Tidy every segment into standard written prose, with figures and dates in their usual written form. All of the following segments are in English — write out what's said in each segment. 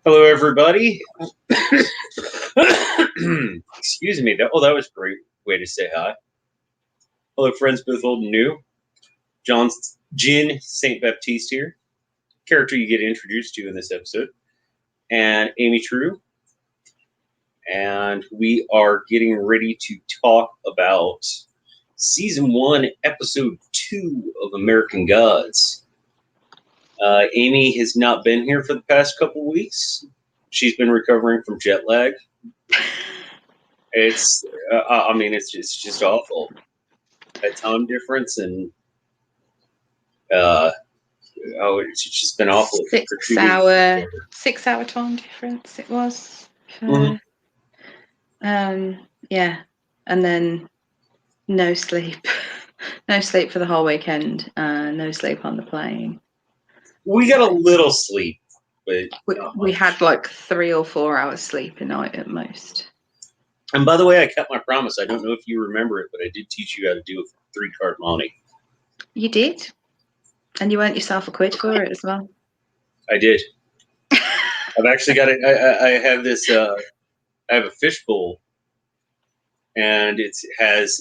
Hello, everybody. Excuse me. That was a great way to say hi. Hello, friends, both old and new. Djinn St. Baptiste here, character you get introduced to in this episode, and Amy Truer. And we are getting ready to talk about Season 1, Episode 2 of American Gods. Amy has not been here for the past couple weeks. She's been recovering from jet lag. It's just awful. That time difference and it's just been awful. 6 hour time difference it was. Mhm. Yeah, and then no sleep, no sleep for the whole weekend. No sleep on the plane. We got a little sleep, but we had like 3 or 4 hours sleep a night at most. And by the way, I kept my promise. I don't know if you remember it, but I did teach you how to do a 3-card Monty. You did, and you earned yourself a quid for it as well. I did. I've actually got it. I have this. I have a fishbowl, and it has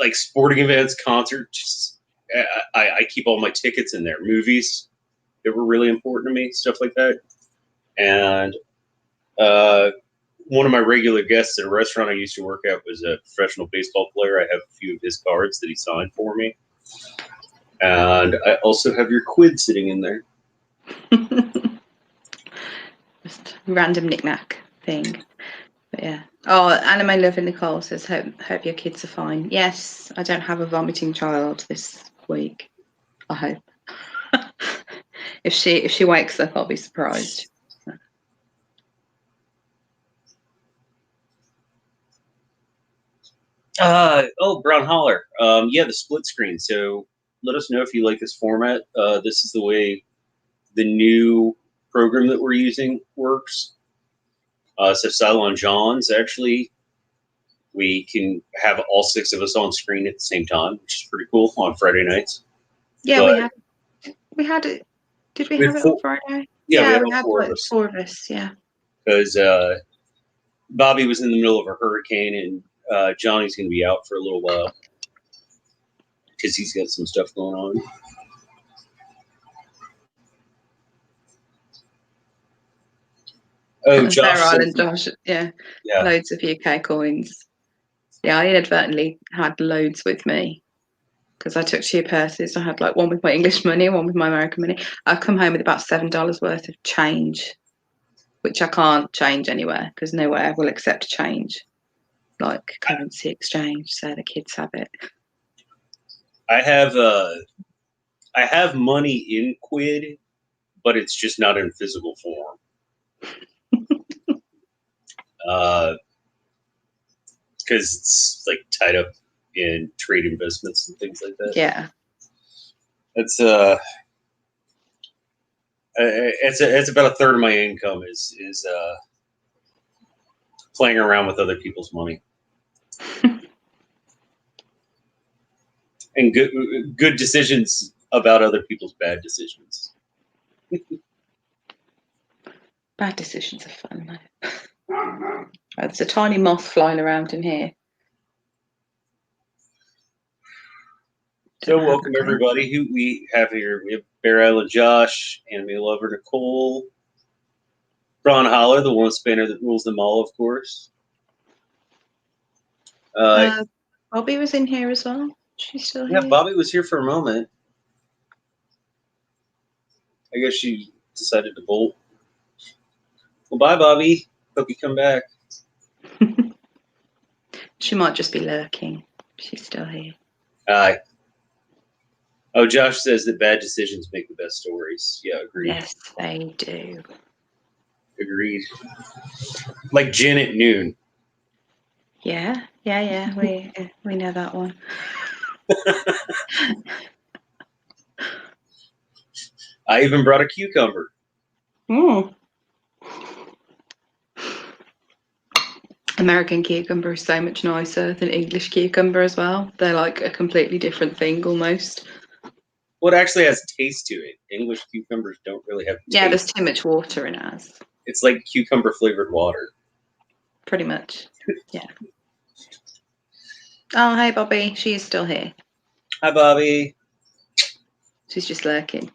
like sporting events, concerts. I keep all my tickets in there. Movies that were really important to me, stuff like that. And one of my regular guests at a restaurant I used to work at was a professional baseball player. I have a few of his cards that he signed for me. And I also have your quid sitting in there. Just random knick-knack thing. But yeah. Oh, Anime Loving Nicole says, hope your kids are fine. Yes, I don't have a vomiting child this week. I hope. If she wakes up, I'll be surprised. Brown Holler. Yeah, the split screen. So let us know if you like this format. This is the way the new program that we're using works. So Cylon John's actually, we can have all 6 of us on screen at the same time, which is pretty cool on Friday nights. Yeah, we had it. Did we have it on Friday? Yeah, we had 4 like of us. 4 of us. Yeah. Because Bobby was in the middle of a hurricane, and Johnny's going to be out for a little while because he's got some stuff going on. Oh, Josh. Island, Josh. Yeah. Loads of UK coins. Yeah, I inadvertently had loads with me because I took 2 purses. I had like one with my English money and one with my American money. I come home with about $7 worth of change, which I can't change anywhere because nowhere will accept change, like currency exchange. So the kids have it. I have money in quid, but it's just not in physical form. Because it's like tied up in trade investments and things like that. Yeah. It's it's about a third of my income is playing around with other people's money. And good decisions about other people's bad decisions. Bad decisions are fun, though. There's a tiny moth flying around in here. So welcome everybody who we have here. We have Bear Island Josh, Anime Lover Nicole, Ron Holler, the one spanner that rules them all, of course. Bobby was in here as well. She's still here. Yeah, Bobby was here for a moment. I guess she decided to bolt. Well, bye, Bobby. Hope you come back. She might just be lurking. She's still here. Aye. Oh, Josh says that bad decisions make the best stories. Yeah, agreed. Yes, they do. Agreed. Like Djinn at noon. Yeah. We know that one. I even brought a cucumber. American cucumber is so much nicer than English cucumber as well. They're like a completely different thing almost. Well, it actually has taste to it. English cucumbers don't really have taste. Yeah, there's too much water in ours. It's like cucumber flavored water. Pretty much. Yeah. Oh, hey, Bobby. She is still here. Hi, Bobby. She's just lurking.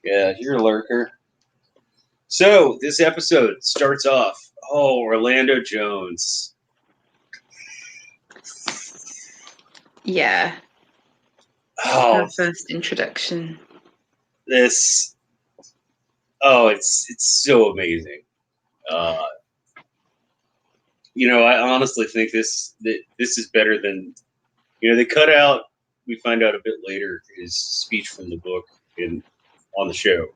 Yeah, you're a lurker. So, this episode starts off. Oh, Orlando Jones. Yeah. Oh, Her first introduction. this. Oh, it's so amazing. I honestly think this is better than. They cut out. We find out a bit later his speech from the book on the show,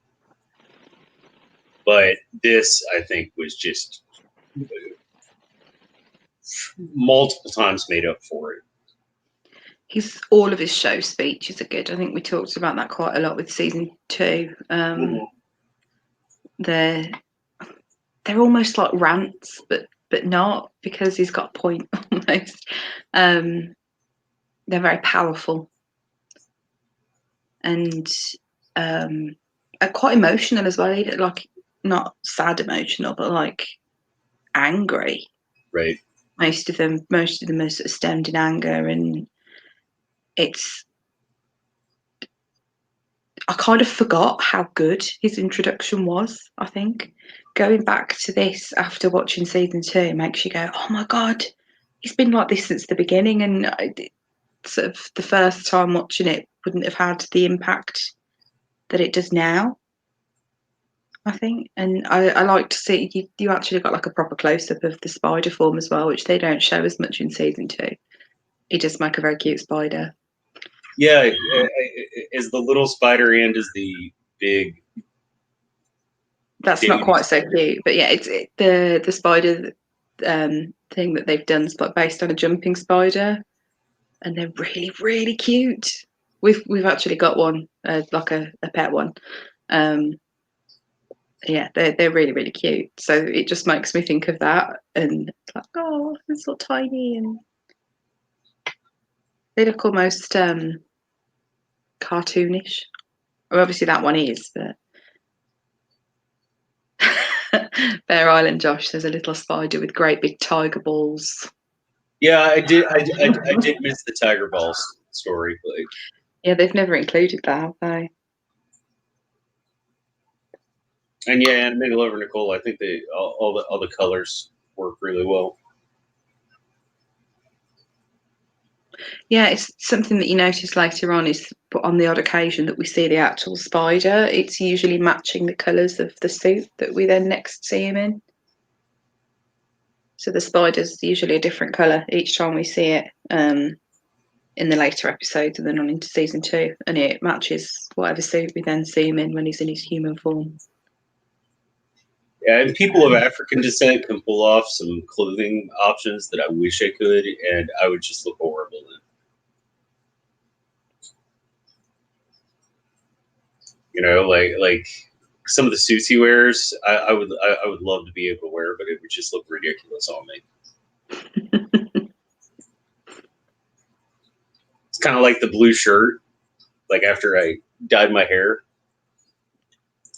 but this I think was just multiple times made up for it. All of his show speeches are good. I think we talked about that quite a lot with season 2. They're almost like rants, but not, because he's got a point almost. They're very powerful and are quite emotional as well. Like, not sad emotional, but like angry. Right. Most of them are sort of stemmed in anger, and I kind of forgot how good his introduction was. I think going back to this after watching season 2 makes you go, oh my God, he's been like this since the beginning. And sort of the first time watching it wouldn't have had the impact that it does now, I think. And I like to see you actually got like a proper close-up of the spider form as well, which they don't show as much in season 2. He does make a very cute spider. Yeah, is the little spider and is the big. That's not quite so cute, but yeah, it's the spider thing that they've done is like based on a jumping spider, and they're really, really cute. We've actually got one, like a pet one. Yeah, they're really, really cute. So it just makes me think of that, and it's like, oh, it's so tiny, and they look almost cartoonish. Well, obviously that one is, but Bear Island Josh, there's a little spider with great big tiger balls. Yeah, I did miss the tiger balls story, but yeah, they've never included that, have they? And yeah, Animated Lover Nicole, I think all the colors work really well. Yeah, it's something that you notice later on is on the odd occasion that we see the actual spider, it's usually matching the colours of the suit that we then next see him in. So the spider's usually a different colour each time we see it in the later episodes and then on into season 2. And it matches whatever suit we then see him in when he's in his human form. Yeah, and people of African descent can pull off some clothing options that I wish I could, and I would just look horrible in. Like some of the suits he wears, I would love to be able to wear, but it would just look ridiculous on me. It's kind of like the blue shirt, like after I dyed my hair.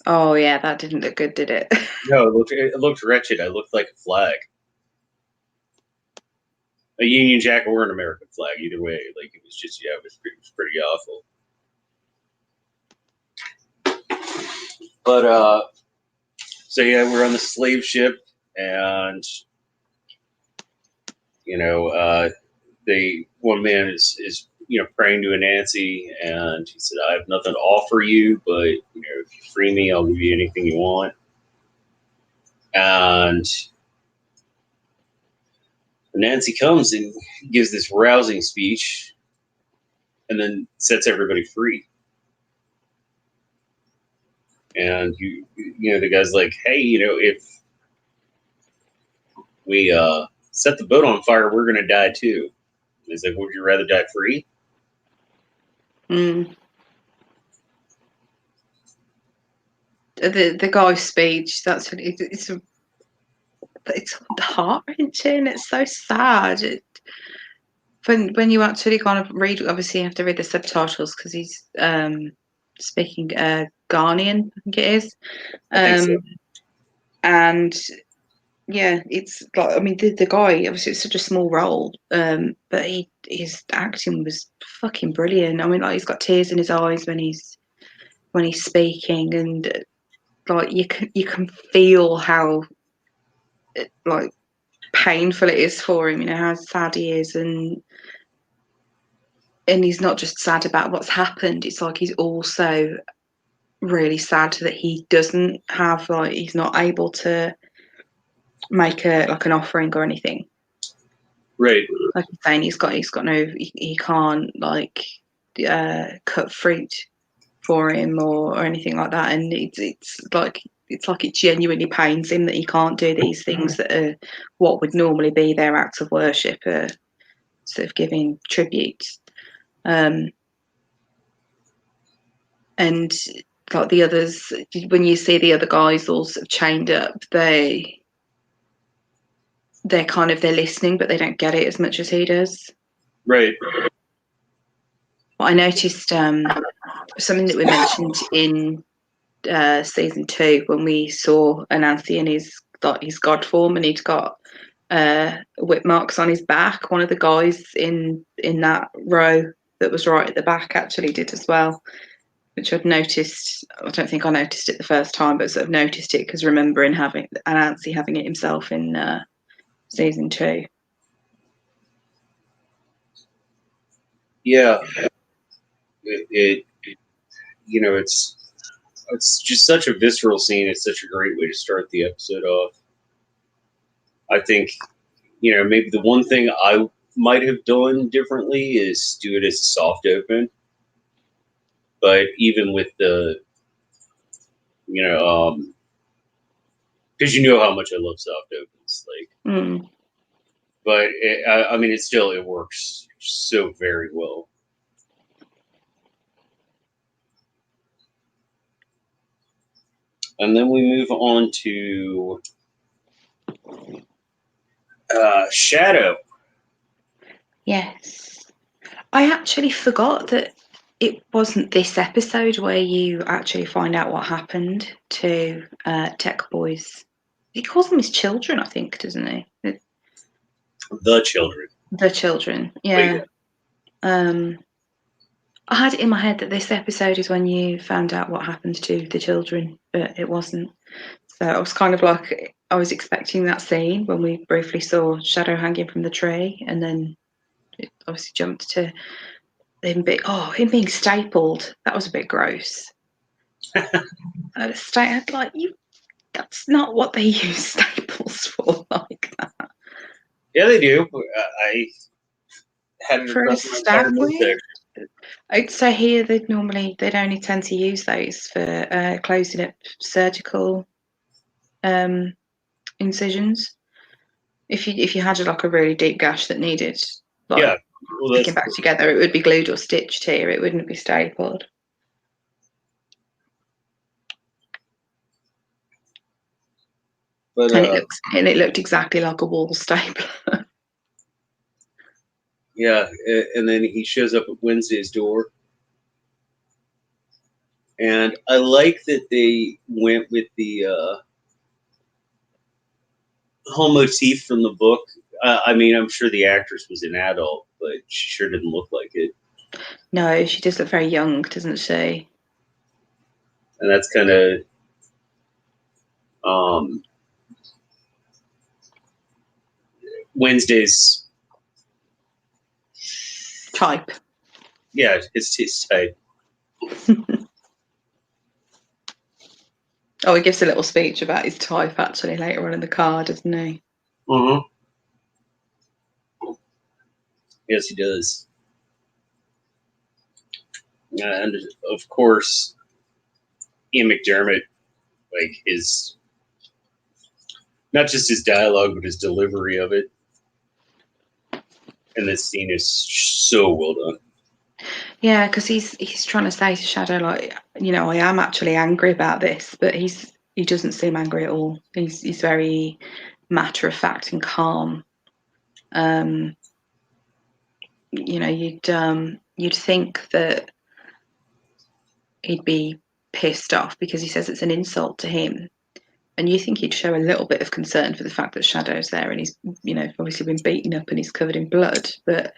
Oh yeah, that didn't look good, did it? No, it looked wretched. I looked like a flag. A Union Jack or an American flag, either way. Like it was just, it was pretty awful. But so yeah, we're on the slave ship, and one man is praying to Anansi, and he said, "I have nothing to offer you, but if you free me, I'll give you anything you want." And Nancy comes and gives this rousing speech, and then sets everybody free. And the guy's like, "Hey, if we set the boat on fire, we're gonna die too." And he's like, "Would you rather die free?" Mm. The guy's speech, that's it's heart wrenching. It's so sad. when you actually kind of read, obviously you have to read the subtitles because he's speaking Ghanaian, I think it is. I think so. And yeah, it's like, I mean, the guy, obviously it's such a small role, but his acting was fucking brilliant. I mean, like, he's got tears in his eyes when he's speaking, and like you can feel how like painful it is for him, you know, how sad he is, and he's not just sad about what's happened, it's like he's also really sad that he doesn't have, like, he's not able to make a like an offering or anything. Right. Like he's saying, he's got no, he can't like cut fruit for him or anything like that, and it's like it genuinely pains him that he can't do these things that are what would normally be their acts of worship, sort of giving tribute. And like the others, when you see the other guys all sort of chained up, they're kind of, they're listening, but they don't get it as much as he does. Right. But I noticed something that we mentioned in season 2 when we saw Anansi in his god form, and he'd got whip marks on his back. One of the guys in that row that was right at the back actually did as well, which I'd noticed. I don't think I noticed it the first time, but sort of noticed it because remembering having Anansi having it himself in season 2. Yeah. It you know, it's just such a visceral scene. It's such a great way to start the episode off. I think, you know, maybe the one thing I might have done differently is do it as a soft open. But even with the, you know, because you know how much I love soft opens, like, but I mean, it works so very well. And then we move on to Shadow. Yes. I actually forgot that it wasn't this episode where you actually find out what happened to Tech Boys. He calls them his children, I think, doesn't he? The Children. The children, yeah. I had it in my head that this episode is when you found out what happened to the children, but it wasn't. So I was kind of like, I was expecting that scene when we briefly saw Shadow hanging from the tree, and then it obviously jumped to him being stapled. That was a bit gross. Like, that's not what they use staples for, like that. Yeah, they do. I had it For a across my entire stab wound. midsection. I'd say here they'd only tend to use those for closing up surgical incisions. If you had like a really deep gash that needed like sticking back together, it would be glued or stitched here. It wouldn't be stapled. But, and it looked exactly like a wall stapler. Yeah, and then he shows up at Wednesday's door. And I like that they went with the whole motif from the book. I mean, I'm sure the actress was an adult, but she sure didn't look like it. No, she does look very young, doesn't she? And that's kind of Wednesday's type. Yeah, it's his type. Oh, he gives a little speech about his type actually later on in the car, doesn't he? Mm-hmm. Yes, he does. And of course, Ian McDermott, like his, not just his dialogue, but his delivery of it. And this scene is so well done. Yeah, because he's trying to say to Shadow, like, you know, I am actually angry about this, but he doesn't seem angry at all. He's very matter of fact and calm. you'd think that he'd be pissed off because he says it's an insult to him. And you think he'd show a little bit of concern for the fact that Shadow's there and he's, obviously been beaten up and he's covered in blood, but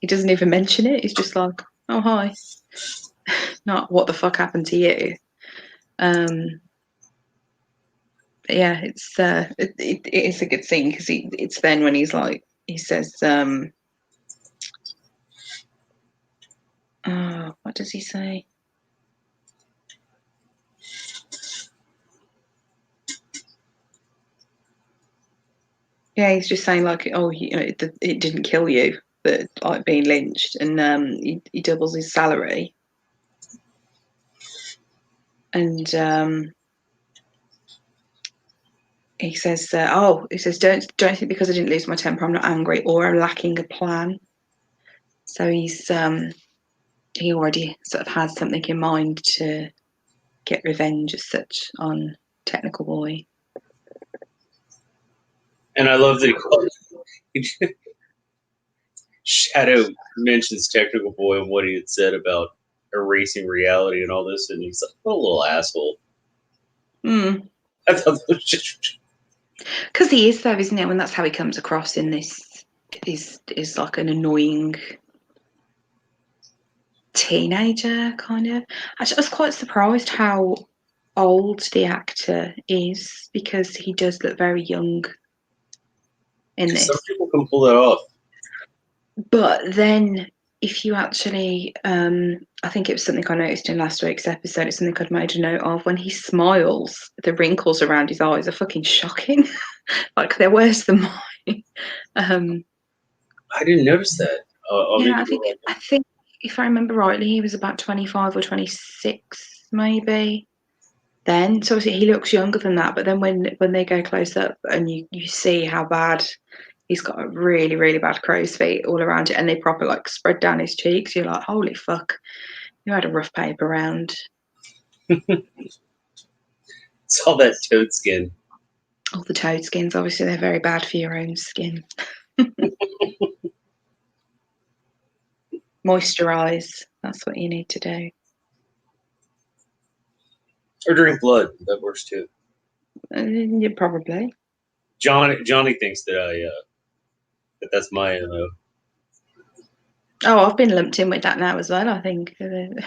he doesn't even mention it. He's just like, oh, hi. Not what the fuck happened to you. Yeah, it is a good scene because it's then when he's like, he says, what does he say? Yeah, he's just saying like, oh, it didn't kill you, but like being lynched, and he doubles his salary, and he says, don't think because I didn't lose my temper, I'm not angry or I'm lacking a plan. So he already sort of has something in mind to get revenge as such on Technical Boy. And I love that Shadow mentions Technical Boy and what he had said about erasing reality and all this, and he's like, what a little asshole. I thought that was just... Because he is though, isn't it? And that's how he comes across in this, is like an annoying teenager, kind of. Actually, I was quite surprised how old the actor is, because he does look very young in this. Some people can pull that off. But then if you actually, I think it was something I noticed in last week's episode, it's something I'd made a note of, when he smiles, the wrinkles around his eyes are fucking shocking. Like, they're worse than mine. I didn't notice that. Yeah, I think if I remember rightly, he was about 25 or 26, maybe. Then, so obviously he looks younger than that. But then when they go close up and you see how bad he's got, a really, really bad crow's feet all around it, and they proper like spread down his cheeks, you're like, holy fuck, you had a rough paper round. It's all that toad skin. All the toad skins, obviously, they're very bad for your own skin. Moisturize. That's what you need to do. Or drink blood. That works too. Yeah, probably. Johnny thinks that that's my MO. Oh, I've been lumped in with that now as well, I think. The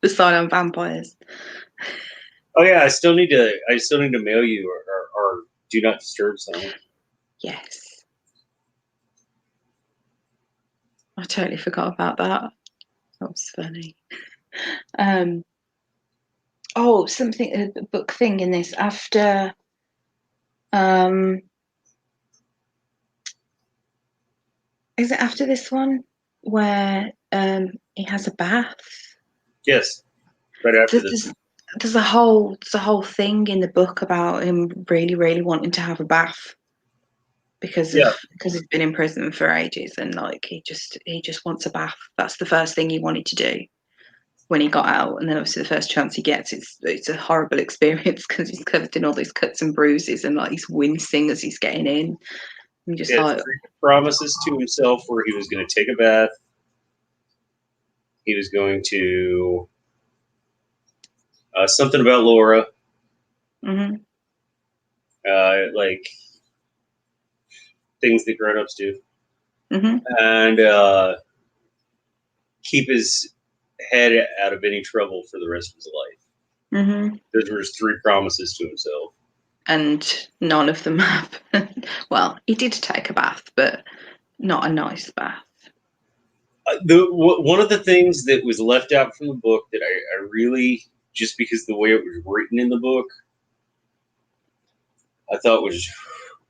silent vampires. Oh yeah, I still need to mail you or do not disturb something. Yes. I totally forgot about that. That was funny. Something, a book thing in this, after is it after this one where he has a bath? Yes. Right after this. There's a whole thing in the book about him really, really wanting to have a bath because he's been in prison for ages, and like he just wants a bath. That's the first thing he wanted to do when he got out, and then obviously the first chance he gets, it's a horrible experience because he's covered in all these cuts and bruises, and like he's wincing as he's getting in. And just like promises to himself where he was going to take a bath. He was going to something about Laura. Mm-hmm. Like things that grown-ups do. Mm-hmm. And keep his head out of any trouble for the rest of his life. Mm-hmm. Those were his 3 promises to himself. And none of them happened. Well, he did take a bath, but not a nice bath. One of the things that was left out from the book that I really, just because the way it was written in the book, I thought was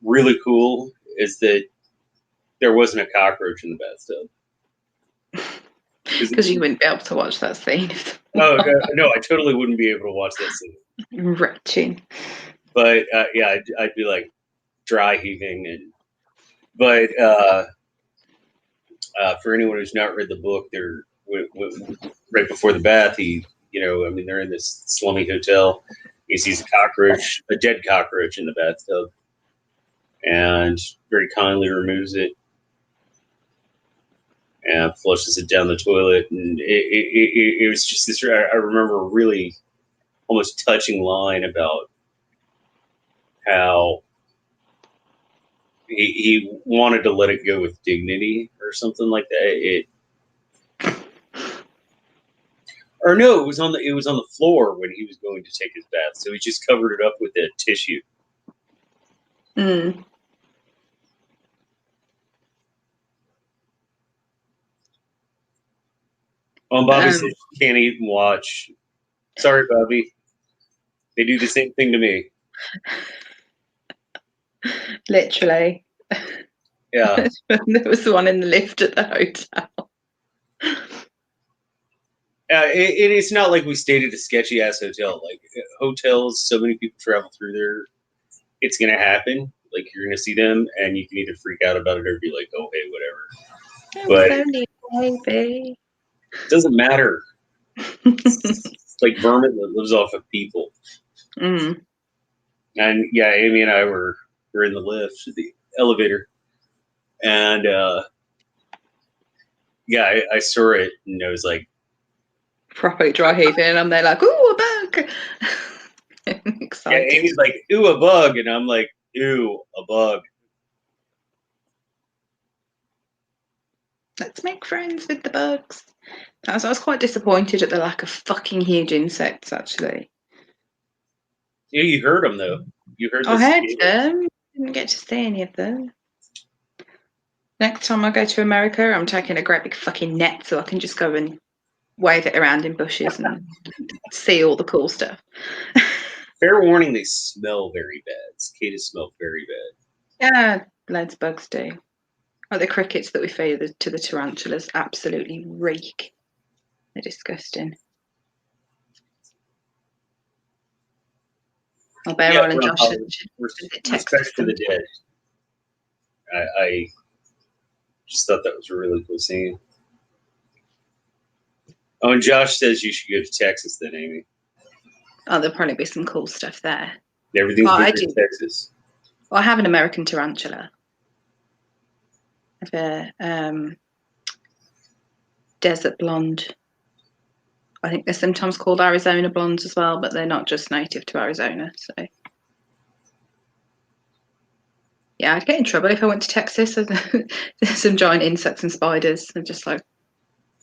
really cool, is that there wasn't a cockroach in the bathtub. Because you wouldn't be able to watch that scene. Oh, no, I totally wouldn't be able to watch that scene. Retching. But yeah, I'd be like dry heaving. But for anyone who's not read the book, they're right before the bath. They're in this slummy hotel. He sees a dead cockroach in the bathtub, and very kindly removes it. and flushes it down the toilet. And it was just this. I remember a really almost touching line about how he wanted to let it go with dignity or something like that. Or no, it was on the floor when he was going to take his bath, so he just covered it up with a tissue. Mm. Bobby says she can't eat and watch. Sorry, Bobby. They do the same thing to me. Literally. Yeah. There was the one in the lift at the hotel. It's not like we stayed at a sketchy ass hotel. Like hotels, so many people travel through there. It's gonna happen. Like you're gonna see them, and you can either freak out about it or be like, "Oh, hey, whatever." But it was only a baby. It doesn't matter. It's like vermin that lives off of people. Mm. And yeah, Amy and I were in the lift, the elevator, and yeah, I saw it, and I was like, properly dry heaving, and I'm there like, ooh, a bug. yeah, Excited. Amy's like, ooh, a bug, and I'm like, ooh, a bug. Let's make friends with the bugs. I was quite disappointed at the lack of fucking huge insects, actually. Yeah, you heard them though. You heard I the heard cicadas. them. Didn't get to see any of them. Next time I go to America, I'm taking a great big fucking net so I can just go and wave it around in bushes and see all the cool stuff. Fair warning, they smell very bad. Cicadas smell very bad. Yeah, loads of bugs do. Like the crickets that we feed to the tarantulas absolutely reek. They're disgusting. Well, Bear Yeah, Island Josh respect for the dead. I just thought that was a really cool scene. Oh, and Josh says you should go to Texas then, Amy. Oh, there'll probably be some cool stuff there. Everything's bigger in Texas. Well, I have an American tarantula. I have a desert blonde. I think they're sometimes called Arizona blondes as well, but they're not just native to Arizona. So, yeah, I'd get in trouble if I went to Texas. There's some giant insects and spiders. I'm just like,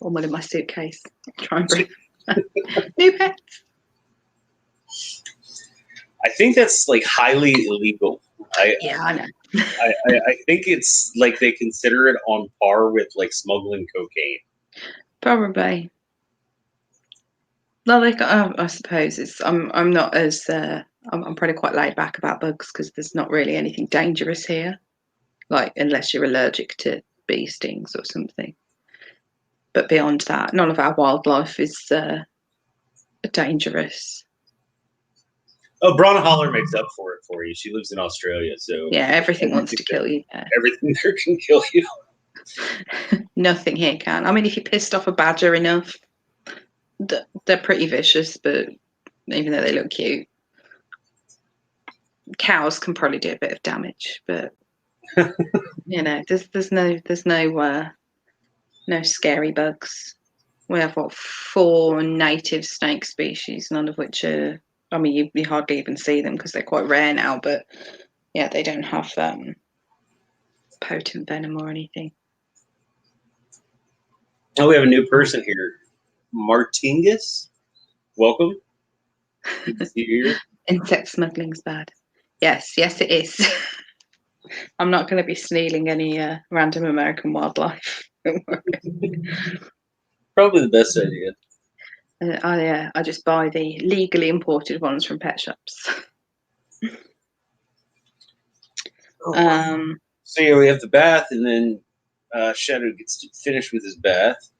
all in my suitcase. Try and bring new pets. I think that's like highly illegal. Yeah, I know. I think it's like they consider it on par with like smuggling cocaine. Probably. No, I suppose it's. I'm not as. I'm probably quite laid back about bugs because there's not really anything dangerous here, like unless you're allergic to bee stings or something. But beyond that, none of our wildlife is dangerous. Oh, Bron Holler makes up for it for you. She lives in Australia, so yeah, everything wants to kill you. Yeah. Everything there can kill you. Nothing here can. I mean, if you pissed off a badger enough, they're pretty vicious, but even though they look cute, cows can probably do a bit of damage. But you know, there's no scary bugs. We have 4 native snake species, none of which are. I mean, you hardly even see them because they're quite rare now. But yeah, they don't have potent venom or anything. Oh, we have a new person here, Martingus. Welcome. Good to see you here. Insect smuggling's bad. Yes, it is. I'm not going to be stealing any random American wildlife. Don't worry. Probably the best idea. I just buy the legally imported ones from pet shops. So yeah, we have the bath, and then Shadow gets to finish with his bath,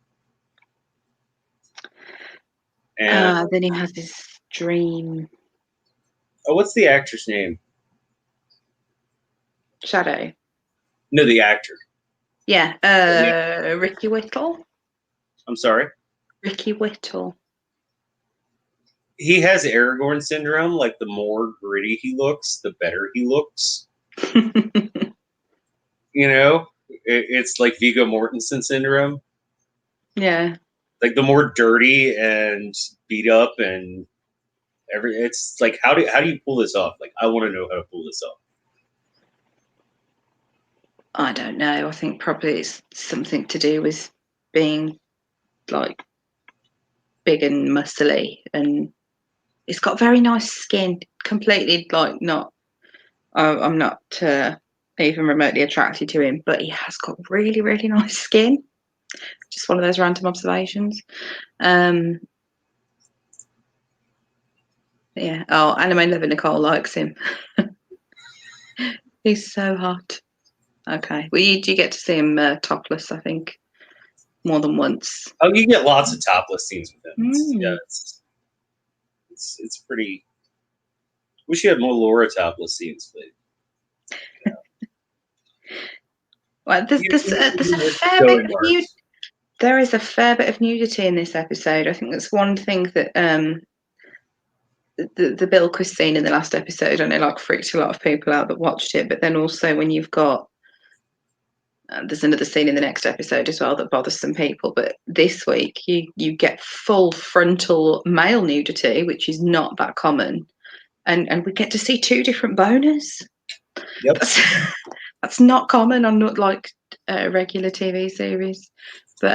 and then he has this dream. Oh, what's the actor's name? Shadow. No, the actor. Yeah, Ricky Whittle. I'm sorry? Ricky Whittle. He has Aragorn syndrome. Like, the more gritty he looks, the better he looks. You know? It's like Viggo Mortensen syndrome. Yeah. Like the more dirty and beat up and it's like how do you pull this off? Like I want to know how to pull this off. I don't know. I think probably it's something to do with being like big and muscly, and it's got very nice skin. Completely like not. I'm not even remotely attracted to him, but he has got really, really nice skin. Just one of those random observations. Yeah. Oh, Anime Lover Nicole likes him. He's so hot. Okay. Well, you get to see him topless, I think, more than once. Oh, you get lots of topless scenes with him. Mm. It's pretty. Wish you had more Laura topless scenes, but. Well, there's a fair bit of nudity. There is a fair bit of nudity in this episode. I think that's one thing that the Bilquis scene in the last episode, and it like freaked a lot of people out that watched it. But then also when you've got there's another scene in the next episode as well that bothers some people. But this week you get full frontal male nudity, which is not that common, and we get to see 2 different boners. Yep. That's not common on not like a regular TV series. But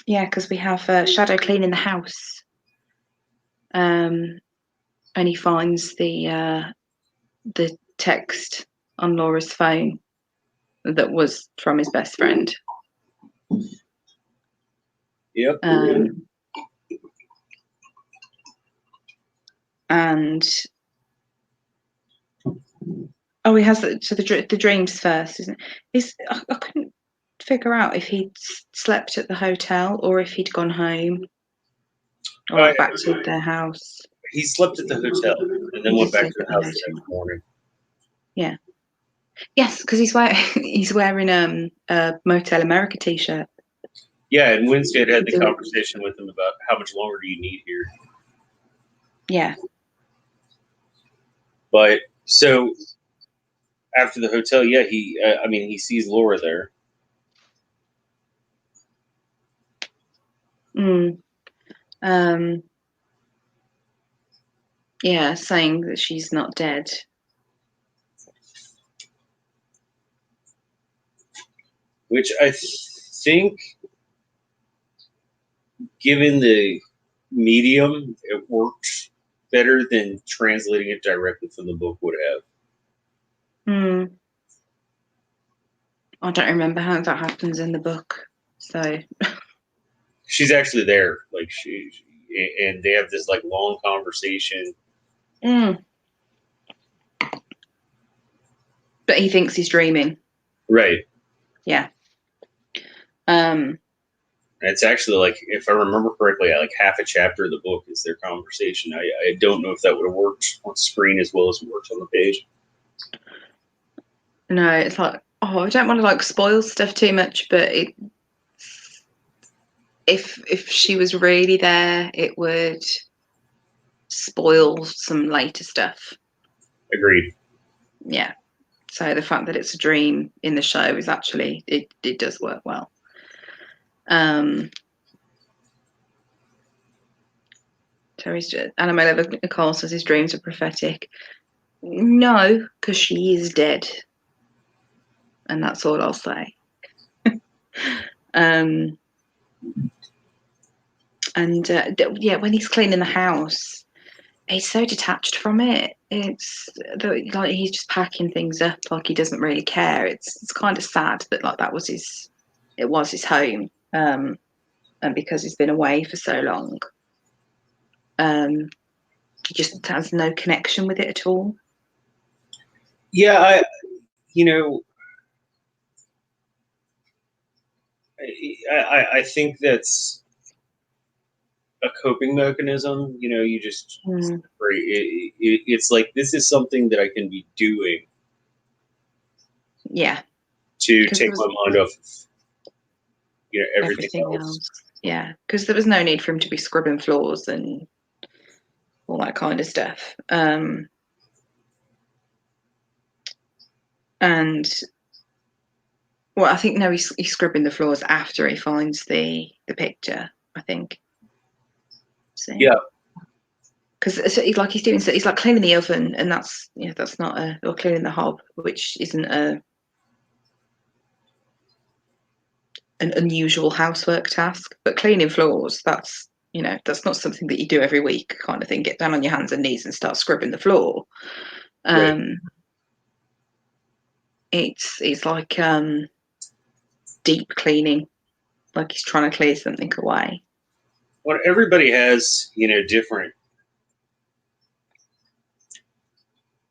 yeah, because we have Shadow cleaning the house, and he finds the text on Laura's phone that was from his best friend. Yep. And he has the dreams first, isn't it? I couldn't figure out if he'd slept at the hotel or if he'd gone home or like back to their house. He slept at the hotel and then went back to the house the next morning. Yeah. Yes, because he's wearing a Motel America t-shirt. Yeah, and Winstead had the conversation with him about how much longer do you need here. Yeah. But so after the hotel, yeah, he sees Laura there. Yeah, saying that she's not dead. Which I think, given the medium, it works better than translating it directly from the book would have. I don't remember how that happens in the book, so. She's actually there, like and they have this like long conversation. But he thinks he's dreaming. Right. Yeah. It's actually like, if I remember correctly, like half a chapter of the book is their conversation. I don't know if that would have worked on screen as well as it works on the page. No, it's like, I don't want to like spoil stuff too much, but if she was really there, it would spoil some later stuff. Agreed. Yeah. So the fact that it's a dream in the show is actually it does work well. Anime Lover Nicole says his dreams are prophetic. No, because she is dead, and that's all I'll say. Yeah, when he's cleaning the house, he's so detached from it. It's like he's just packing things up, like he doesn't really care. It's kind of sad that like it was his home, and because he's been away for so long, he just has no connection with it at all. Yeah, I think that's a coping mechanism. You just it's like, this is something that I can be doing. Yeah. To take my mind off everything else. Yeah, because there was no need for him to be scrubbing floors and all that kind of stuff. And Well, I think no, he's scrubbing the floors after he finds the picture. I think. So, Yeah. Because he's like cleaning the oven, and that's not or cleaning the hob, which isn't an unusual housework task. But cleaning floors, that's not something that you do every week, kind of thing. Get down on your hands and knees and start scrubbing the floor. Right. It's like deep cleaning, like he's trying to clear something away. Well, everybody has,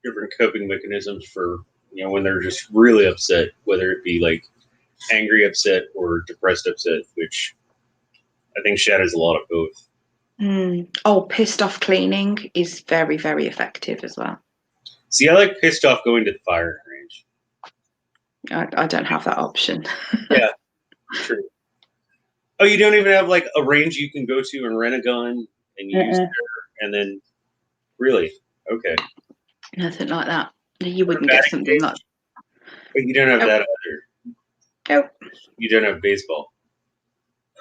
different coping mechanisms for, when they're just really upset, whether it be like angry upset or depressed upset, which I think shadows a lot of both. Oh, pissed off cleaning is very, very effective as well. See, I like pissed off going to the firing range. I don't have that option. Yeah, true. Oh, you don't even have like a range you can go to and rent a gun and use there, and then really, okay. Nothing like that. You Or wouldn't get something like. But you don't have that either. Nope. You don't have baseball.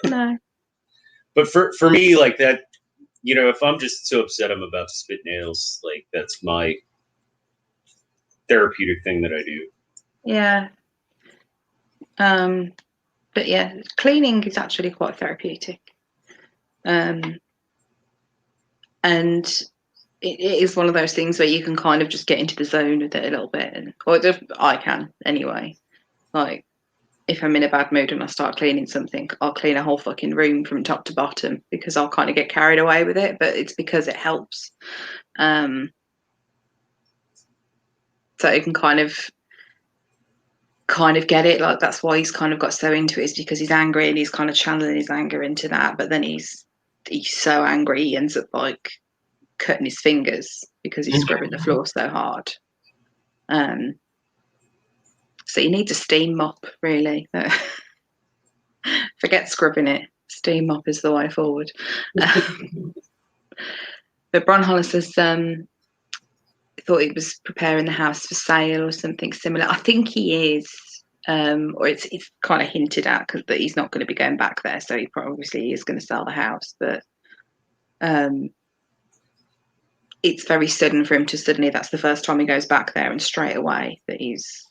No. But for me, like that, if I'm just so upset I'm about to spit nails, like that's my therapeutic thing that I do. Yeah. But yeah, cleaning is actually quite therapeutic. And it is one of those things where you can kind of just get into the zone with it a little bit, or I can anyway. Like, if I'm in a bad mood and I start cleaning something, I'll clean a whole fucking room from top to bottom because I'll kind of get carried away with it, but it's because it helps. So you can kind of get it. Like, that's why he's kind of got so into it, is because he's angry and he's kind of channeling his anger into that. But then he's so angry, he ends up like cutting his fingers because he's scrubbing the floor so hard. So you need a steam mop, really. Forget scrubbing it. Steam mop is the way forward. But Bronhollis says thought he was preparing the house for sale or something similar. I think he is, or it's kind of hinted at that he's not going to be going back there, so he probably is going to sell the house. But it's very sudden for him to suddenly. That's the first time he goes back there, and straight away that he's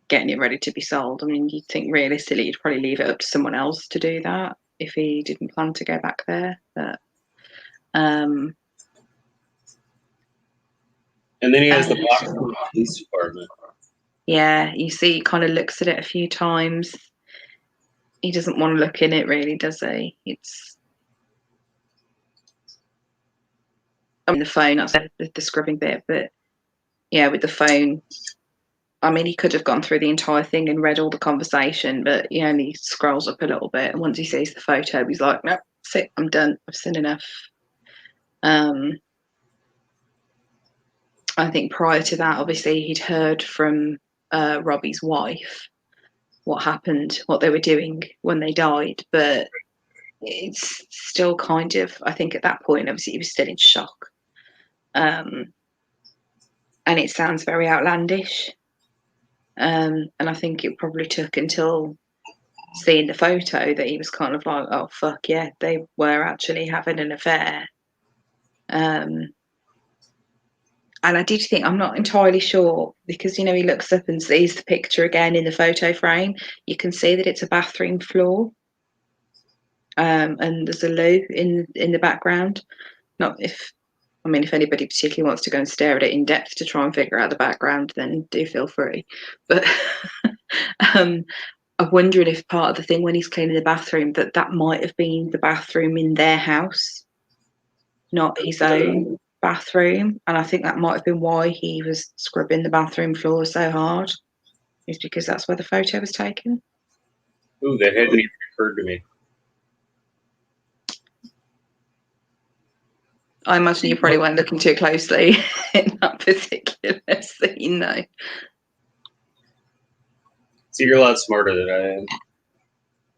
getting it ready to be sold. I mean, you'd think realistically you'd probably leave it up to someone else to do that if he didn't plan to go back there. But and then he has the box from the police department. Yeah, you see, he kind of looks at it a few times. He doesn't want to look in it, really, does he? It's the phone. I said the scrubbing bit, but yeah, with the phone. I mean, he could have gone through the entire thing and read all the conversation, but he only scrolls up a little bit. And once he sees the photo, he's like, "Nope, that's it. I'm done. I've seen enough." I think prior to that, obviously, he'd heard from Robbie's wife what happened, what they were doing when they died, but it's still kind of, I think at that point, obviously, he was still in shock. And it sounds very outlandish. And I think it probably took until seeing the photo that he was kind of like, oh, fuck yeah, they were actually having an affair. And I did think, I'm not entirely sure, because, he looks up and sees the picture again in the photo frame. You can see that it's a bathroom floor. And there's a loo in the background. If anybody particularly wants to go and stare at it in depth to try and figure out the background, then do feel free. But I'm wondering if part of the thing when he's cleaning the bathroom, that might have been the bathroom in their house, not his own bathroom. And I think that might have been why he was scrubbing the bathroom floor so hard, is because that's where the photo was taken. Ooh, that hadn't even occurred to me. I imagine you probably weren't looking too closely in that particular scene, though. See, you're a lot smarter than I am.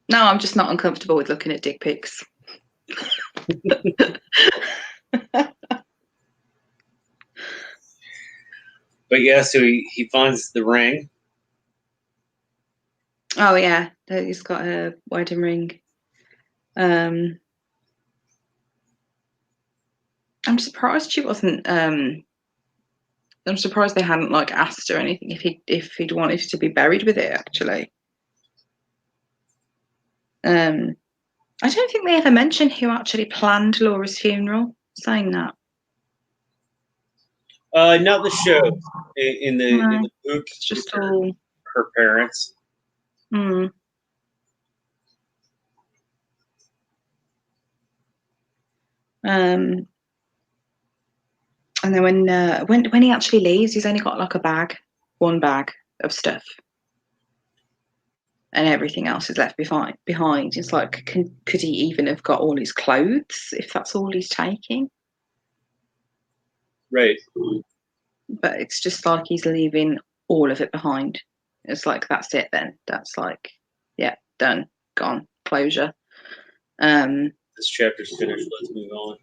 No, I'm just not uncomfortable with looking at dick pics. But yeah, so he finds the ring, Oh yeah, he's got a wedding ring. I'm surprised she wasn't. I'm surprised they hadn't like asked her anything if he'd wanted to be buried with it. Actually, I don't think they ever mentioned who actually planned Laura's funeral. Saying that, not the show. In no, the book, it's it's just all. her parents. Hmm. And then when he actually leaves, he's only got like one bag of stuff, and everything else is left behind. It's like, could he even have got all his clothes if that's all he's taking? Right. But it's just like he's leaving all of it behind. It's like, that's it then. That's like, yeah, done, gone, closure. This chapter's finished. Let's move on.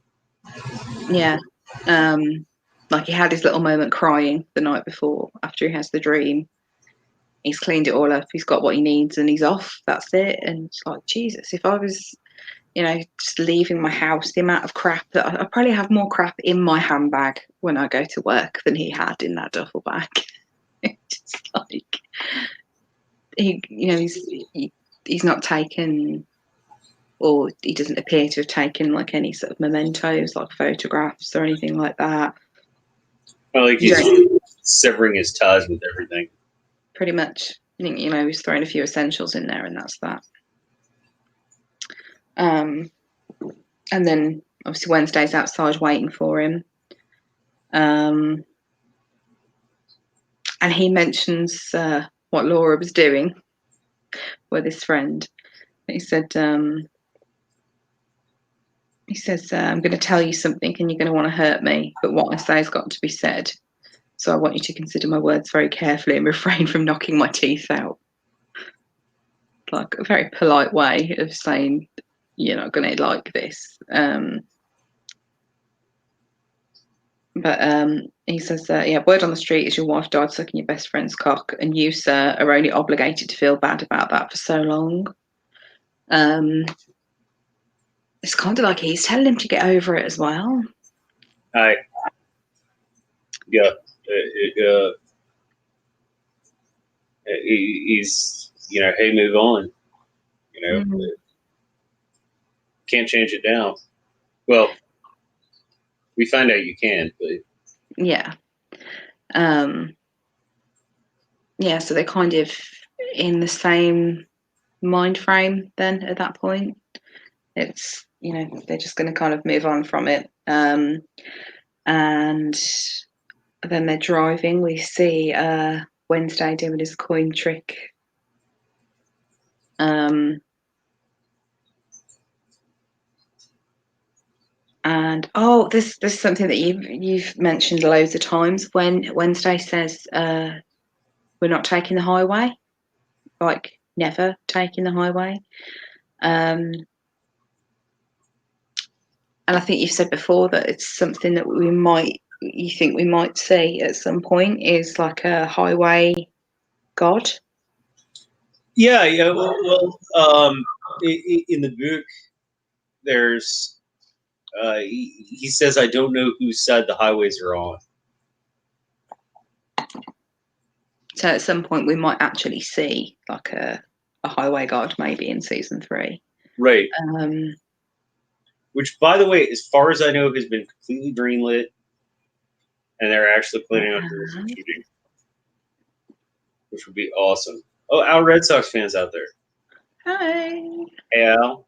Yeah. Like he had his little moment crying the night before after he has the dream. He's cleaned it all up. He's got what he needs and he's off. That's it. And it's like, Jesus, if I was, just leaving my house, the amount of crap that I probably have more crap in my handbag when I go to work than he had in that duffel bag. It's like he's not taken, or he doesn't appear to have taken like any sort of mementos, like photographs or anything like that. Well, like he's severing his ties with everything. Pretty much. He's throwing a few essentials in there, and that's that. And then obviously Wednesday's outside waiting for him. And he mentions what Laura was doing with his friend. He said, I'm going to tell you something and you're going to want to hurt me, but what I say has got to be said. So I want you to consider my words very carefully and refrain from knocking my teeth out. Like a very polite way of saying you're not going to like this. But he says, word on the street is your wife died sucking your best friend's cock, and you, sir, are only obligated to feel bad about that for so long. It's kind of like he's telling him to get over it as well. He's, hey, move on. Can't change it now. Well, we find out you can, but yeah. So they're kind of in the same mind frame then at that point. It's, they're just going to kind of move on from it. And then they're driving. We see Wednesday doing his coin trick. And this is something that you've mentioned loads of times. When Wednesday says we're not taking the highway, like never taking the highway. And I think you've said before that it's something that you think we might see at some point, is like a highway god. Yeah. Well, in the book, there's he says, "I don't know whose side the highways are on." So at some point we might actually see like a highway god maybe in season 3. Right. Which, by the way, as far as I know, has been completely greenlit, and they're actually planning on doing some shooting, which would be awesome. Oh, our Red Sox fans out there. Hi. Hey, Al.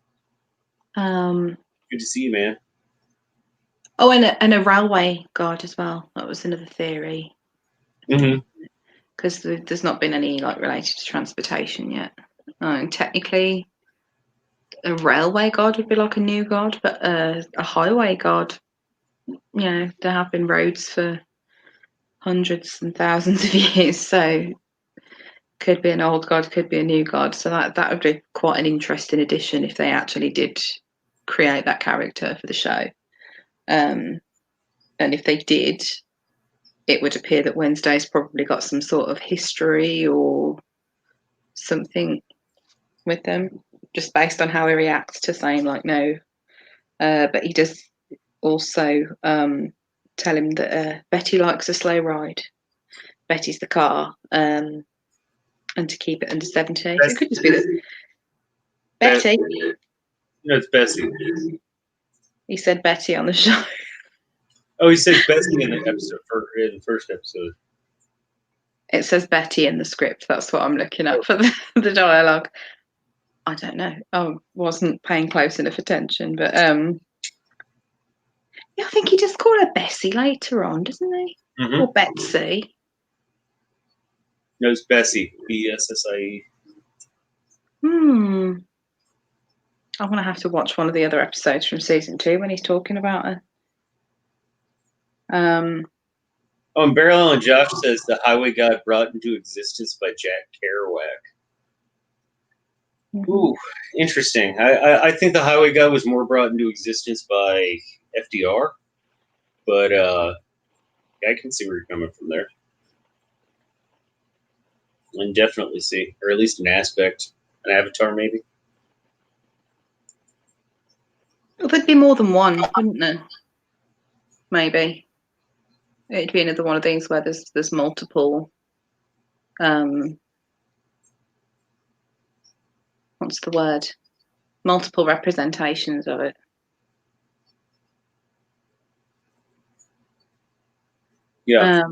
Good to see you, man. Oh, and a railway god as well. That was another theory. Because there's not been any like related to transportation yet. Technically, a railway god would be like a new god, but a highway god, there have been roads for hundreds and thousands of years, so could be an old god, could be a new god. So that would be quite an interesting addition if they actually did create that character for the show. And if they did, it would appear that Wednesday's probably got some sort of history or something with them, just based on how he reacts to saying like no. But he does also tell him that Betty likes a slow ride. Betty's the car, and to keep it under 70. It could just be that Betty. No, it's Bessie. He said Betty on the show. Oh, he says Bessie in the first episode. It says Betty in the script. That's what I'm looking at for the dialogue. I don't know. I wasn't paying close enough attention, but yeah, I think he does call her Bessie later on, doesn't he? Mm-hmm. Or Betsy. No, it's Bessie. Bessie. I'm gonna have to watch one of the other episodes from season 2 when he's talking about her. And Beryl and Josh says the highway got brought into existence by Jack Kerouac. Mm-hmm. Ooh, interesting. I think the highway guy was more brought into existence by FDR, but I can see where you're coming from there. And definitely see, or at least an aspect, an avatar maybe. Well, there'd be more than one, wouldn't there? Maybe. It'd be another one of these where there's multiple what's the word? Multiple representations of it. Yeah.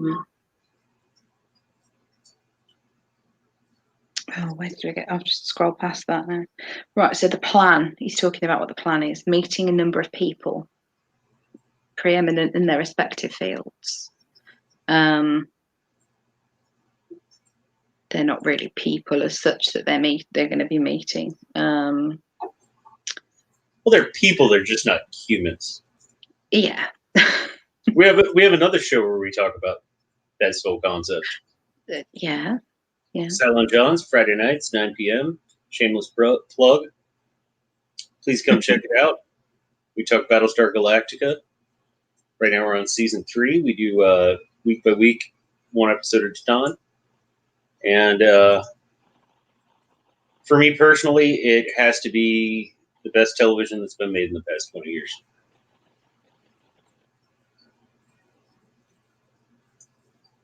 Where did we get? I'll just scroll past that now. Right, so the plan. He's talking about what the plan is. Meeting a number of people preeminent in their respective fields. They're not really people as such that they're going to be meeting. Well, they're people. They're just not humans. Yeah. we have another show where we talk about that whole concept. Yeah. Silent John's, Friday nights, 9 p.m. Shameless plug. Please come check it out. We talk Battlestar Galactica. Right now we're on season 3. We do week by week, one episode at a time. And for me personally, it has to be the best television that's been made in the past 20 years.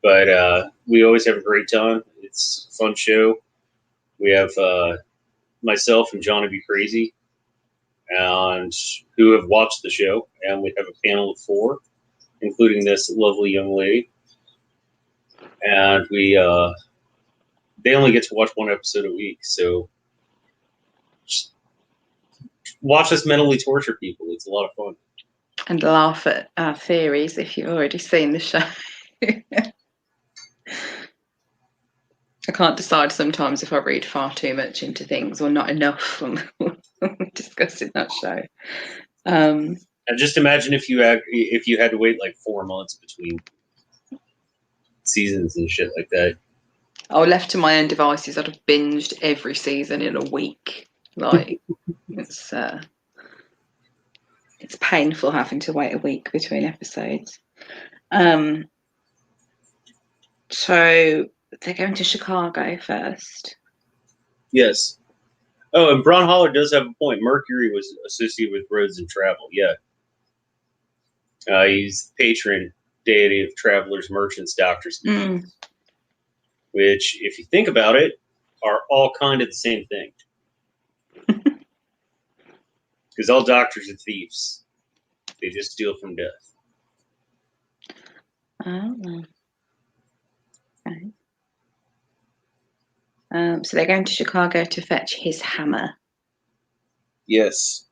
But we always have a great time. It's a fun show. We have myself and John would be crazy, and who have watched the show, and we have a panel of 4, including this lovely young lady. And they only get to watch one episode a week, so just watch us mentally torture people. It's a lot of fun. And laugh at our theories if you've already seen the show. I can't decide sometimes if I read far too much into things or not enough when discussing that show. And just imagine if you had to wait like 4 months between seasons and shit like that. Left to my own devices, I'd have binged every season in a week. Like it's painful having to wait a week between episodes. So they're going to Chicago first. Yes. Oh, and Bron Holler does have a point. Mercury was associated with roads and travel. Yeah. He's the patron deity of travelers, merchants, doctors, which, if you think about it, are all kind of the same thing. Because all doctors are thieves. They just steal from death. Oh. Okay. So they're going to Chicago to fetch his hammer. Yes.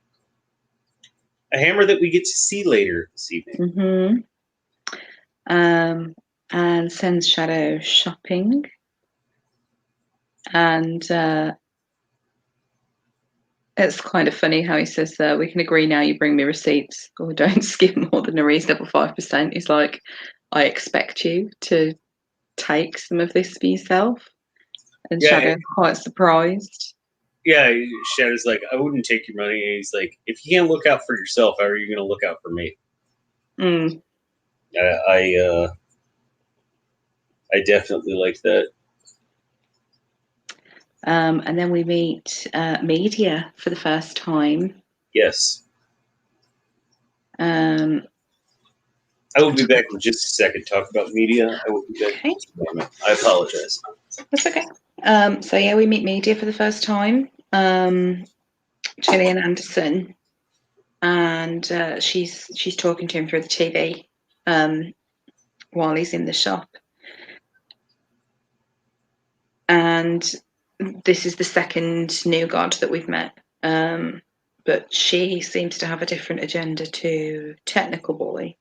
A hammer that we get to see later this evening. And sends Shadow shopping. And it's kind of funny how he says, we can agree now you bring me receipts or don't skip more than a reasonable 5%. He's like, I expect you to take some of this for yourself. And Shadow's quite surprised. Yeah, Shadow's like, I wouldn't take your money. And he's like, if you can't look out for yourself, how are you going to look out for me? I definitely like that. And then we meet media for the first time. Yes. I will be back in just a second. Talk about media. I will be back in just a moment. I apologize. That's okay. So yeah, we meet media for the first time. Gillian Anderson, and she's talking to him through the TV while he's in the shop. And this is the second new god that we've met. But she seems to have a different agenda to Technical Boy.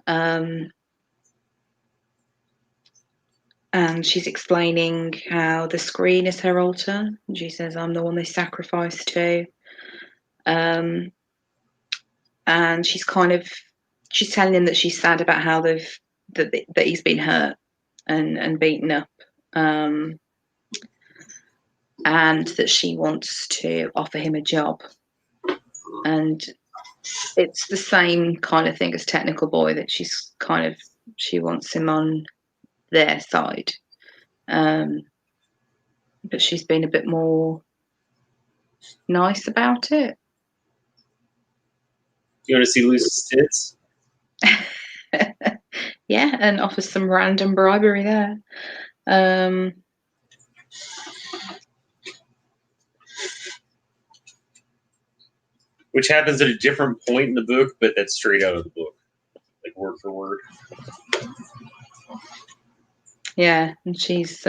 And she's explaining how the screen is her altar. And she says, I'm the one they sacrifice to. And she's telling him that she's sad about how that he's been hurt and beaten up. And that she wants to offer him a job. And it's the same kind of thing as Technical Boy, that she wants him on their side. But she's been a bit more nice about it. You want to see Lucy's tits? Yeah, and offers some random bribery there. Which happens at a different point in the book, but that's straight out of the book, like word for word. Yeah, and she's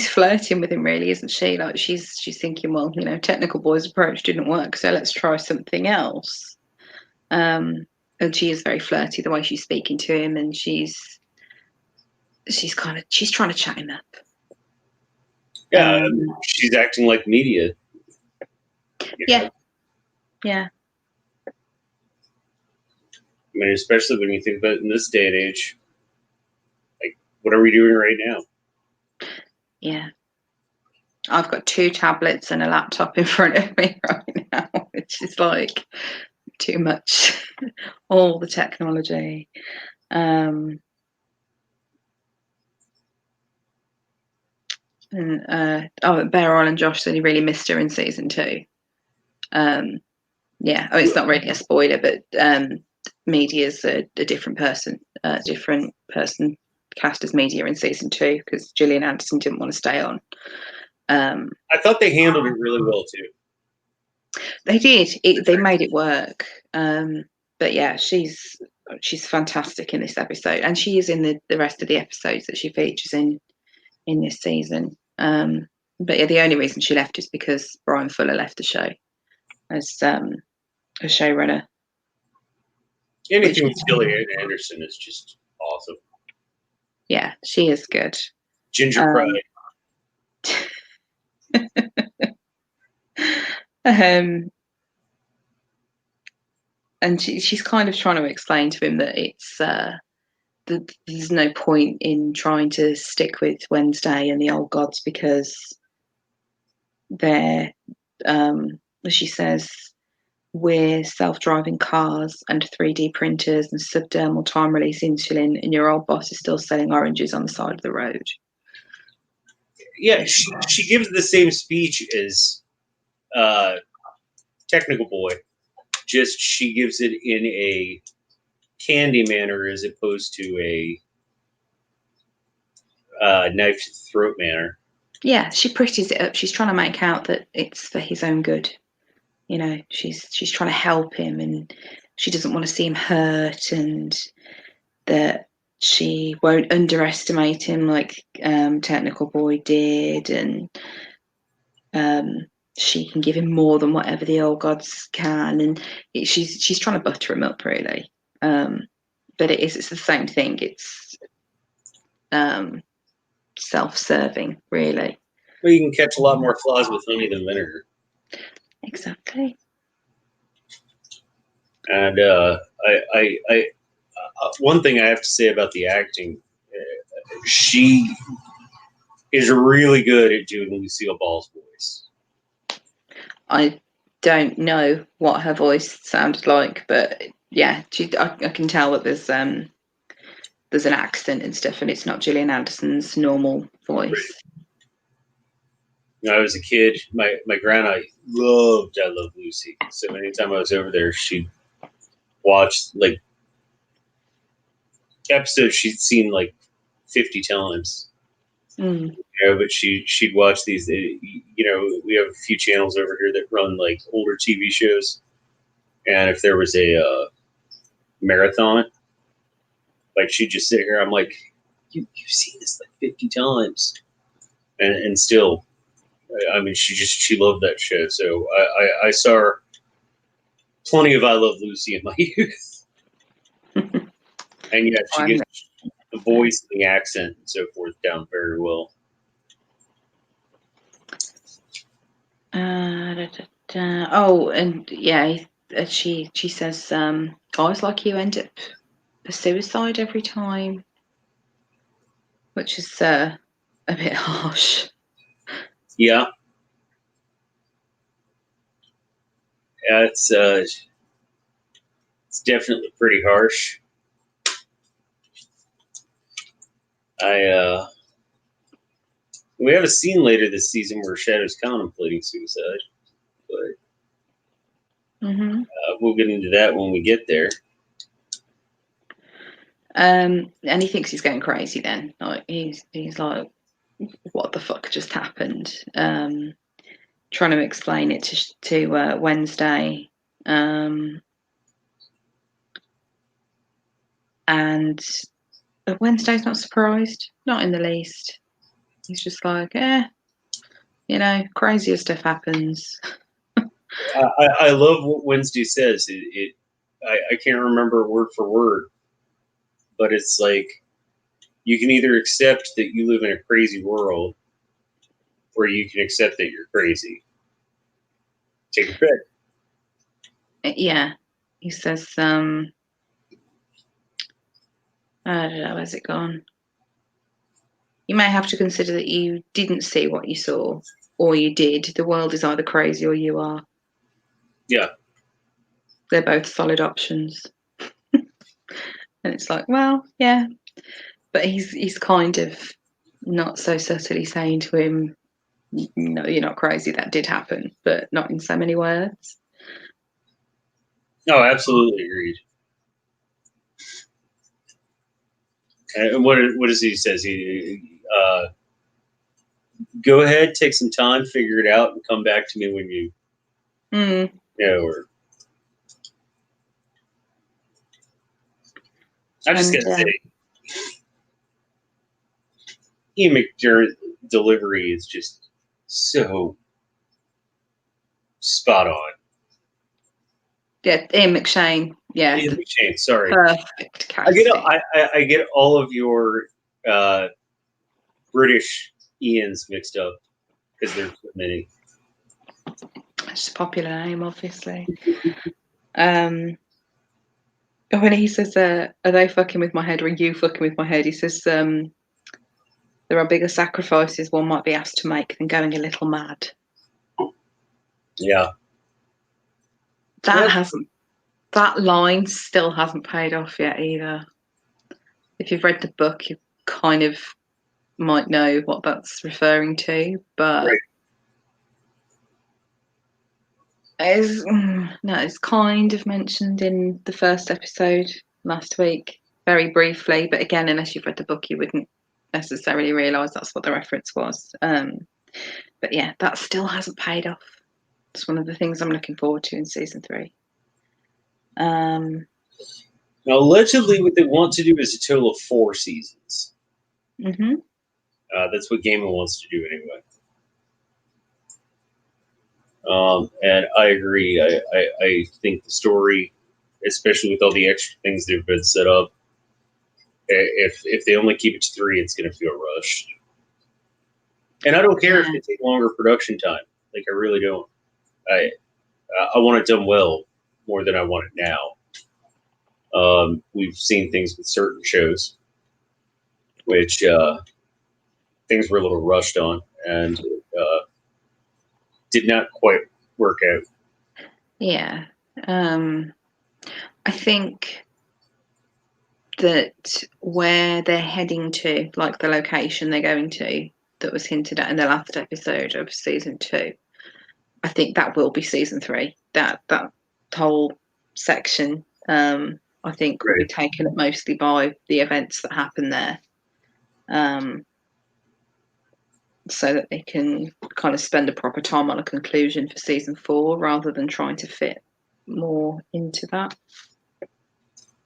flirting with him, really, isn't she? Like she's thinking, well, Technical Boy's approach didn't work, so let's try something else. And she is very flirty the way she's speaking to him, and she's trying to chat him up. Yeah, she's acting like media. Yeah. I mean, especially when you think about it in this day and age. Like, what are we doing right now? Yeah. I've got 2 tablets and a laptop in front of me right now, which is like too much. All the technology. And Beryl and Josh said he really missed her in season 2. It's not really a spoiler, but Media's a different person. Cast as Media in season 2 because Gillian Anderson didn't want to stay on. I thought they handled it really well too. They did. They made it work. But yeah, she's fantastic in this episode, and she is in the rest of the episodes that she features in this season. But yeah, the only reason she left is because Brian Fuller left the show as showrunner. Anything with Gillian Anderson is just awesome. Yeah, she is good. Ginger Pride. And she's kind of trying to explain to him that it's there's no point in trying to stick with Wednesday and the old gods because they're, as she says, we're self-driving cars and 3D printers and subdermal time-release insulin, and your old boss is still selling oranges on the side of the road. Yeah, she gives the same speech as Technical Boy, just she gives it in a candy manner as opposed to a knife to the throat manner. Yeah, she pretties it up. She's trying to make out that it's for his own good. She's trying to help him, and she doesn't want to see him hurt, and that she won't underestimate him like Technical Boy did, and she can give him more than whatever the old gods can, and she's trying to butter him up, really. But it's the same thing. It's self-serving, really. Well, you can catch a lot more flies with honey than vinegar. Exactly. And one thing I have to say about the acting, she is really good at doing Lucille Ball's voice. I don't know what her voice sounded like, but yeah, I can tell that there's there's an accent and stuff, and it's not Gillian Anderson's normal voice. When I was a kid, my grandma loved I Love Lucy. So anytime I was over there, she'd watch like episodes she'd seen like 50 times. Mm. You know, but she'd watch these. You know, we have a few channels over here that run like older TV shows, and if there was a marathon, like she'd just sit here. I'm like, you've seen this like 50 times, and still, I mean, she loved that show. So I saw plenty of I Love Lucy in my youth, and yeah, she gets the voice and the accent and so forth down very well. Oh, and yeah, she says, guys like you end up a suicide every time, which is a bit harsh. Yeah, it's definitely pretty harsh. We have a scene later this season where Shadow's contemplating suicide, but we'll get into that when we get there. And he thinks he's going crazy. Then, like he's like, "What the fuck just happened?" Trying to explain it to Wednesday, and Wednesday's not surprised, not in the least. He's just like, you know, crazier stuff happens. I love what Wednesday says. I can't remember word for word, but it's like you can either accept that you live in a crazy world, or you can accept that you're crazy. Take your pick. Yeah, he says, I don't know, where's it gone? You may have to consider that you didn't see what you saw, or you did. The world is either crazy or you are. Yeah. They're both solid options. And it's like, well, yeah. But he's kind of not so subtly saying to him, no, you're not crazy, that did happen, but not in so many words. No, absolutely agreed. And what does he says? He go ahead, take some time, figure it out, and come back to me when you know. Or I just gotta say, Ian McDermott's delivery is just so spot on. Yeah, Ian McShane. Yeah, Ian McShane. Sorry, perfect casting. I get all of your British Ians mixed up because there's so many. It's a popular name, obviously. When he says, "Are they fucking with my head, or are you fucking with my head?" He says, "There are bigger sacrifices one might be asked to make than going a little mad." Yeah, that line still hasn't paid off yet either. If you've read the book, you kind of might know what that's referring to, but right. it's kind of mentioned in the first episode last week, very briefly. But again, unless you've read the book, you wouldn't necessarily realise that's what the reference was. But yeah, that still hasn't paid off. It's one of the things I'm looking forward to in season 3. Now, allegedly, what they want to do is a total of 4 seasons. That's what Gaiman wants to do anyway. And I agree. I think the story, especially with all the extra things that have been set up, if they only keep it to 3, it's going to feel rushed. And I don't care if they take longer production time. Like, I really don't. I want it done well more than I want it now. We've seen things with certain shows, which things were a little rushed on and did not quite work out. Yeah. I think that where they're heading to, like the location they're going to, that was hinted at in the last episode of season 2, I think that will be season 3. That whole section, I think, will be taken up mostly by the events that happen there, so that they can kind of spend a proper time on a conclusion for season 4, rather than trying to fit more into that.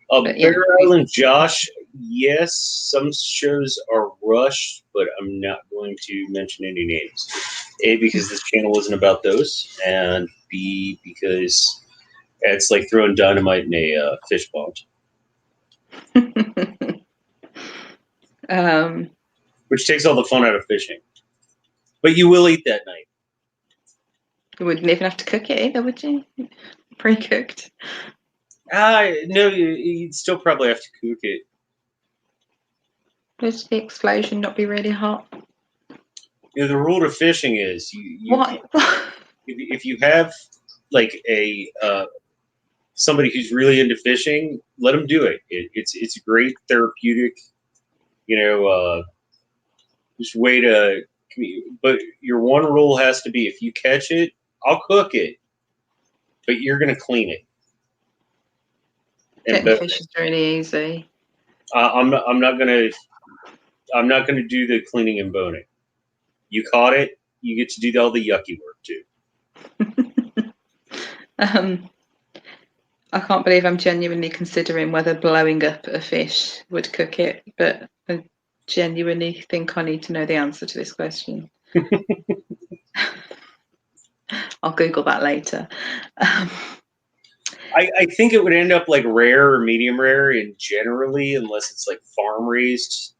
Bear Island Josh, yes, some shows are rushed, but I'm not going to mention any names. A, because this channel isn't about those, and B, because it's like throwing dynamite in a fish pond. Which takes all the fun out of fishing. But you will eat that night. You wouldn't even have to cook it either, would you? Pre-cooked? No, you'd still probably have to cook it. Would the explosion not be really hot? The rule to fishing is what? If you have like a somebody who's really into fishing, let them do it. It's a great therapeutic, just way to. But your one rule has to be: if you catch it, I'll cook it, but you're going to clean it. Getting fish is really easy. I'm not gonna do the cleaning and boning. You caught it. You get to do all the yucky work too. I can't believe I'm genuinely considering whether blowing up a fish would cook it, but I genuinely think I need to know the answer to this question. I'll Google that later. I think it would end up like rare or medium rare, and generally, unless it's like farm raised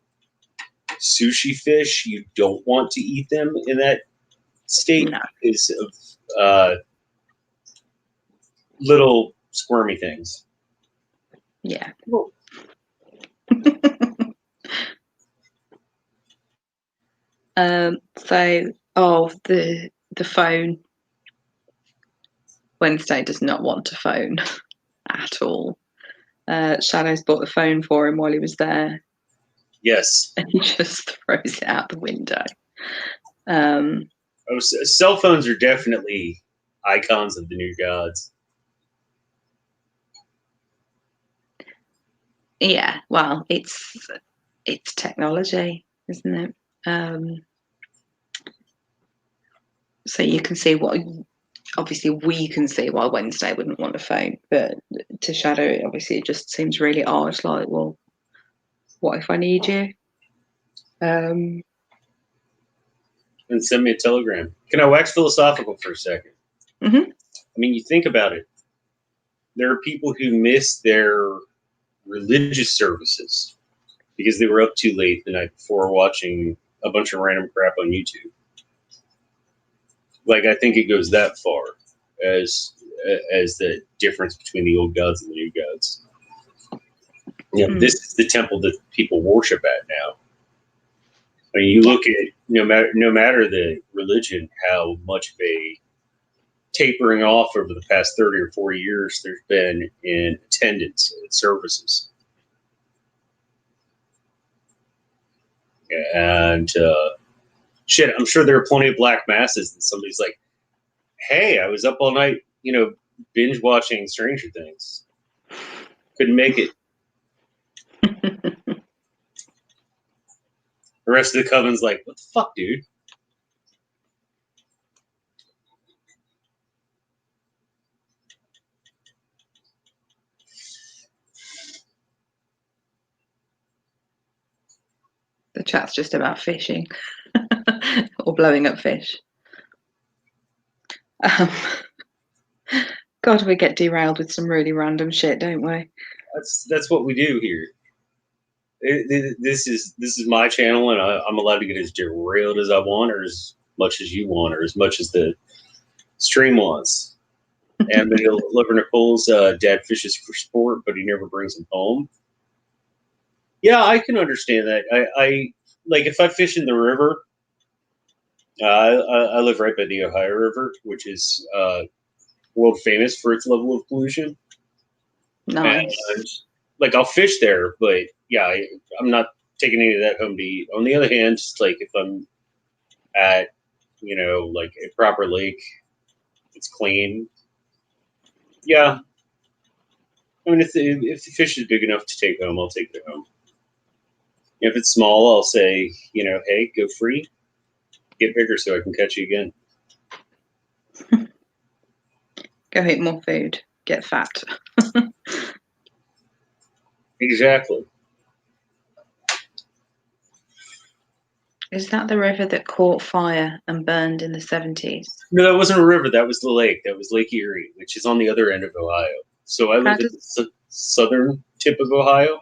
sushi fish, you don't want to eat them in that state because of little squirmy things. Yeah. The phone. Wednesday does not want a phone at all. Shadow's bought the phone for him while he was there. Yes. And he just throws it out the window. Cell phones are definitely icons of the new gods. Yeah, well, it's technology, isn't it? So you can see obviously we can see why Wednesday wouldn't want a phone, but to Shadow, obviously it just seems really odd. Like, well, what if I need you? And send me a telegram. Can I wax philosophical for a second? Mm-hmm. I mean, you think about it. There are people who miss their religious services because they were up too late the night before watching a bunch of random crap on YouTube. Like, I think it goes that far as the difference between the old gods and the new gods. This is the temple that people worship at now. I mean, you look at no matter the religion, how much of a tapering off over the past 30 or 40 years there's been in attendance at services. And shit, I'm sure there are plenty of black masses and somebody's like, hey, I was up all night, binge watching Stranger Things. Couldn't make it. The rest of the coven's like, what the fuck, dude? The chat's just about fishing or blowing up fish. God, we get derailed with some really random shit, don't we? That's what we do here. This is my channel, and I'm allowed to get as derailed as I want, or as much as you want, or as much as the stream wants. And Liver Nicole's dad fishes for sport, but he never brings them home. Yeah, I can understand that. I like if I fish in the river. I live right by the Ohio River, which is world famous for its level of pollution. Nice. And, like I'll fish there, but yeah, I'm not taking any of that home to eat. On the other hand, just like if I'm at, like a proper lake, it's clean. Yeah, I mean, if the fish is big enough to take home, I'll take it home. If it's small, I'll say, hey, go free, get bigger so I can catch you again. Go eat more food, get fat. Exactly. Is that the river that caught fire and burned in the 70s? No, that wasn't a river. That was the lake. That was Lake Erie, which is on the other end of Ohio. So I live at the southern tip of Ohio,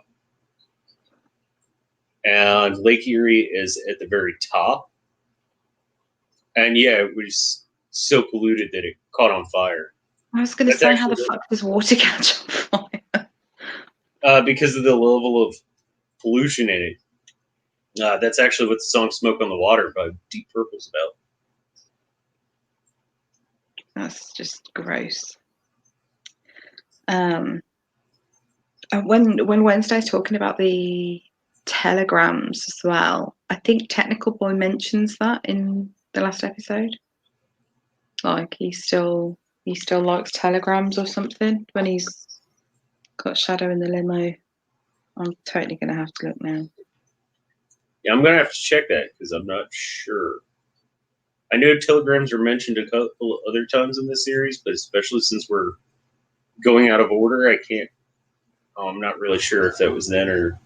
and Lake Erie is at the very top. And yeah, it was so polluted that it caught on fire. I was going to say, how the fuck does water catch on fire? Because of the level of pollution in it. That's actually what the song "Smoke on the Water" by Deep Purple's about. That's just gross. When Wednesday's talking about the telegrams as well, I think Technical Boy mentions that in the last episode. Like he still likes telegrams or something when he's got Shadow in the limo. I'm totally gonna have to look now. Yeah, I'm gonna have to check that because I'm not sure. I know telegrams are mentioned a couple other times in this series, but especially since we're going out of order, I can't. I'm not really sure if that was then or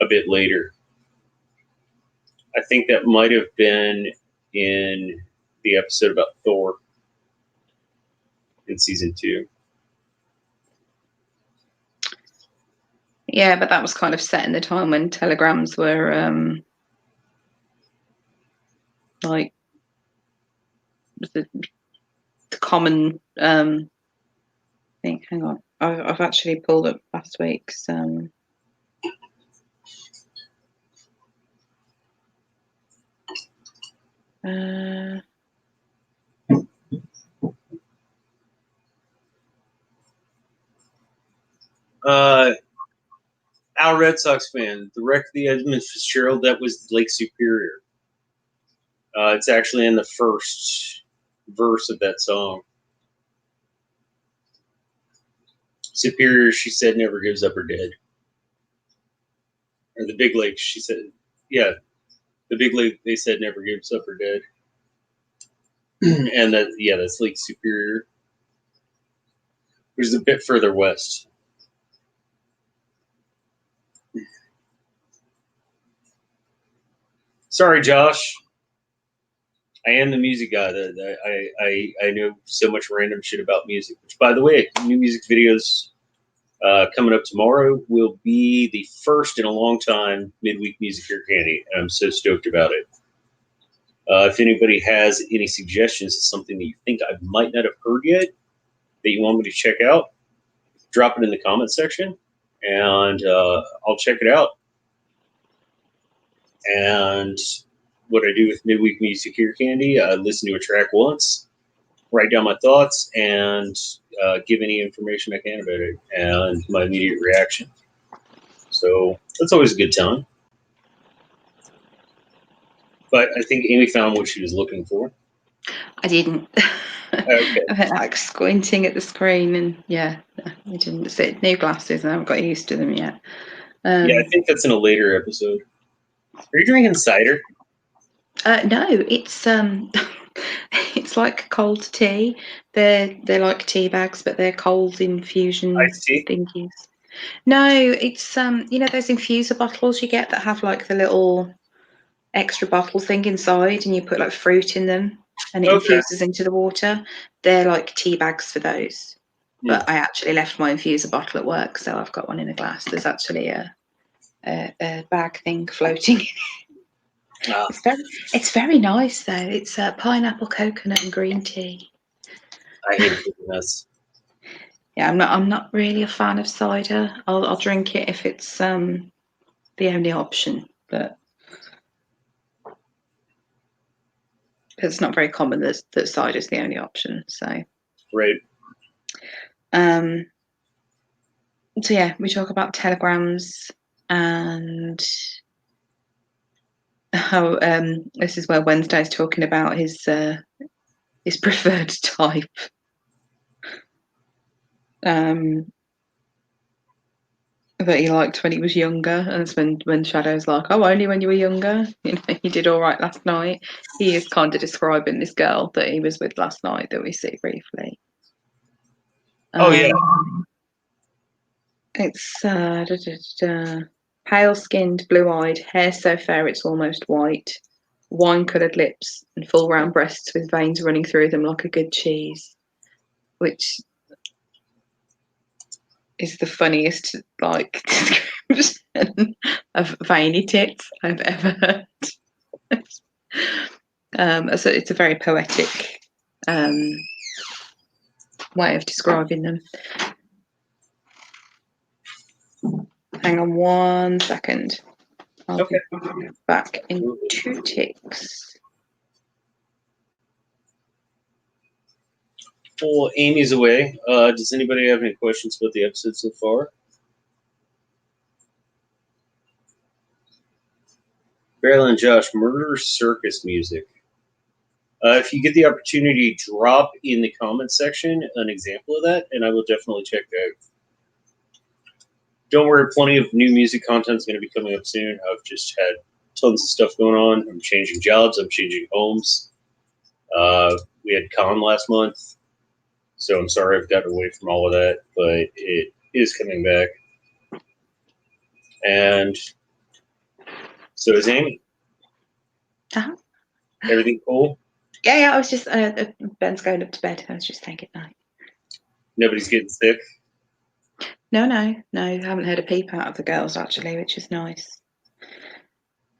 a bit later. I think that might have been in the episode about Thor in season 2. Yeah, but that was kind of set in the time when telegrams were like the common thing. Hang on, I've actually pulled up last week's. Our Red Sox fan, the wreck of the Edmund Fitzgerald, that was Lake Superior. It's actually in the first verse of that song. Superior, she said, never gives up her dead. Or the Big Lake, she said, yeah, the Big Lake, they said, never gives up her dead. And that's Lake Superior, which is a bit further west. Sorry, Josh. I am the music guy. I know so much random shit about music. Which, by the way, new music videos coming up tomorrow will be the first in a long time midweek music here, Candy, and I'm so stoked about it. If anybody has any suggestions of something that you think I might not have heard yet that you want me to check out, drop it in the comment section, and I'll check it out. And what I do with midweek music here, Candy, I listen to a track once, write down my thoughts, and give any information I can about it and my immediate reaction. So that's always a good time. But I think Amy found what she was looking for. I didn't. Okay. I went like squinting at the screen, and yeah, I didn't. Sit new glasses, and I haven't got used to them yet. Yeah, I think that's in a later episode. Are you drinking cider? No, it's it's like cold tea. They're like tea bags, but they're cold infusion Iced tea? thingies. No, it's those infuser bottles you get that have like the little extra bottle thing inside, and you put like fruit in them, and it infuses into the water. They're like tea bags for those. But I actually left my infuser bottle at work, so I've got one in a glass. There's actually a bag thing floating. It's very nice though. It's pineapple, coconut, and green tea. I hate this. Yeah, I'm not really a fan of cider. I'll drink it if it's the only option, but it's not very common that cider is the only option. So right. So yeah, we talk about telegrams and how this is where Wednesday's talking about his preferred type. That he liked when he was younger, and it's when Shadow's like, oh, only when you were younger. You know, he did all right last night. He is kind of describing this girl that he was with last night that we see briefly. Oh yeah. It's pale-skinned, blue-eyed, hair so fair it's almost white, wine-coloured lips, and full round breasts with veins running through them like a good cheese, which is the funniest like description of veiny tits I've ever heard. So it's a very poetic way of describing them. Hang on 1 second. I'll be back in 2 ticks. Well, Amy's away. Does anybody have any questions about the episode so far? Barrel and Josh, Murder Circus music. If you get the opportunity, drop in the comments section an example of that, and I will definitely check that out. Don't worry, plenty of new music content is going to be coming up soon. I've just had tons of stuff going on. I'm changing jobs. I'm changing homes. We had con last month, so I'm sorry I've gotten away from all of that, but it is coming back. And so is Amy. Uh-huh. Everything cool? Yeah. I was just Ben's going up to bed. I was just saying good night. Nobody's getting sick? No. I haven't heard a peep out of the girls actually, which is nice.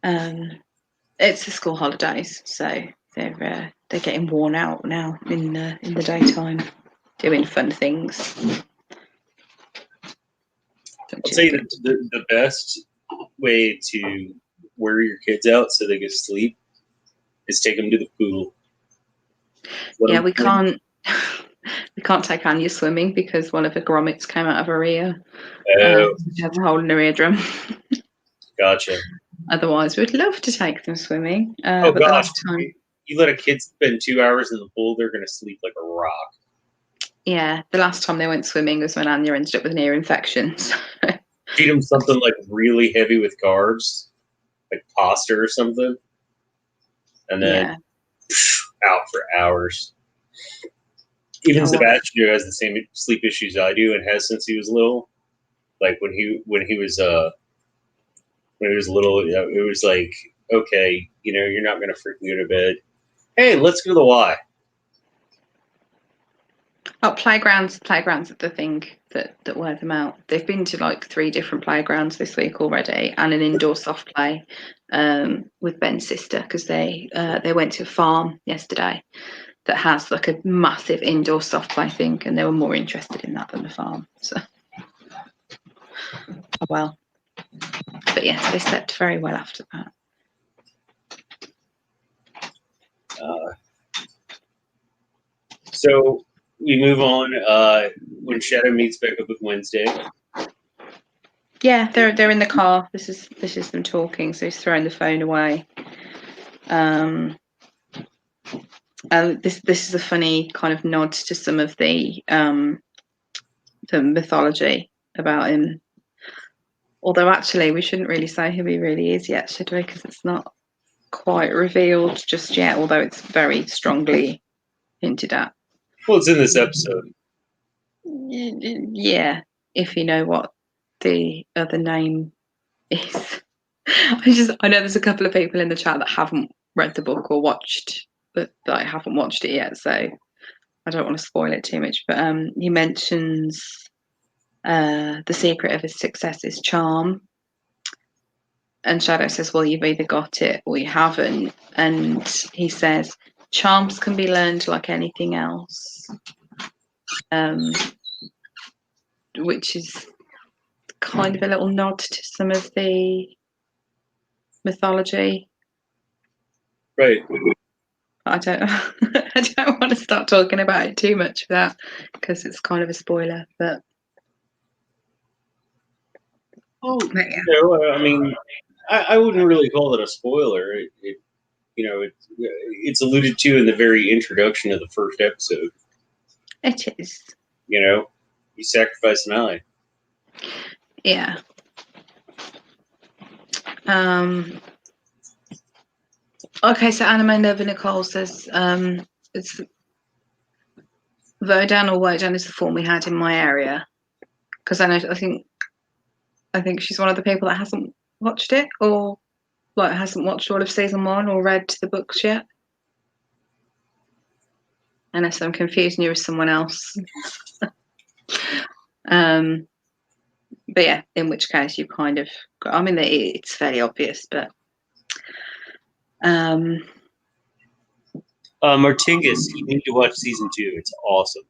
It's the school holidays, so they're getting worn out now in the daytime, doing fun things. I'll tell you the best way to wear your kids out so they get sleep is take them to the pool. Yeah, we can't take Anya swimming because one of her grommets came out of her ear. She has a hole in her eardrum. Gotcha. Otherwise, we'd love to take them swimming. Oh but gosh, the last time, you let a kid spend 2 hours in the pool, they're gonna sleep like a rock. Yeah, the last time they went swimming was when Anya ended up with an ear infection. Feed them something like really heavy with carbs, like pasta or something, and then out for hours. Even Sebastian has the same sleep issues I do and has since he was little. Like when he was little, it was like, okay, you're not gonna freaking go to bed. Hey, let's go to the Y. Oh, playgrounds are the thing that wear them out. They've been to like 3 different playgrounds this week already, and an indoor soft play with Ben's sister because they went to a farm yesterday that has like a massive indoor soft play thing, and they were more interested in that than the farm. So, oh well. But yes, they slept very well after that. So we move on when Shadow meets back up with Wednesday. Yeah, they're in the car. This is them talking. So he's throwing the phone away. And this is a funny kind of nod to some of the mythology about him. Although actually, we shouldn't really say who he really is yet, should we? Because it's not quite revealed just yet. Although it's very strongly hinted at. Well, it's in this episode. Yeah, if you know what the other name is. I know there's a couple of people in the chat that haven't read the book or watched, but I haven't watched it yet, so I don't want to spoil it too much. But he mentions the secret of his success is charm, and Shadow says, "Well, you've either got it or you haven't." And he says, "Charms can be learned like anything else," which is kind of a little nod to some of the mythology. Right. I don't I don't want to start talking about it too much for that because it's kind of a spoiler, but Oh, But yeah. I mean, I wouldn't really call it a spoiler. It's alluded to in the very introduction of the first episode. It is. You sacrifice an eye. Yeah. Okay, so Anime Nova Nicole says it's Vodan or Wodan is the form we had in my area. Because I think she's one of the people that hasn't watched it or like hasn't watched all of season 1 or read the books yet. Unless I'm confusing you with someone else. But yeah, in which case you kind of I mean it's fairly obvious, but Martinkus, you need to watch season 2. It's awesome.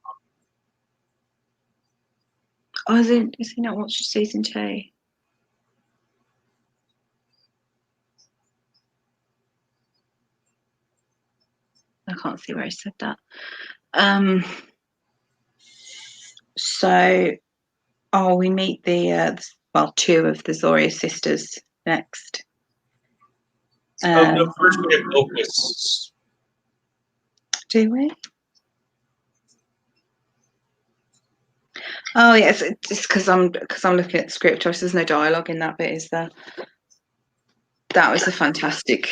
Oh, has he not watched season 2? I can't see where he said that. So, we meet the 2 of the Zoria sisters next. No, first we have Opus. Do we? Oh yes, it's because I'm looking at the script. There's no dialogue in that bit, is there? That was a fantastic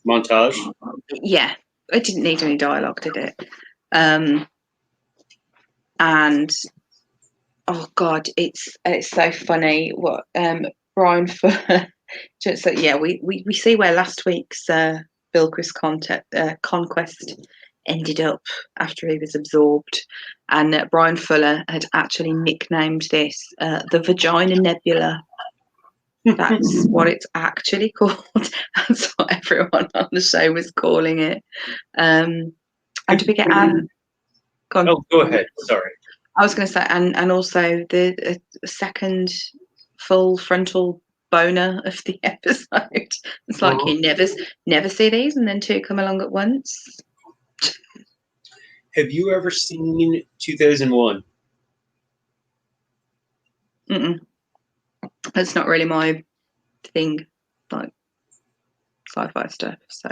Montage. Yeah, it didn't need any dialogue, did it? And oh god, it's so funny what Brian for. So yeah, we see where last week's Bilquist conquest ended up after he was absorbed, and Brian Fuller had actually nicknamed this the Vagina Nebula. That's what it's actually called. That's what everyone on the show was calling it. And do we get Oh, go ahead. Sorry. I was going to say, and also the second full frontal boner of the episode. It's like you never see these, and then 2 come along at once. Have you ever seen 2001? That's not really my thing, like sci-fi stuff. So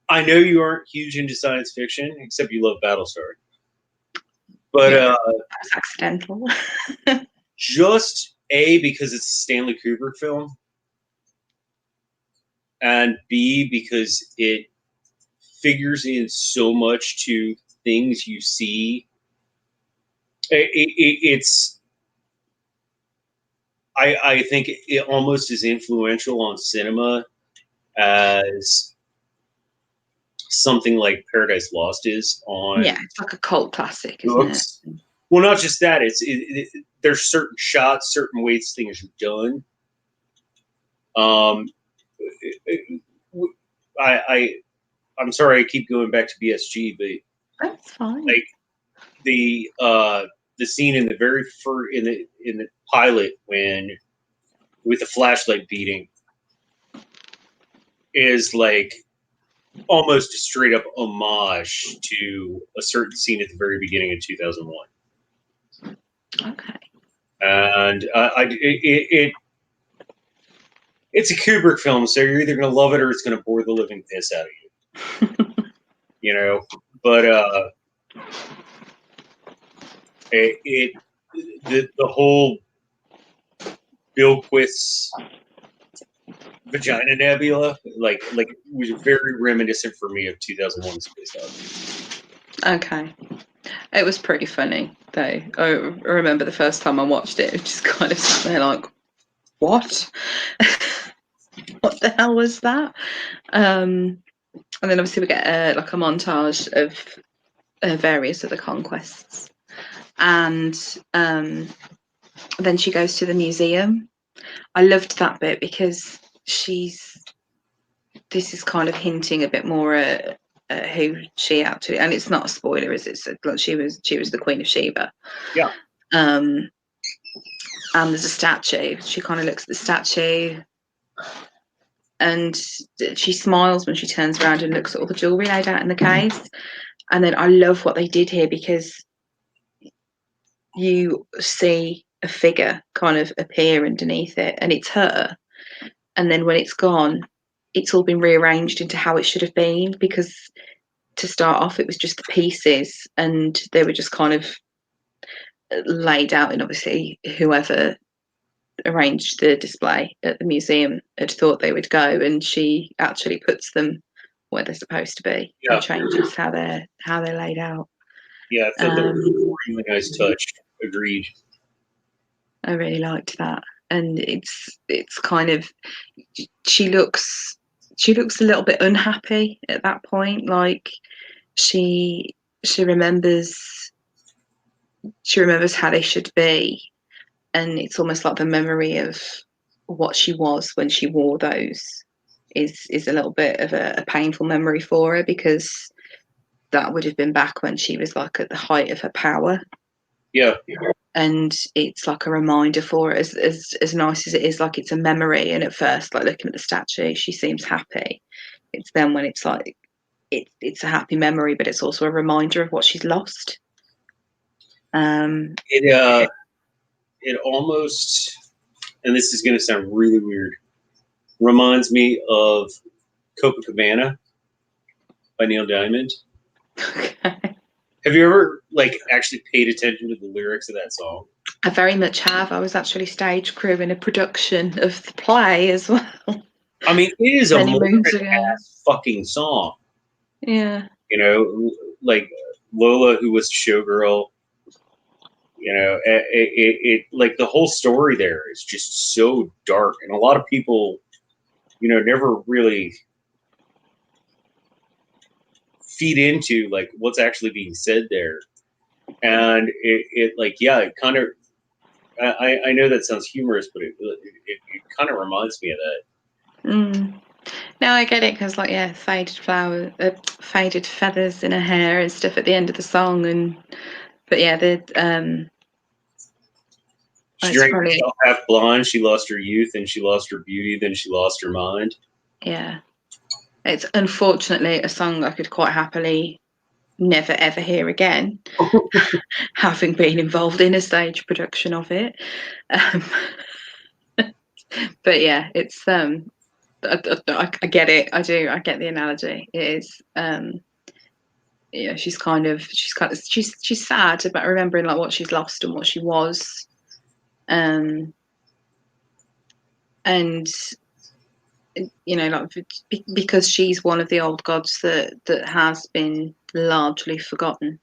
I know you aren't huge into science fiction, except you love Battlestar. But that's accidental. Just because it's a Stanley Kubrick film, and B, because it figures in so much to things you see. It's I think it almost is influential on cinema as something like Paradise Lost is on. Yeah, it's like a cult classic, isn't it? Well, not just that. There's certain shots, certain ways things are done. I'm sorry I keep going back to BSG, but that's fine. Like the scene in the very first in the pilot when with the flashlight beating is like almost a straight up homage to a certain scene at the very beginning of 2001. Okay. And it's a Kubrick film, so you're either going to love it or it's going to bore the living piss out of you. But the whole Bilquist's Vagina Nebula like was very reminiscent for me of 2001: Space Odyssey. Okay. It was pretty funny though. I remember the first time I watched it, just kind of sat there like, what? What the hell was that? And then obviously we get like a montage of various other conquests, and then she goes to the museum. I loved that bit because this is kind of hinting a bit more at who she actually, and it's not a spoiler, is it? So, like she was the Queen of Sheba. Yeah. And there's a statue. She kind of looks at the statue, and she smiles when she turns around and looks at all the jewelry laid out in the case. And then I love what they did here because you see a figure kind of appear underneath it, and it's her. And then when it's gone, it's all been rearranged into how it should have been, because to start off, it was just the pieces, and they were just kind of laid out, and obviously whoever arranged the display at the museum had thought they would go, and she actually puts them where they're supposed to be and changes how they're laid out. Yeah, I thought that was a really nice touch. Agreed. I really liked that, and it's kind of she looks a little bit unhappy at that point. Like she remembers how they should be, and it's almost like the memory of what she was when she wore those is a little bit of a painful memory for her, because that would have been back when she was like at the height of her power. Yeah. And it's like a reminder for her, as nice as it is, like it's a memory. And at first, like looking at the statue, she seems happy. It's then when it's like it's a happy memory, but it's also a reminder of what she's lost. It almost, and this is going to sound really weird, reminds me of Copacabana by Neil Diamond. Okay. Have you ever actually paid attention to the lyrics of that song? I very much have. I was actually stage crew in a production of the play as well. I mean, it is a morbid-ass fucking song. Yeah. You know, like Lola, who was a showgirl. You know, it like the whole story there is just so dark, and a lot of people, never really feed into like what's actually being said there. And it kind of, I know that sounds humorous, but it kind of reminds me of that. No, I get it, because faded feathers in her hair and stuff at the end of the song, but yeah, she drank herself half blind. She lost her youth, and she lost her beauty. Then she lost her mind. Yeah, it's unfortunately a song I could quite happily never ever hear again, having been involved in a stage production of it. But yeah, it's I get it. I do. I get the analogy. It is. She's sad about remembering like what she's lost and what she was, and because she's one of the old gods that has been largely forgotten.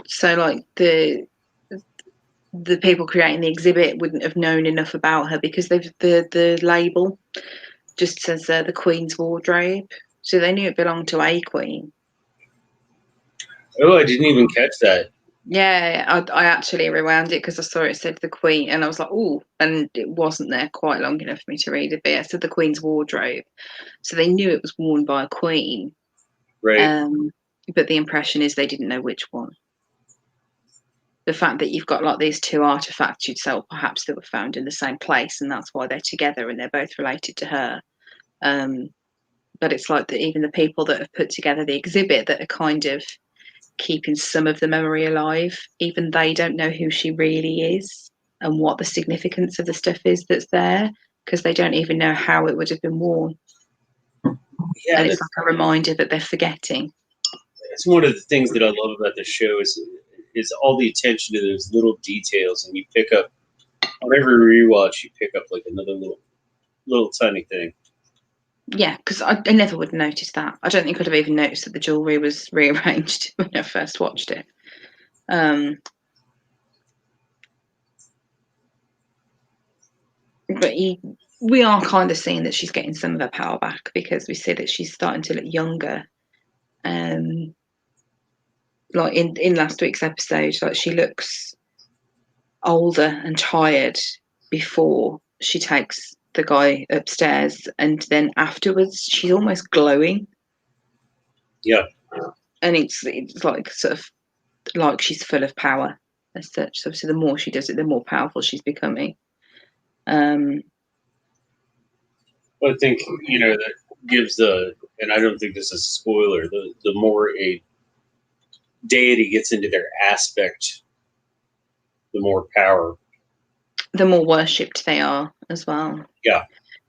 So like the people creating the exhibit wouldn't have known enough about her, because the label just says the Queen's wardrobe, so they knew it belonged to a queen. Oh, I didn't even catch that. Yeah, I actually rewound it because I saw it said the Queen, and I was like, "Oh!" And it wasn't there quite long enough for me to read it. But yeah, it said the Queen's wardrobe, so they knew it was worn by a queen. Right. But the impression is they didn't know which one. The fact that you've got like these two artifacts, you'd say, well, perhaps they were found in the same place, and that's why they're together and they're both related to her. But it's like even the people that have put together the exhibit that are kind of keeping some of the memory alive, even they don't know who she really is and what the significance of the stuff is that's there, because they don't even know how it would have been worn. Yeah, and it's like a reminder that they're forgetting. It's one of the things that I love about the show is all the attention to those little details, and you pick up on every rewatch. You pick up like another little tiny thing. Yeah, because I never would have noticed that. I don't think I'd have even noticed that the jewellery was rearranged when I first watched it. But we are kind of seeing that she's getting some of her power back, because we see that she's starting to look younger. Like in last week's episode, like she looks older and tired before she takes the guy upstairs, and then afterwards she's almost glowing. Yeah. And it's like sort of like she's full of power as such. So obviously the more she does it, the more powerful she's becoming. I think that gives and I don't think this is a spoiler, the more deity gets into their aspect, the more power, the more worshipped they are as well. Yeah,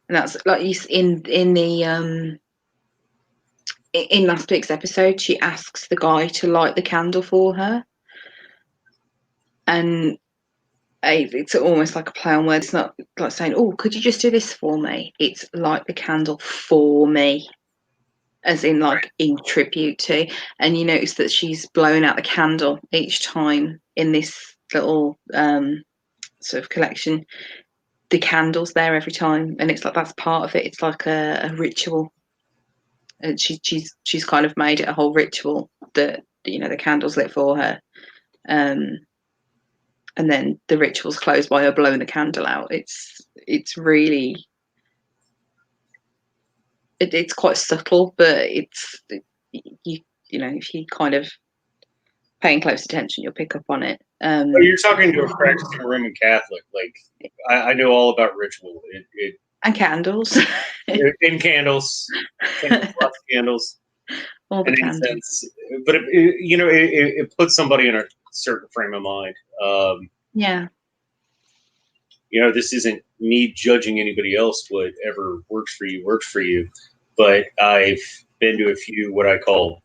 and that's like in the in last week's episode, she asks the guy to light the candle for her, and it's almost like a play on words. It's not like saying, "Oh, could you just do this for me?" It's light the candle for me, as in like in tribute to. And you notice that she's blowing out the candle each time in this little sort of collection. The candle's there every time, and it's like that's part of it. It's like a ritual, and she's kind of made it a whole ritual that the candle's lit for her, and then the ritual's closed by her blowing the candle out. It's really it's quite subtle, but if you kind of paying close attention, you'll pick up on it. But you're talking to a practicing Roman Catholic. Like, I know all about ritual. And candles. And candles, lots of candles, All the and candles. incense. But it puts somebody in a certain frame of mind. Yeah. This isn't me judging anybody else. Whatever works for you. But I've been to a few what I call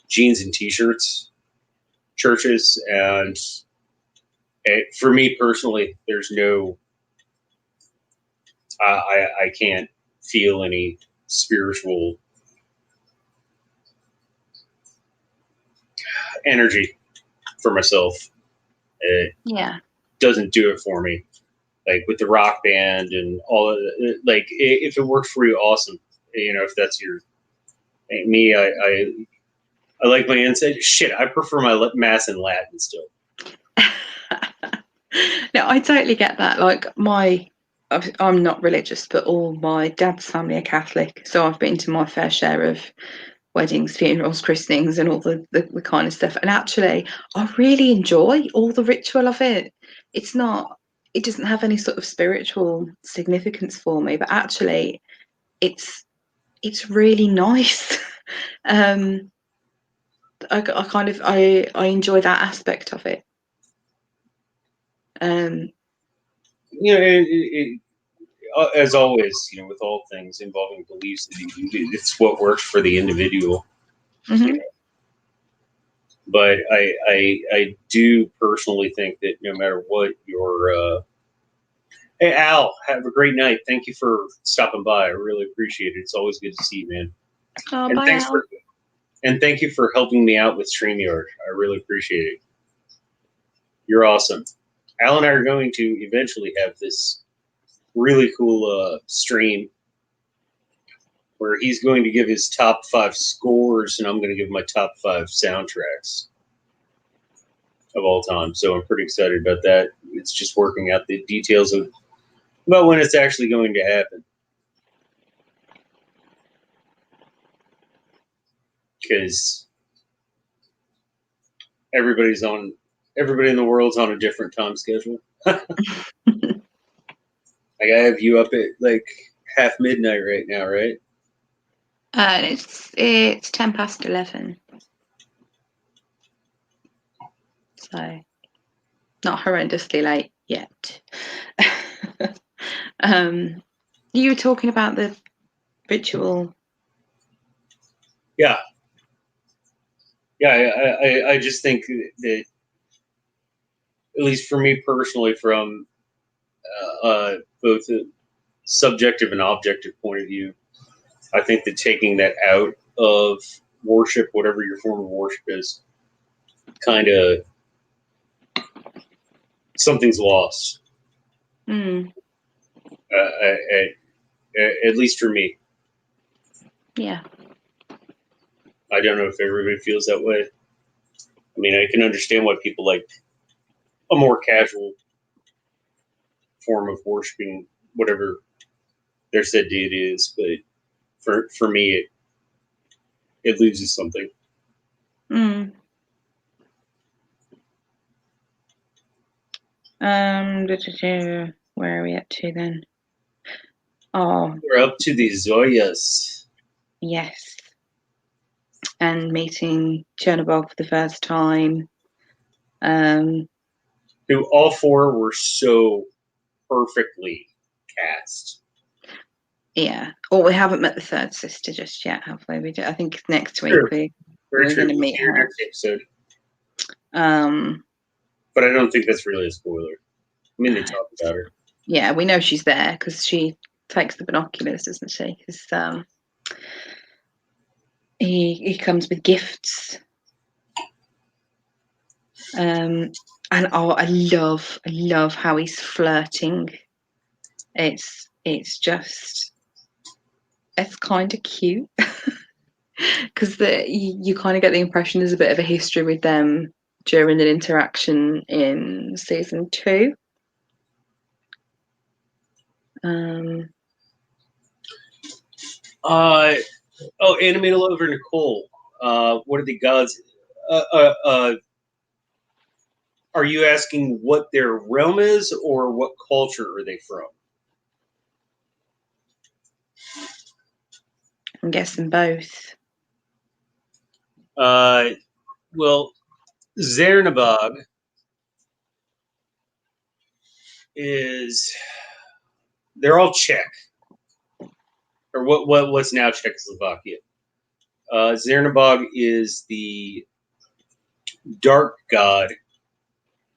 jeans and t-shirts churches, and for me personally, there's no. I can't feel any spiritual energy for myself. It doesn't do it for me. Like with the rock band and all of it, like if it works for you, awesome. If that's your me, I like my insight. Shit, I prefer my mass in Latin still. No, I totally get that. Like I'm not religious, but all my dad's family are Catholic, so I've been to my fair share of weddings, funerals, christenings, and all the kind of stuff. And actually, I really enjoy all the ritual of it. It doesn't have any sort of spiritual significance for me, but actually, it's really nice. I enjoy that aspect of it. As always, with all things involving beliefs, it's what works for the individual. Mm-hmm. But I do personally think that no matter what your hey Al, have a great night. Thank you for stopping by. I really appreciate it. It's always good to see you, man. Oh, And bye, Al. thank you for helping me out with StreamYard. I really appreciate it. You're awesome. Al and I are going to eventually have this really cool stream where he's going to give his top 5 scores and I'm going to give my top 5 soundtracks of all time. So I'm pretty excited about that. It's just working out the details about when it's actually going to happen. Because everybody in the world's on a different time schedule. Like I have you up at like half midnight right now, right? It's 11:10. So not horrendously late yet. You were talking about the ritual. Yeah. I just think that, at least for me personally, from both a subjective and objective point of view, I think that taking that out of worship, whatever your form of worship is, kind of something's lost. Mm. At least for me. Yeah. I don't know if everybody feels that way. I mean, I can understand why people like a more casual form of worshiping whatever their said deity is, but for me, it loses something. Mm. Where are we at to then? Oh, we're up to the Zoyas. Yes. and meeting Chernobog for the first time. Who all four were so perfectly cast. Yeah. Or we haven't met the third sister just yet, have we? I think next week we're going to meet her. Next episode. But I don't think that's really a spoiler. I mean, they talk about her. Yeah, we know she's there because she takes the binoculars, doesn't she? Because he comes with gifts. And I love how he's flirting. It's kind of cute because you kind of get the impression there's a bit of a history with them during an interaction in season 2. Animated Lover Nicole. What are the gods? Are you asking what their realm is, or what culture are they from? I'm guessing both. Well, Zernabog they're all Czech, or what's now Czechoslovakia. Zernabog is the dark god,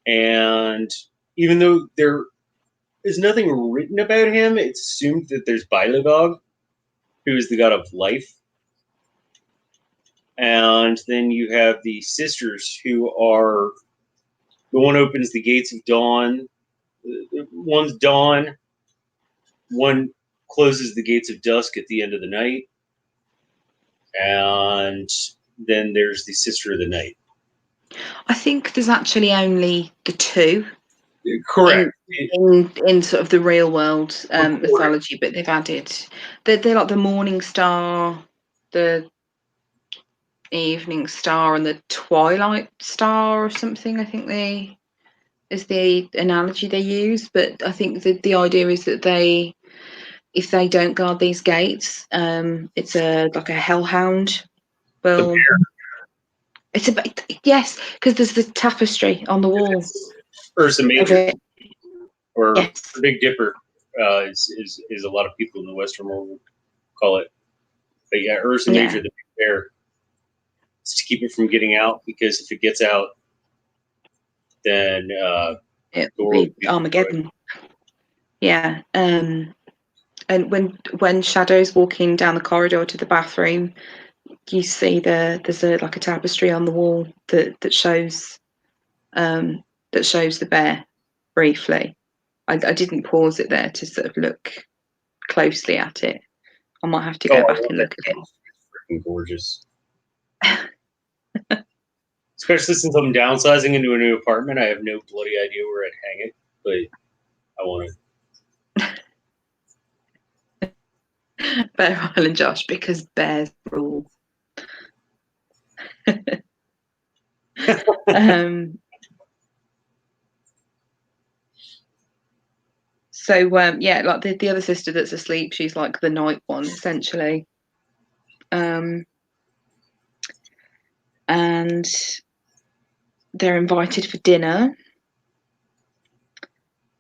and even though there is nothing written about him, it's assumed that there's Bylagog, who is the god of life. And then you have the sisters, who are the one opens the gates of dawn. One's dawn. One closes the gates of dusk at the end of the night. And then there's the sister of the night. I think there's actually only the 2. Correct. In sort of the real world mythology, but they've added they're like the morning star, the evening star, and the twilight star or something. I think is the analogy they use. But I think the idea is that if they don't guard these gates, it's like a hellhound. Well, it's yes, because there's the tapestry on the wall. Ursa Major, or yes. the Big Dipper, is a lot of people in the Western world would call it. But yeah, Ursa Major, the Big Bear, is to keep it from getting out, because if it gets out, then it will be Armageddon. Yeah. And when Shadow's walking down the corridor to the bathroom, you see there's like a tapestry on the wall that shows the bear briefly. I didn't pause it there to sort of look closely at it. I might have to go back and look at it. It's freaking gorgeous. Especially since I'm downsizing into a new apartment, I have no bloody idea where I'd hang it, but I want it. Bear Island Josh, because bears rule. So yeah, like the other sister that's asleep, she's like the night one essentially. And they're invited for dinner.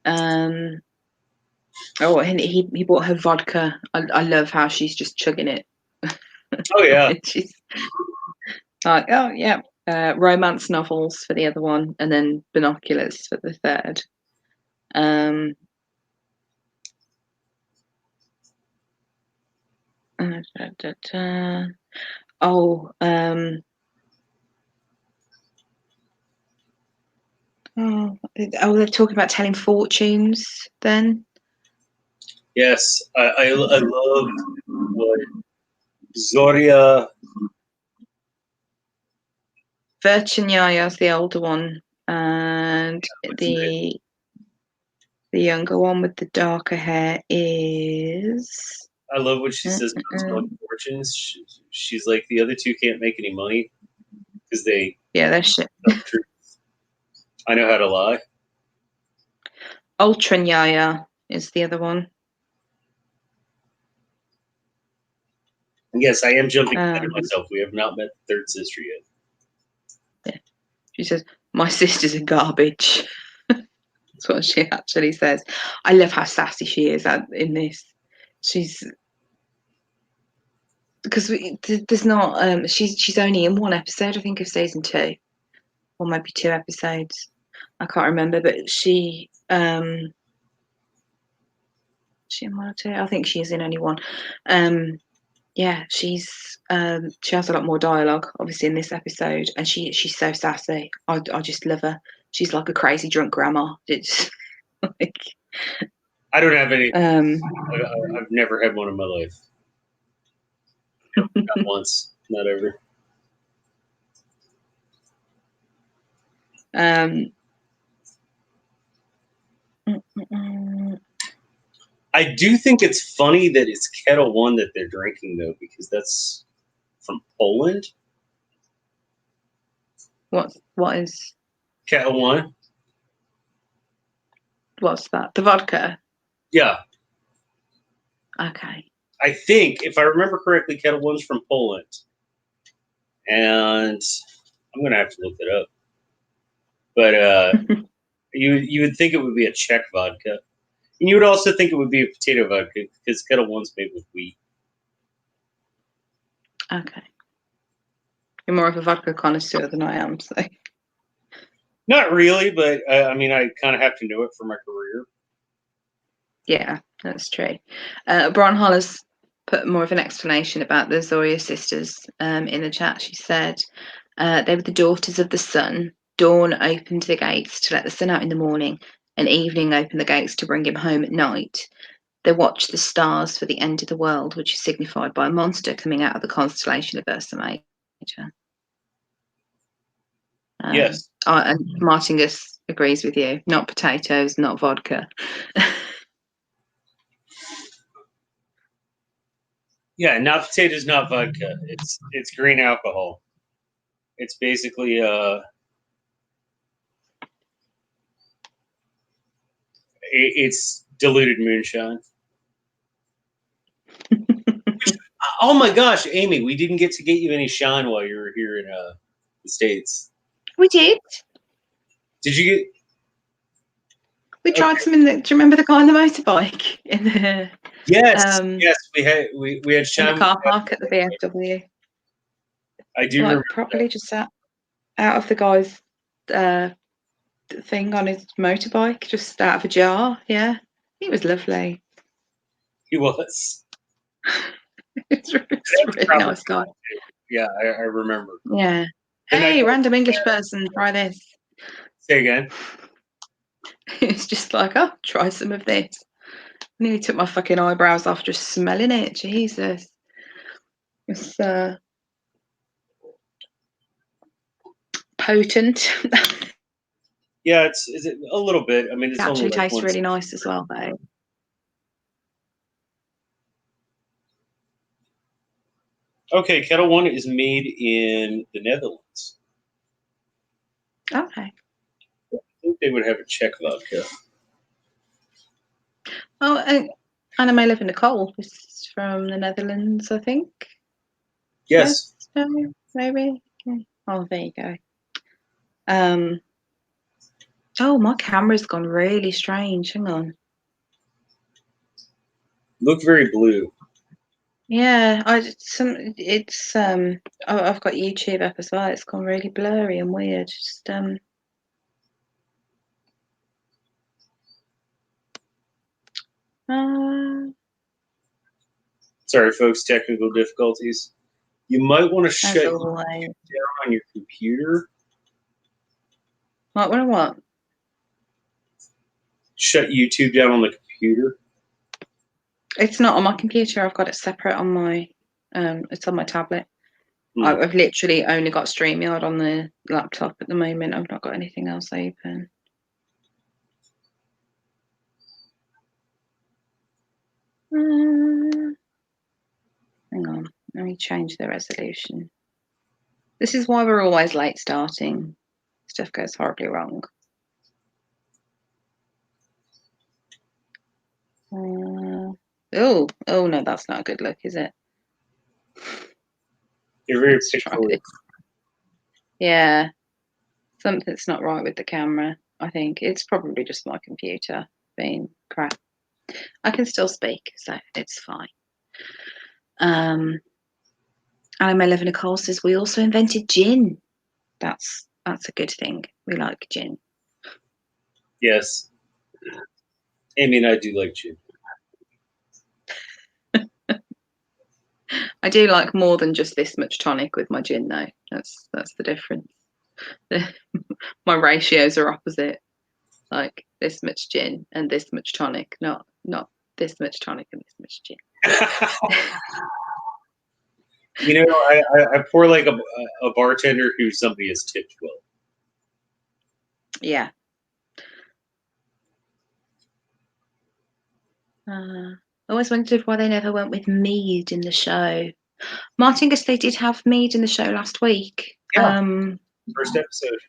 And he bought her vodka. I love how she's just chugging it. Oh yeah. She's like, oh yeah, romance novels for the other one, and then binoculars for the third. Oh, they're talking about telling fortunes then. Yes, I love what Zoria. Verchinyaya's the older one, and the younger one with the darker hair is. I love what she says about telling fortunes. She's like, the other two can't make any money because they're shit. I know how to lie. Ultranyaya is the other one. Yes, I am jumping ahead of myself. We have not met the third sister yet. Yeah. She says, "My sister's a garbage." That's what she actually says. I love how sassy she is in this. She's because there's not she's only in one episode, I think, of season 2, or maybe 2 episodes. I can't remember, but she in one or 2? I think she's in only one. Yeah, she has a lot more dialogue, obviously, in this episode, and she's so sassy. I just love her. She's like a crazy drunk grandma. It's like, I don't have any. I've never had one in my life. Not once, not ever. I do think it's funny that it's Kettle One that they're drinking, though, because that's from Poland. What is Kettle One? What's that? The vodka? Yeah. Okay. I think, if I remember correctly, Kettle One's from Poland. And I'm going to have to look it up. But you would think it would be a Czech vodka. And you would also think it would be a potato vodka because Kettle One's made with wheat. Okay. You're more of a vodka connoisseur than I am, so. Not really, but I mean, I kind of have to know it for my career. Yeah, that's true. Brian Hollis put more of an explanation about the Zoya sisters in the chat. She said they were the daughters of the sun. Dawn opened the gates to let the sun out in the morning, and evening opened the gates to bring him home at night. They watched the stars for the end of the world, which is signified by a monster coming out of the constellation of Ursa Major. Yes. And Martingus agrees with you. Not potatoes, not vodka. Yeah, not potatoes, not vodka. It's green alcohol. It's basically it's diluted moonshine. Oh my gosh, Amy, we didn't get to get you any shine while you were here in the States. We did. Did you get? We tried some in the. Do you remember the guy on the motorbike in the? Yes, yes, we had shine in the car park at the VFW. I do remember properly that. just sat out of the guy's thing on his motorbike, just out of a jar. Yeah, he was lovely. He was. It's a really nice guy. Yeah, I remember. Yeah. Hey, random English person, try this. Say again. It's just like, oh, try some of this. Nearly took my fucking eyebrows off just smelling it. Jesus. It's potent. Yeah, it's a little bit. I mean, it's it actually only like tastes really nice as well, though. Okay, Kettle One is made in the Netherlands. Okay. I think they would have a Czech vodka. Oh, Anna May Live in Nicole is from the Netherlands, I think. Yes. Maybe. Oh, there you go. Oh, my camera's gone really strange. Hang on. Look very blue. Yeah, I've got YouTube up as well. It's gone really blurry and weird. Just Sorry, folks, technical difficulties. You might want to shut down on your computer. What? Shut YouTube down on the computer. It's not on my computer. I've got it separate on my. It's on my tablet. I've literally only got StreamYard on the laptop at the moment. I've not got anything else open. Hang on, let me change the resolution. This is why we're always late starting. Stuff goes horribly wrong. Oh no, that's not a good look, is it? You're very pixelated. Yeah. Something's not right with the camera, I think. It's probably just my computer being crap. I can still speak, so it's fine. Anime Eleven Nicole says we also invented gin. That's a good thing. We like gin. Yes. Amy and I do like gin. I do like more than just this much tonic with my gin, though. That's the difference. My ratios are opposite. Like this much gin and this much tonic, not this much tonic and this much gin. I pour like a bartender who somebody has tipped well. Yeah. I always wondered why they never went with mead in the show. Martingus, they did have mead in the show last week. Yeah. First episode.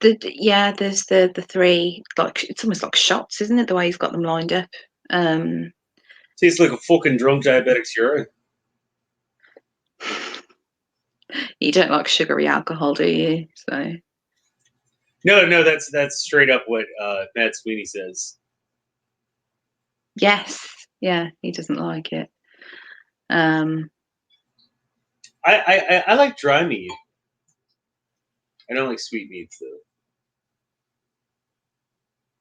There's the three, like it's almost like shots, isn't it? The way he's got them lined up. Tastes like a fucking drunk diabetic's urine. You don't like sugary alcohol, do you? So no, that's straight up what Matt Sweeney says. yes, yeah, he doesn't like it. I like dry mead. I don't like sweet meads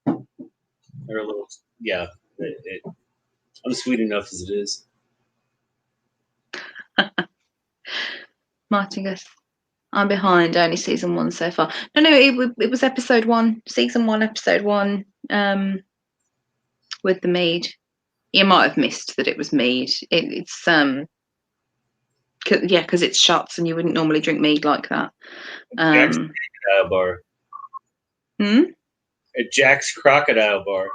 though. They're a little, yeah. I'm sweet enough as it is. Martingus, I'm behind. Only season 1 so far. No, it was episode 1, season 1, episode 1. With the mead, you might have missed that it was mead. It's because it's shots, and you wouldn't normally drink mead like that. Jack's Crocodile Bar. At Jack's Crocodile Bar.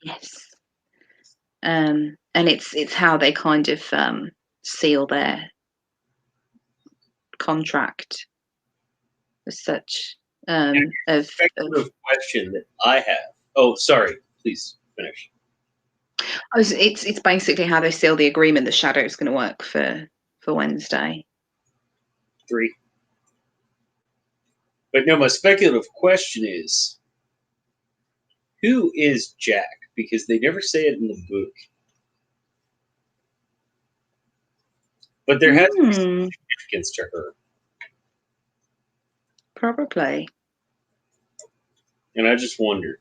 Yes. And it's how they kind of seal their contract as such. Speculative question that I have. Oh, sorry. Please finish. It's basically how they seal the agreement that Shadow's going to work for Wednesday. 3. But no, my speculative question is, who is Jack? Because they never say it in the book. But there has to be some significance to her. Probably. And I just wondered.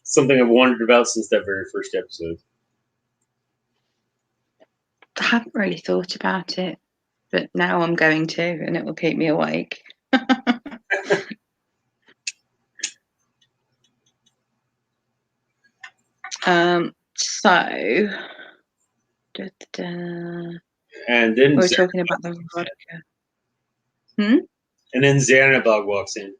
Something I've wondered about since that very first episode. I haven't really thought about it, but now I'm going to, and it will keep me awake. And then we're talking about the vodka. And then Xanabog walks in.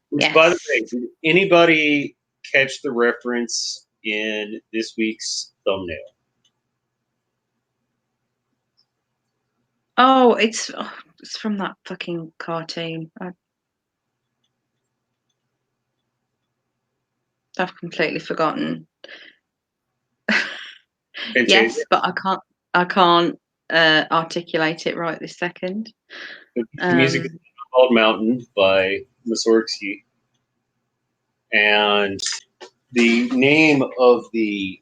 Which, yes. by the way, did anybody catch the reference in this week's thumbnail? Oh, it's from that fucking cartoon. I've completely forgotten. Yes, but I can't articulate it right this second. The music is called Mountain by Mussorgsky. And the name of the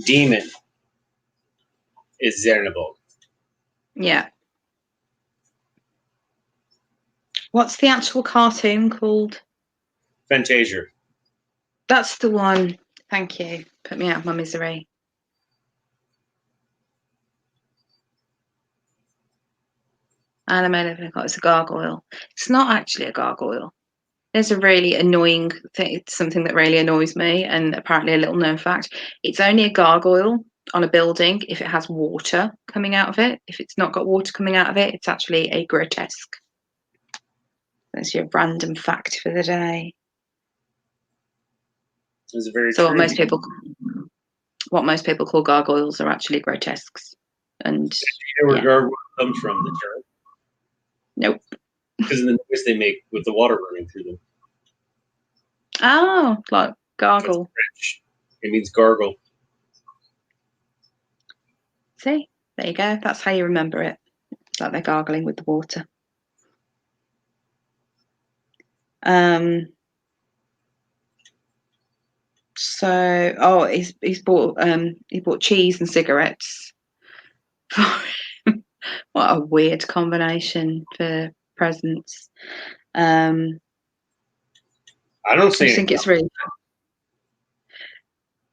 demon is Xanabog. Yeah. What's the actual cartoon called? Fantasia. That's the one. Thank you. Put me out of my misery. Animated, it's a gargoyle. It's not actually a gargoyle. There's a really annoying thing. It's something that really annoys me, and apparently a little known fact. It's only a gargoyle on a building if it has water coming out of it. If it's not got water coming out of it, it's actually a grotesque. That's your random fact for the day. It's very so true. What most people call gargoyles are actually grotesques. And do you know where gargoyle comes from, the term? Nope. Because of the noise they make with the water running through them. Oh, like gargle. It means gargle. See, there you go. That's how you remember it. It's like they're gargling with the water. So, he's bought cheese and cigarettes. What a weird combination for presents. I don't see. I just think it's really.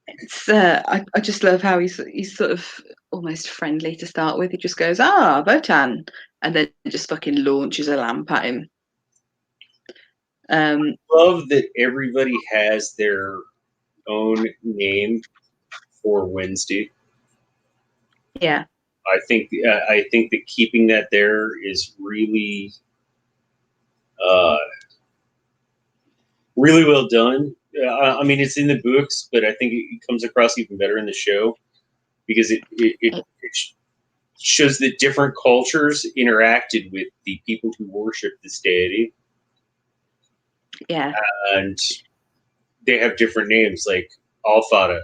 It's I just love how he's sort of almost friendly to start with. He just goes, Botan, and then just fucking launches a lamp at him. Love that everybody has their own name for Wednesday. Yeah. I think that keeping that there is really really well done. I mean, it's in the books, but I think it comes across even better in the show because it shows that different cultures interacted with the people who worship this deity. Yeah. And they have different names like Alfada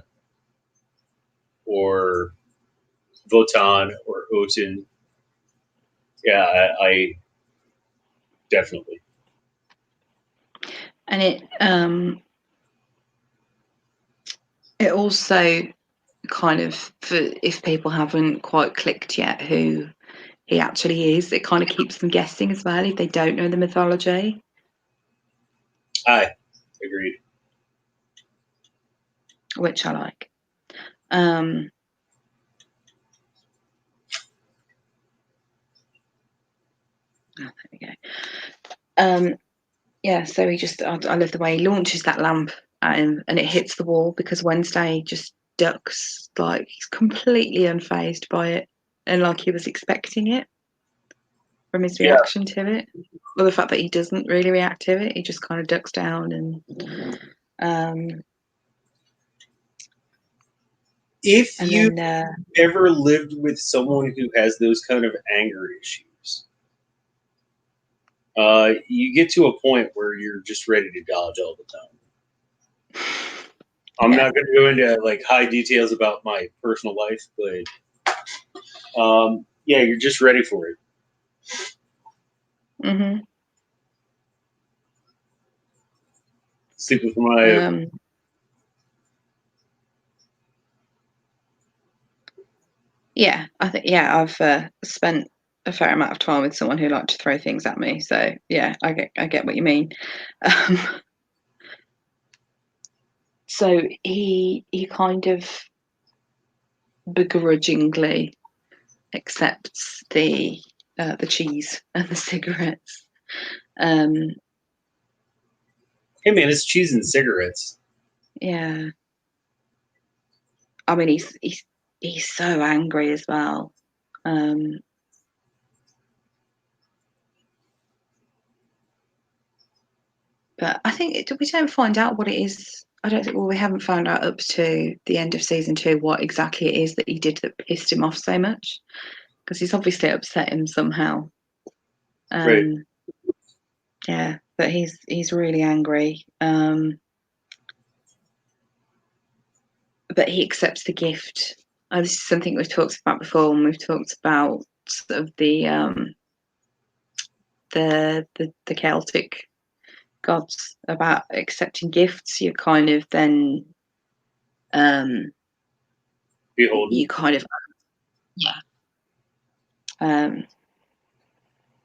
or Votan or Otin. Yeah, I definitely. And it also kind of, for if people haven't quite clicked yet who he actually is, it kind of keeps them guessing as well if they don't know the mythology. I agreed. Which I like. There we go. Yeah, so I love the way he launches that lamp at him and it hits the wall because Wednesday just ducks, like he's completely unfazed by it and like he was expecting it from his reaction to it. Well, the fact that he doesn't really react to it, he just kind of ducks down and if you ever lived with someone who has those kind of anger issues, you get to a point where you're just ready to dodge all the time. I'm not going to go into like high details about my personal life, but yeah, you're just ready for it. Mm-hmm. Sleeping for my. Yeah, I think I've spent a fair amount of time with someone who liked to throw things at me. So yeah, I get what you mean. So he kind of begrudgingly accepts the cheese and the cigarettes. Hey man, it's cheese and cigarettes. Yeah. I mean, he's so angry as well. But I think we don't find out what it is. I don't think. Well, we haven't found out up to the end of season 2 what exactly it is that he did that pissed him off so much, because he's obviously upset him somehow. Right. Yeah, but he's really angry. But he accepts the gift. This is something we've talked about before, and we've talked about sort of the Celtic gods about accepting gifts. You kind of then beholden. You kind of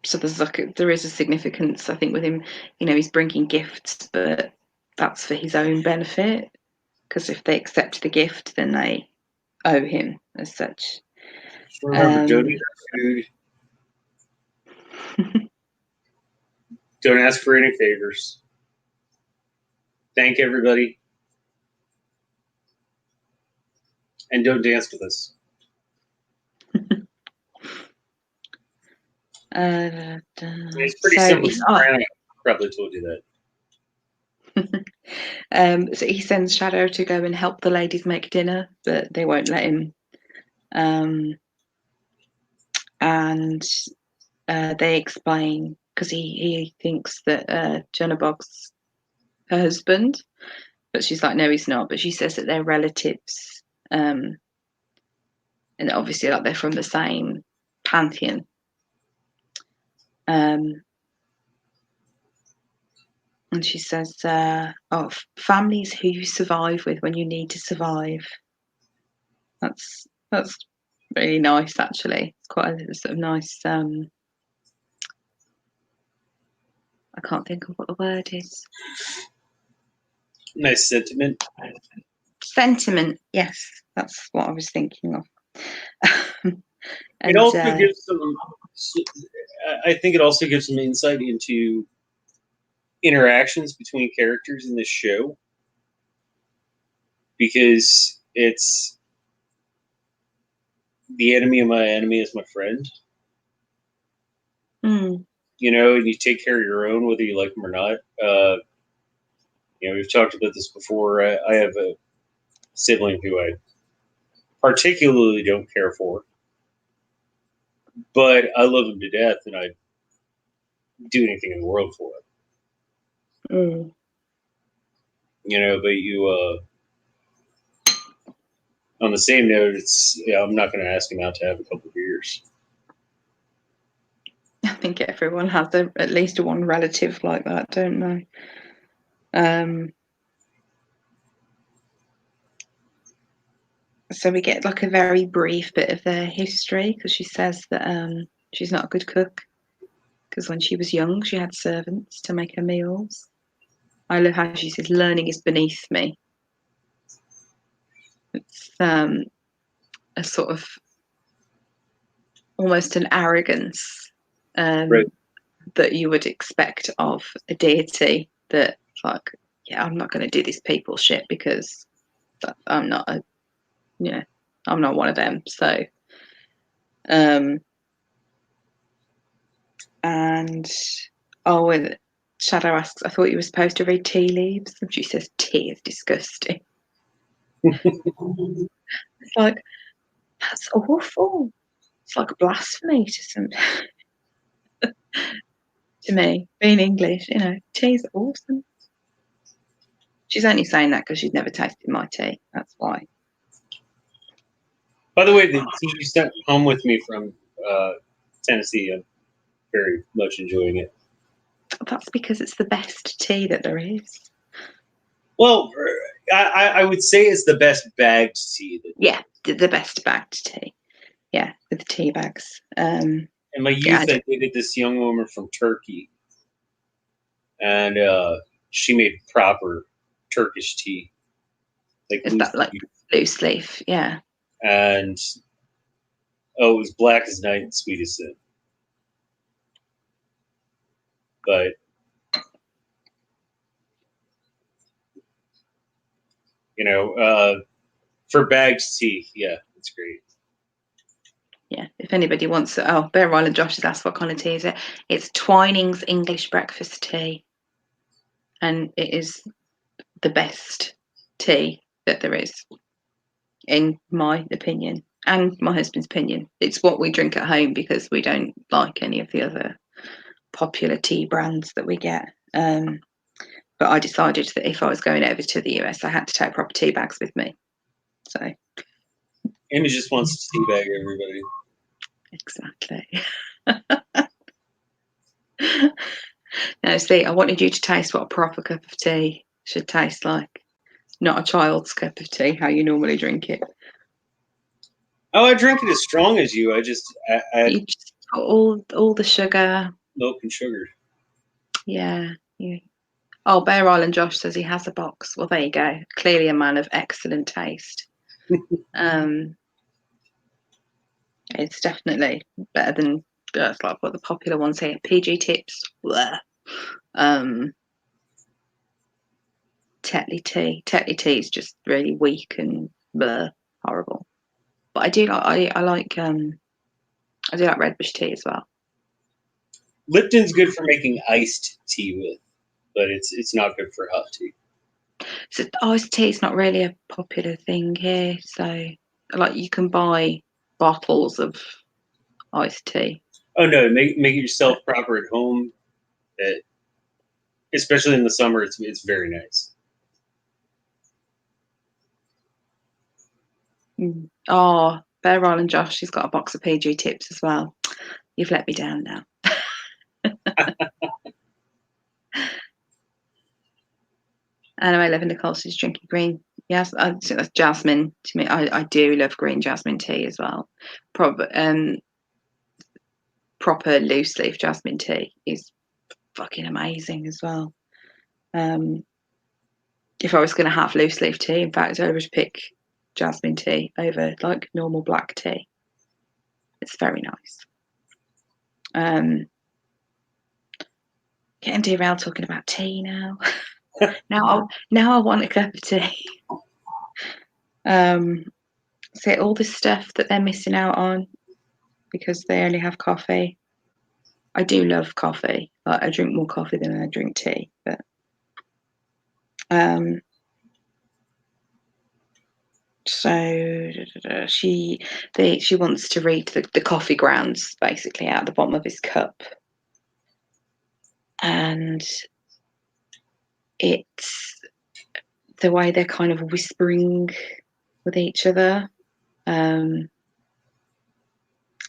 so there is a significance, I think, with him. He's bringing gifts, but that's for his own benefit, because if they accept the gift, then they owe him as such. Remember, don't eat food. Don't ask for any favors. Thank everybody. And don't dance with us. It's pretty simple. I probably told you that. So he sends Shadow to go and help the ladies make dinner, but they won't let him. And they explain, because he thinks that Jonabog's her husband, but she's like, no, he's not. But she says that they're relatives. and obviously like they're from the same pantheon. And she says, "Oh, families who you survive with when you need to survive." That's really nice, actually. It's quite a sort of nice. I can't think of what the word is. Nice sentiment. Sentiment, yes, that's what I was thinking of. It also gives some. I think it also gives some insight into interactions between characters in this show, because it's the enemy of my enemy is my friend. Mm. You know, and you take care of your own whether you like them or not. You know, we've talked about this before. I have a sibling who I particularly don't care for, but I love him to death, and I'd do anything in the world for him. Mm. You know, but you, on the same note, I'm not going to ask him out to have a couple of beers. I think everyone has at least one relative like that, don't they? So we get like a very brief bit of their history, because she says that she's not a good cook, because when she was young she had servants to make her meals. I love how she says learning is beneath me. It's a sort of almost an arrogance Right. that you would expect of a deity, that like, yeah, I'm not going to do this people shit because I'm not I'm not one of them. So and when Shadow asks, I thought you were supposed to read tea leaves, and she says tea is disgusting. It's like, that's awful. It's like blasphemy to me, being English. Tea's awesome. She's only saying that because she's never tasted my tea. That's why. By the way, the tea you sent home with me from Tennessee, I'm very much enjoying it. That's because it's the best tea that there is. Well, I would say it's the best bagged tea. The best bagged tea. Yeah, with the tea bags. In my youth, I dated this young woman from Turkey, and she made proper Turkish tea, Is that like loose leaf? Yeah. And it was black as night and sweet as sin. But for bagged tea, yeah, it's great. Yeah, if anybody wants it. Oh, Bear Island Josh has asked what kind of tea is it. It's Twining's English breakfast tea. And it is the best tea that there is, in my opinion, and my husband's opinion. It's what we drink at home because we don't like any of the other popular tea brands that we get. But I decided that if I was going over to the US, I had to take proper tea bags with me. So Amy just wants to teabag everybody. Exactly. No, see, I wanted you to taste what a proper cup of tea should taste like. Not a child's cup of tea, how you normally drink it. Oh, I drink it as strong as you. I just add You just put all the sugar. milk and sugar. Yeah. Oh, Bear Island Josh says he has a box. Well, there you go. Clearly a man of excellent taste. It's definitely better than like what the popular ones here. PG Tips. Bleh. Tetley tea. Tetley tea is just really weak and bleh, horrible. But I do like I do like Red Bush tea as well. Lipton's good for making iced tea with, but it's not good for hot tea. So iced tea is not really a popular thing here. So like you can buy bottles of iced tea. Oh no, make it yourself proper at home. Especially in the summer, it's very nice. Oh, Bear Island Josh, he's got a box of PG tips as well. You've let me down now. Anyway, Lavender Cole, she's drinking green. Yes, I think that's jasmine to me. I do love green jasmine tea as well. Proper loose leaf jasmine tea is fucking amazing as well. If I was going to have loose leaf tea, in fact, I would pick jasmine tea over like normal black tea. It's very nice. Getting derailed talking about tea now. now I want a cup of tea. So all this stuff that they're missing out on because they only have coffee. I do love coffee. Like, I drink more coffee than I drink tea, but so she wants to read the coffee grounds basically out the bottom of his cup, and it's the way they're kind of whispering with each other. I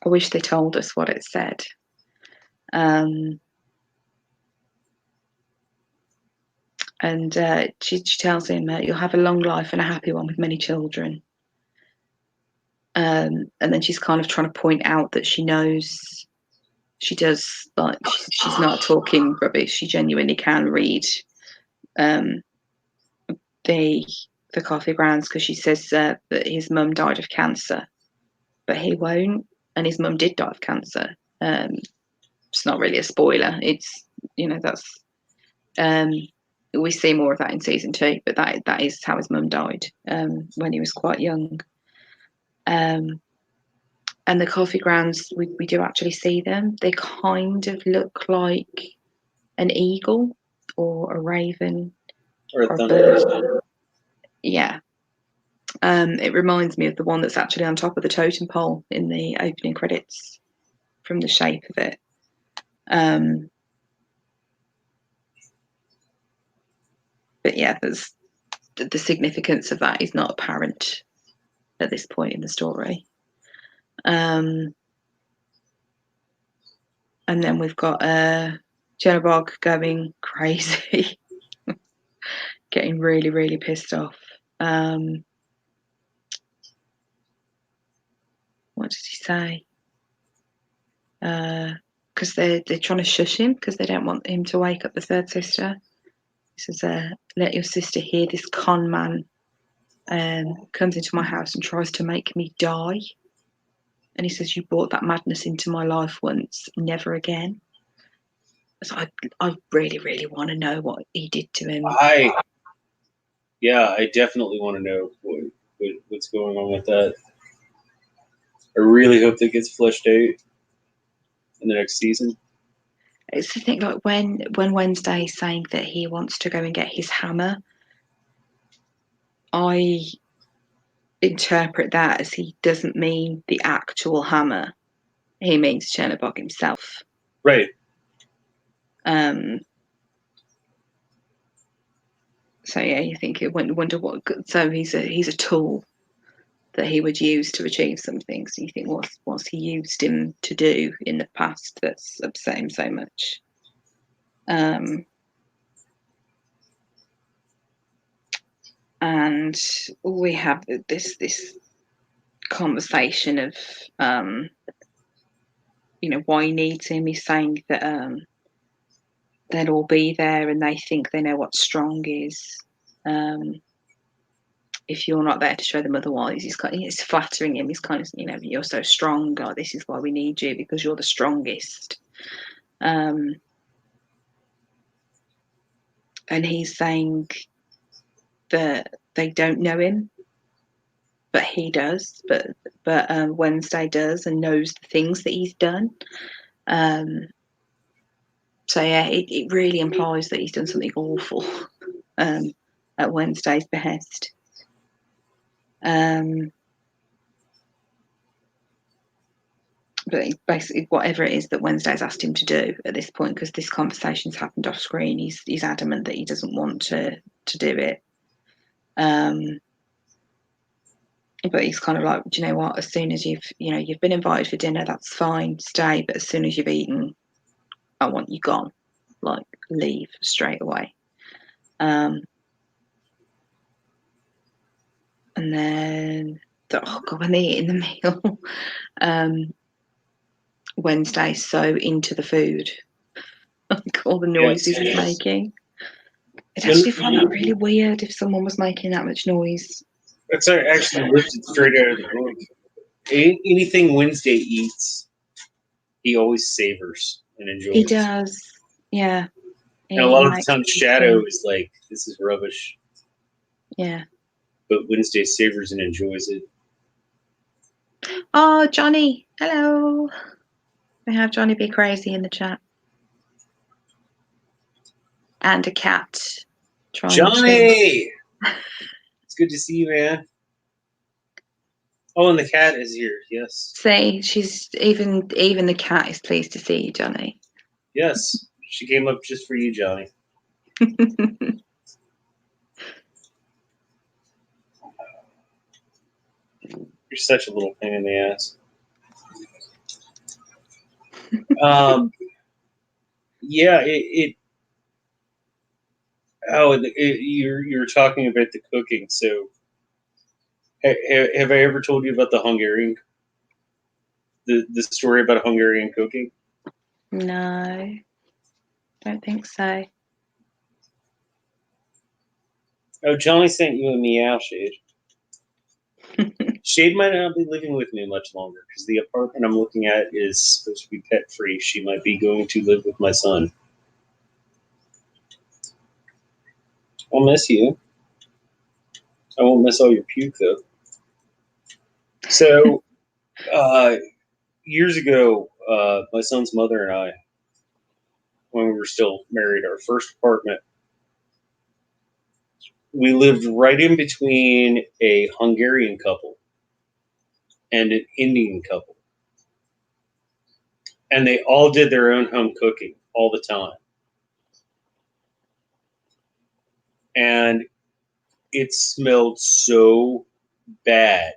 wish they told us what it said. And she tells him, you'll have a long life and a happy one with many children. And then she's kind of trying to point out that she knows she does, like, she's not talking rubbish. She genuinely can read the coffee grounds, because she says that his mum died of cancer, but he won't, and his mum did die of cancer. It's not really a spoiler. It's, that's we see more of that in season 2, but that is how his mum died when he was quite young. And the coffee grounds, we do actually see them. They kind of look like an eagle or a raven or a bird. Yeah. It reminds me of the one that's actually on top of the totem pole in the opening credits, from the shape of it. But yeah, there's the significance of that is not apparent at this point in the story. And then we've got Jellybog going crazy, getting really, really pissed off. What did he say? Because they're trying to shush him because they don't want him to wake up the third sister. He says, let your sister hear this con man comes into my house and tries to make me die. And he says, you brought that madness into my life once, never again. So I really, really want to know what he did to him. I definitely want to know what's going on with that. I really hope that gets fleshed out in the next season. It's the thing, like when Wednesday is saying that he wants to go and get his hammer, I interpret that as he doesn't mean the actual hammer. He means Chernobog himself. Right. So yeah, you think you wonder what. So he's a tool that he would use to achieve something. So you think, what's he used him to do in the past that's upset him so much? And we have this conversation of why he needs him. He's saying that they'll all be there and they think they know what strong is. If you're not there to show them otherwise, he's flattering him. He's kind of, you're so strong. Oh, this is why we need you, because you're the strongest. And he's saying that they don't know him, but he does. But Wednesday does and knows the things that he's done. So yeah, it really implies that he's done something awful at Wednesday's behest. But basically, whatever it is that Wednesday's asked him to do at this point, because this conversation's happened off screen, he's adamant that he doesn't want to do it. But he's kind of like, do you know what? As soon as you've been invited for dinner, that's fine, stay. But as soon as you've eaten, I want you gone. Like, leave straight away. And then, when they eat in the meal, Wednesday's so into the food, like all the noises he's making. I'd actually find that really weird if someone was making that much noise. That's actually lifted straight out of the book. Anything Wednesday eats, he always savors and enjoys. He does, yeah. And a lot of the time, Shadow is like, this is rubbish. Yeah. But Wednesday savors and enjoys it. Oh, Johnny. Hello. We have Johnny Be Crazy in the chat. And a cat. Johnny! It's good to see you, man. Oh, and the cat is here, yes. See, she's even the cat is pleased to see you, Johnny. Yes, she came up just for you, Johnny. You're such a little pain in the ass. Yeah, you're talking about the cooking. So, have I ever told you about the story about Hungarian cooking? No, don't think so. Oh, Johnny sent you a meow, Shade. Shade might not be living with me much longer because the apartment I'm looking at is supposed to be pet free. She might be going to live with my son. I'll miss you. I won't miss all your puke though. So, years ago, my son's mother and I, when we were still married, our first apartment, we lived right in between a Hungarian couple and an Indian couple. And they all did their own home cooking all the time. And it smelled so bad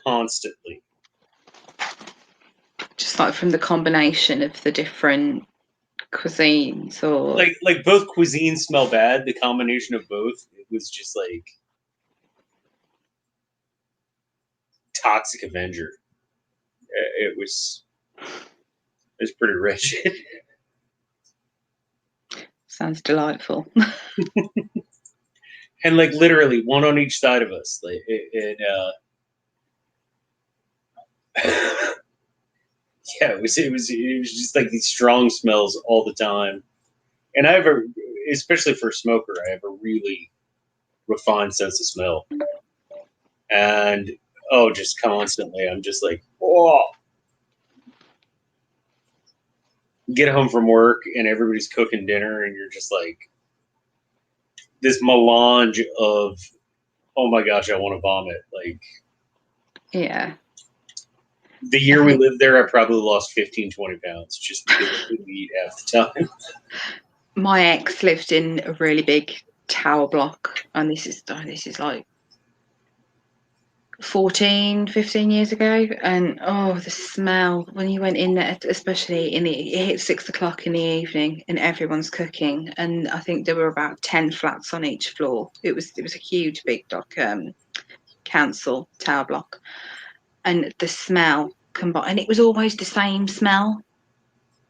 constantly. Just like from the combination of the different cuisines, or like both cuisines smell bad. The combination of both, it was just like Toxic Avenger. It was pretty wretched. Sounds delightful. And like literally one on each side of us. Like yeah, it was just like these strong smells all the time. And I have especially for a smoker, I have a really refined sense of smell. And just constantly, I'm just like, oh. Get home from work and everybody's cooking dinner, and you're just like this melange of, oh my gosh, I want to vomit. Like, yeah. The year we lived there, I probably lost 15, 20 pounds just because I couldn't eat half the time. My ex lived in a really big tower block, and this is like 14, 15 years ago, and the smell when you went in there, especially it hit 6 o'clock in the evening and everyone's cooking, and I think there were about 10 flats on each floor. It was a huge big council tower block, and the smell combined, and it was always the same smell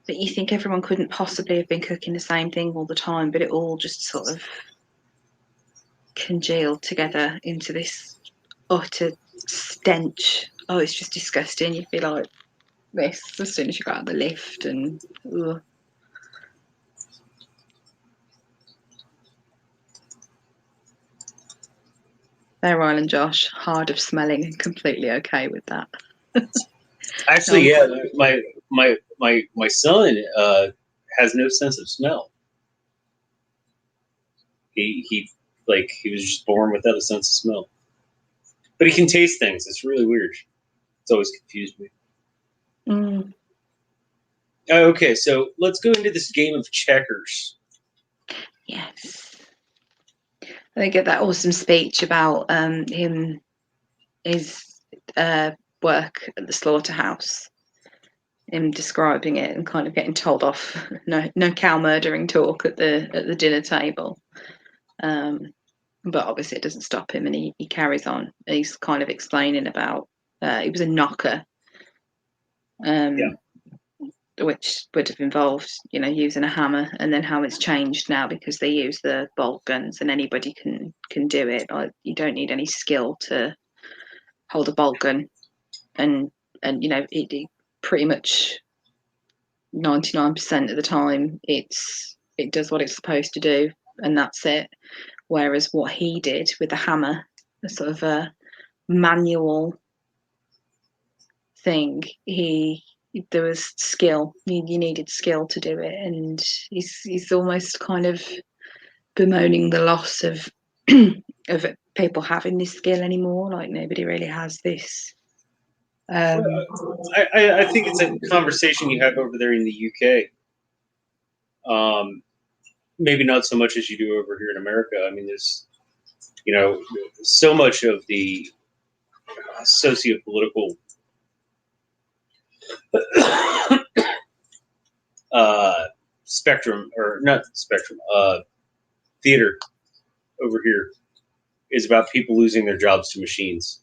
that you think everyone couldn't possibly have been cooking the same thing all the time, but it all just sort of congealed together into this utter stench. Oh, it's just disgusting. You feel like this as soon as you got out of the lift, and ugh. Fair Island Josh, hard of smelling and completely okay with that. Actually, yeah, my son has no sense of smell. He was just born without a sense of smell, but he can taste things. It's really weird. It's always confused me. Mm. Okay, so let's go into this game of checkers. Yes. They get that awesome speech about him work at the slaughterhouse, him describing it and kind of getting told off. No cow murdering talk at the dinner table. But obviously it doesn't stop him, and he carries on. He's kind of explaining about he was a knocker, which would have involved, using a hammer, and then how it's changed now because they use the bolt guns and anybody can do it. Like, you don't need any skill to hold a bolt gun, and it pretty much 99% of the time it does what it's supposed to do, and that's it. Whereas what he did with the hammer, a sort of a manual thing, there was skill. You needed skill to do it, and he's almost kind of bemoaning the loss of of people having this skill anymore. Like, nobody really has this. I think it's a conversation you have over there in the UK. Maybe not so much as you do over here in America. I mean, there's so much of the socio-political spectrum, or not spectrum, theater over here is about people losing their jobs to machines.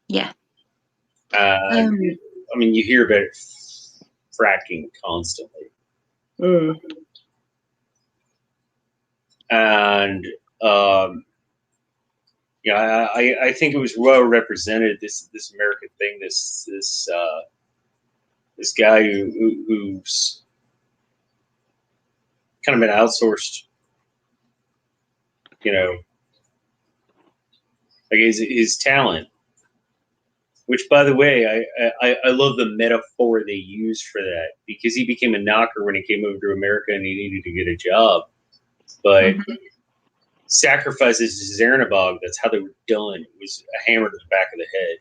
Yeah. I mean, you hear about it fracking constantly. And I think it was well represented, this American thing, this guy who's kind of been outsourced, like his talent. Which, by the way, I love the metaphor they use for that, because he became a knocker when he came over to America and he needed to get a job. But sacrifices to Zernabog, that's how they were done. It was a hammer to the back of the head.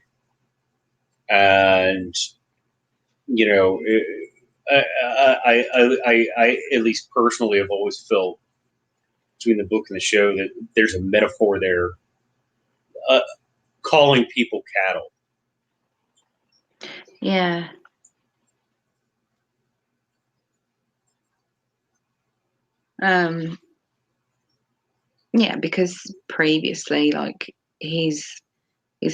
And, I at least personally have always felt, between the book and the show, that there's a metaphor there, calling people cattle. Yeah. Yeah, because previously, like, his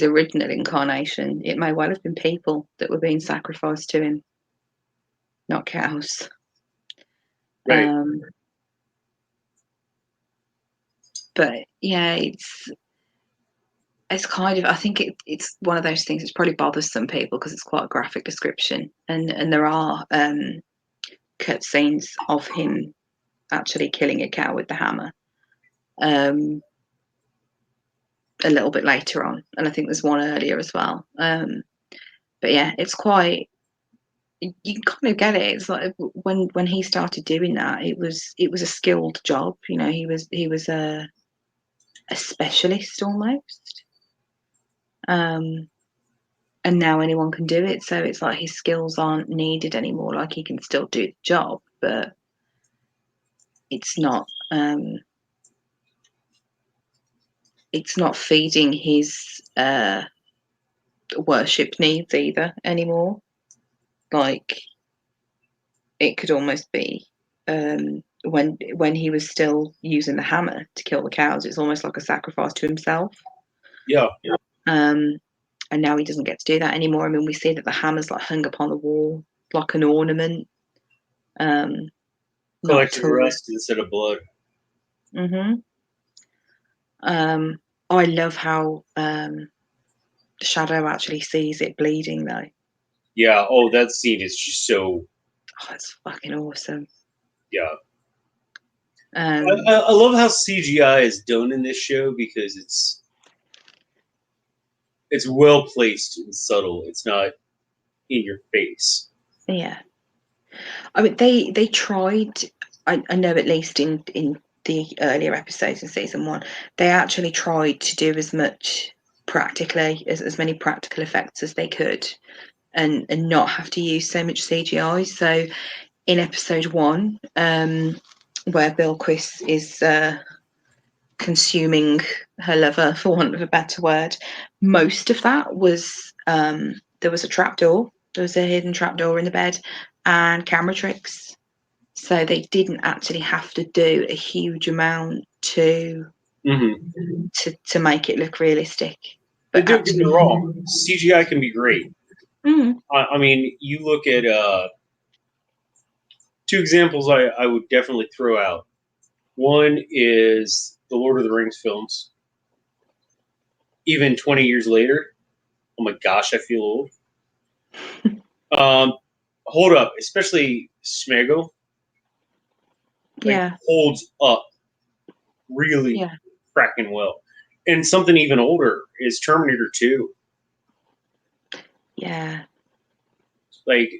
original incarnation, it may well have been people that were being sacrificed to him, not cows. Right. But yeah, it's kind of, I think it's one of those things that's probably bothers some people because it's quite a graphic description, and there are cut scenes of him actually killing a cow with the hammer a little bit later on, and I think there's one earlier as well. But yeah, it's quite, you can kind of get it. It's like when he started doing that, it was a skilled job. He was a specialist almost. And now anyone can do it, so it's like his skills aren't needed anymore. Like, he can still do the job, but it's not feeding his worship needs either anymore. Like, it could almost be when he was still using the hammer to kill the cows, it's almost like a sacrifice to himself. Yeah. And now he doesn't get to do that anymore. I mean, we see that the hammer's like hung upon the wall like an ornament. Collecting rust instead of blood. I love how Shadow actually sees it bleeding, though. Yeah. Oh, that scene is just so. Oh, it's fucking awesome. Yeah. I love how CGI is done in this show, because it's well placed and subtle. It's not in your face. Yeah. I mean, they tried. I know, at least in the earlier episodes in season 1, they actually tried to do as much practically, as many practical effects as they could, and not have to use so much CGI. So in episode 1, where Bill Quiss is consuming her lover, for want of a better word. Most of that was there was a trapdoor. There was a hidden trapdoor in the bed and camera tricks. So they didn't actually have to do a huge amount to to make it look realistic. But don't get me wrong, CGI can be great. I mean, you look at two examples I would definitely throw out. One is the Lord of the Rings films. Even 20 years later, oh my gosh, I feel old. Hold up, especially Smeagol. Holds up really cracking well. And something even older is Terminator 2. Yeah. Like,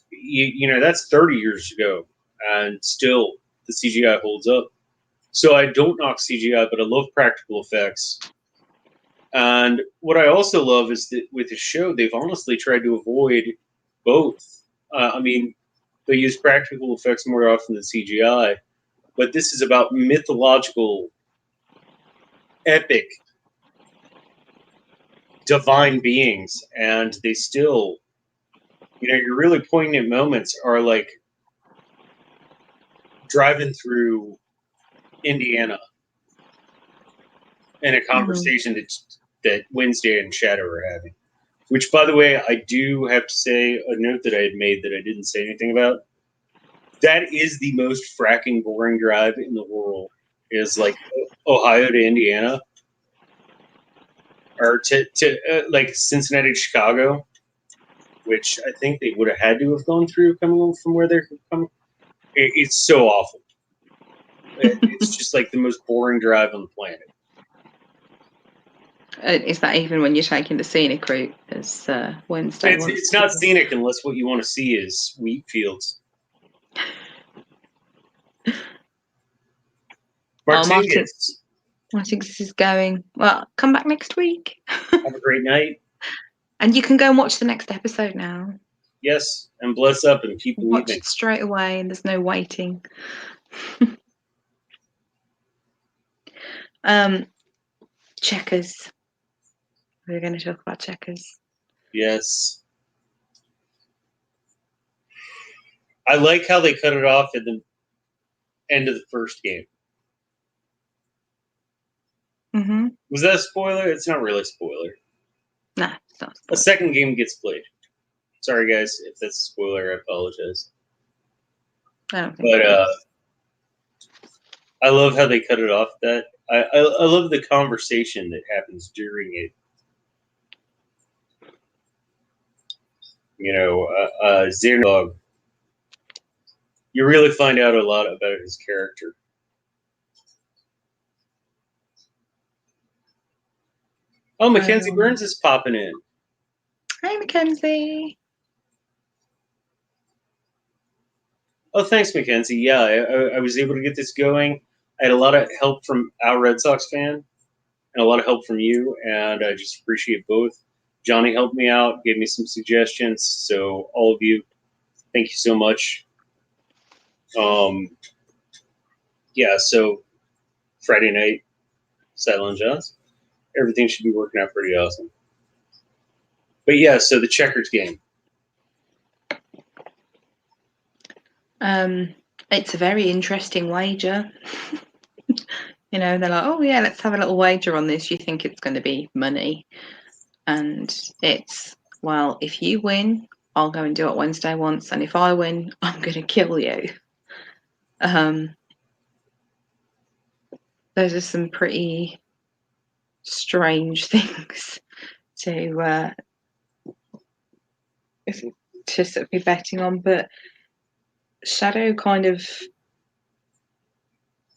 you know, that's 30 years ago, and still the CGI holds up. So I don't knock CGI, but I love practical effects. And what I also love is that with the show, they've honestly tried to avoid both. I mean, they use practical effects more often than CGI, but this is about mythological, epic, divine beings, and they still, you know, your really poignant moments are like driving through Indiana in a conversation that Wednesday and Shadow are having. Which, by the way, I do have to say a note that I had made that I didn't say anything about. That is the most fracking boring drive in the world. Is like Ohio to Indiana, or to like Cincinnati to Chicago, which I think they would have had to have gone through coming from where they're coming. It's so awful. It's just like the most boring drive on the planet. Is that even when you're taking the scenic route, as Wednesday? It's not scenic unless what you want to see is wheat fields. Martinkus is going. Well, come back next week. Have a great night. And you can go and watch the next episode now. Yes, and bless up and keep believing. Watch it straight away, and there's no waiting. Checkers. We're going to talk about Checkers. Yes. I like how they cut it off at the end of the first game. Mm-hmm. Was that a spoiler? It's not really a spoiler. Nah, it's not a spoiler. A second game gets played. Sorry, guys, if that's a spoiler, I apologize. I don't think I love how they cut it off. That I love the conversation that happens during it. You know, Xenomorph. You really find out a lot about his character. Oh, Mackenzie Burns is popping in. Hi, Mackenzie. Oh, thanks, Mackenzie. Yeah, I was able to get this going. I had a lot of help from our Red Sox fan and a lot of help from you, and I just appreciate both. Johnny helped me out, gave me some suggestions, so all of you, thank you so much. Yeah, so Friday night, Silent Johns, everything should be working out pretty awesome. But yeah, so the checkers game. It's a very interesting wager. You know, they're like, oh yeah, let's have a little wager on this. You think it's going to be money. And it's, well, if you win, I'll go and do it Wednesday once. And if I win, I'm going to kill you. Those are some pretty strange things to sort of be betting on. But Shadow kind of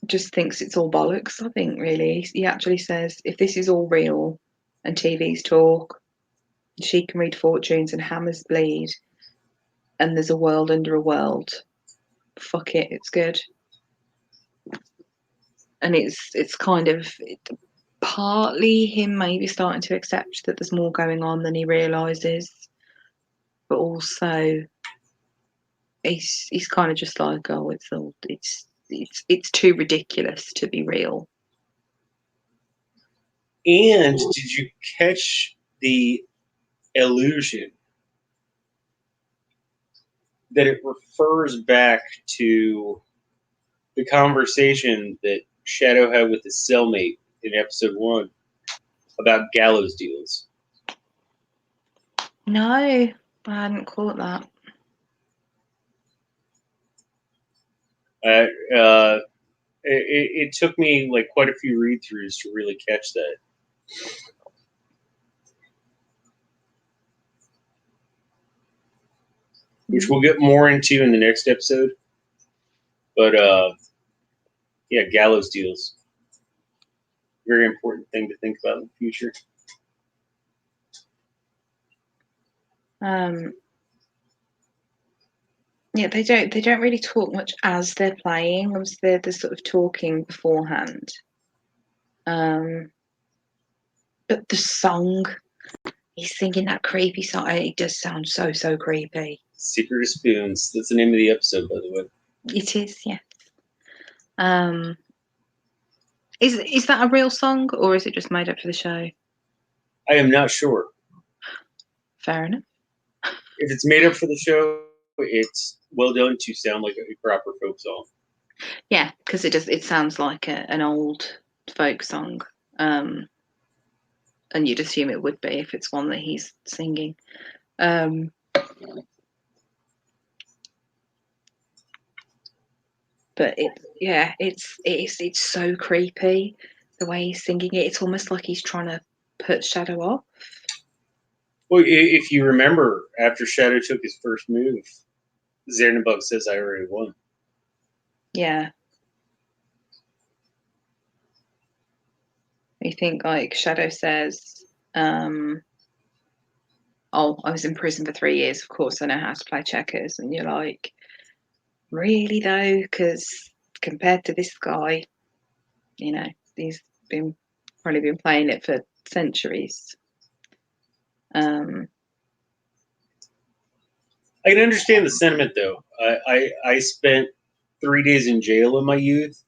just thinks it's all bollocks, I think, really. He actually says, if this is all real and TV's talk, she can read fortunes and hammers bleed, and there's a world under a world, fuck it, it's good. And it's kind of partly him maybe starting to accept that there's more going on than he realises, but also he's kind of just like, oh, it's too ridiculous to be real. And did you catch the illusion that it refers back to the conversation that Shadow had with his cellmate in episode 1 about gallows deals? No, I hadn't caught that. It took me like quite a few read-throughs to really catch that. Which we'll get more into in the next episode. But yeah, gallows deals. Very important thing to think about in the future. Yeah, they don't really talk much as they're playing. Obviously, they're sort of talking beforehand. But the song, he's singing that creepy song. It does sound so creepy. Secret of Spoons. That's the name of the episode, by the way. It is, yeah. Is that a real song, or is it just made up for the show? I am not sure. Fair enough. If it's made up for the show, it's well done to sound like a proper folk song. Yeah, because it sounds like an old folk song. And you'd assume it would be if it's one that he's singing. But it's so creepy the way he's singing it. It's almost like he's trying to put Shadow off. Well, if you remember, after Shadow took his first move, Xanabug says, "I already won." Yeah. You think like Shadow says, "Oh, I was in prison for 3 years. Of course, I know how to play checkers." And you're like, really though? Because compared to this guy, you know, he's probably been playing it for centuries. I can understand the sentiment, though. I spent 3 days in jail in my youth,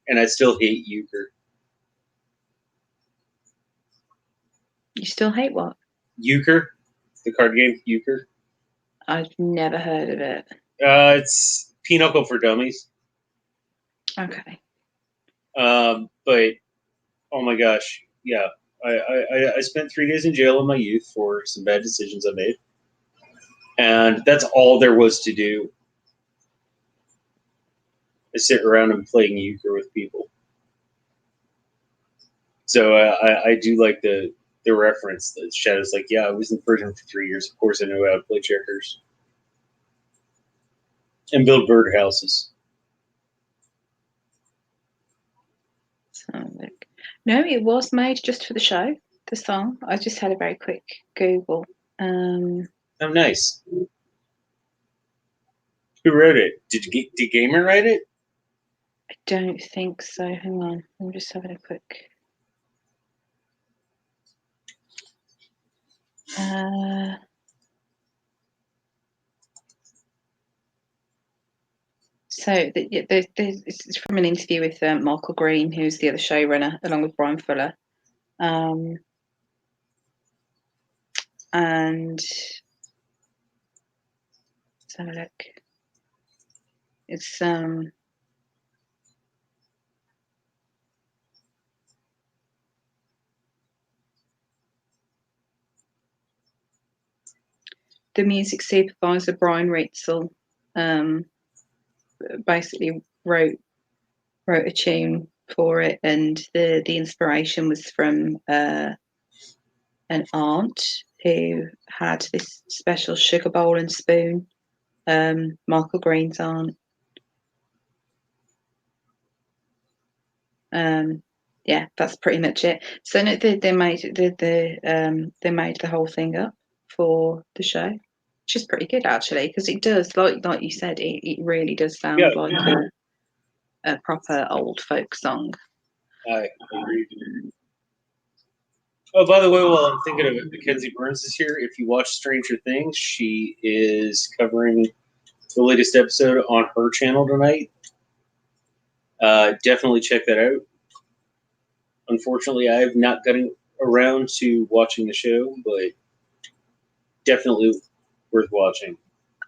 and I still hate euchre. You still hate what? Euchre, the card game Euchre. I've never heard of it. It's Pinochle for dummies. Okay. But oh my gosh, yeah. I spent 3 days in jail in my youth for some bad decisions I made, and that's all there was to do. Is sit around and playing euchre with people. So I do like the reference that Shadow's like, yeah, I was in prison for 3 years. Of course, I know how to play checkers and build birdhouses. So, no, it was made just for the show. The song. I just had a very quick Google. Oh, nice. Who wrote it? Did Gamer write it? I don't think so. Hang on. I'm just having a quick. So it's from an interview with Michael Green, who's the other showrunner, along with Brian Fuller. And let's have a look. It's the music supervisor Brian Ritzel basically wrote a tune for it, and the inspiration was from an aunt who had this special sugar bowl and spoon. Michael Green's aunt. Yeah, that's pretty much it. So no, they made they made the whole thing up for the show, which is pretty good actually, because it does, like you said, it really does sound like a proper old folk song. I agree. Oh, by the way, while I'm thinking of it, Mackenzie Burns is here. If you watch Stranger Things, she is covering the latest episode on her channel tonight. Definitely check that out. Unfortunately, I have not gotten around to watching the show, but definitely worth watching.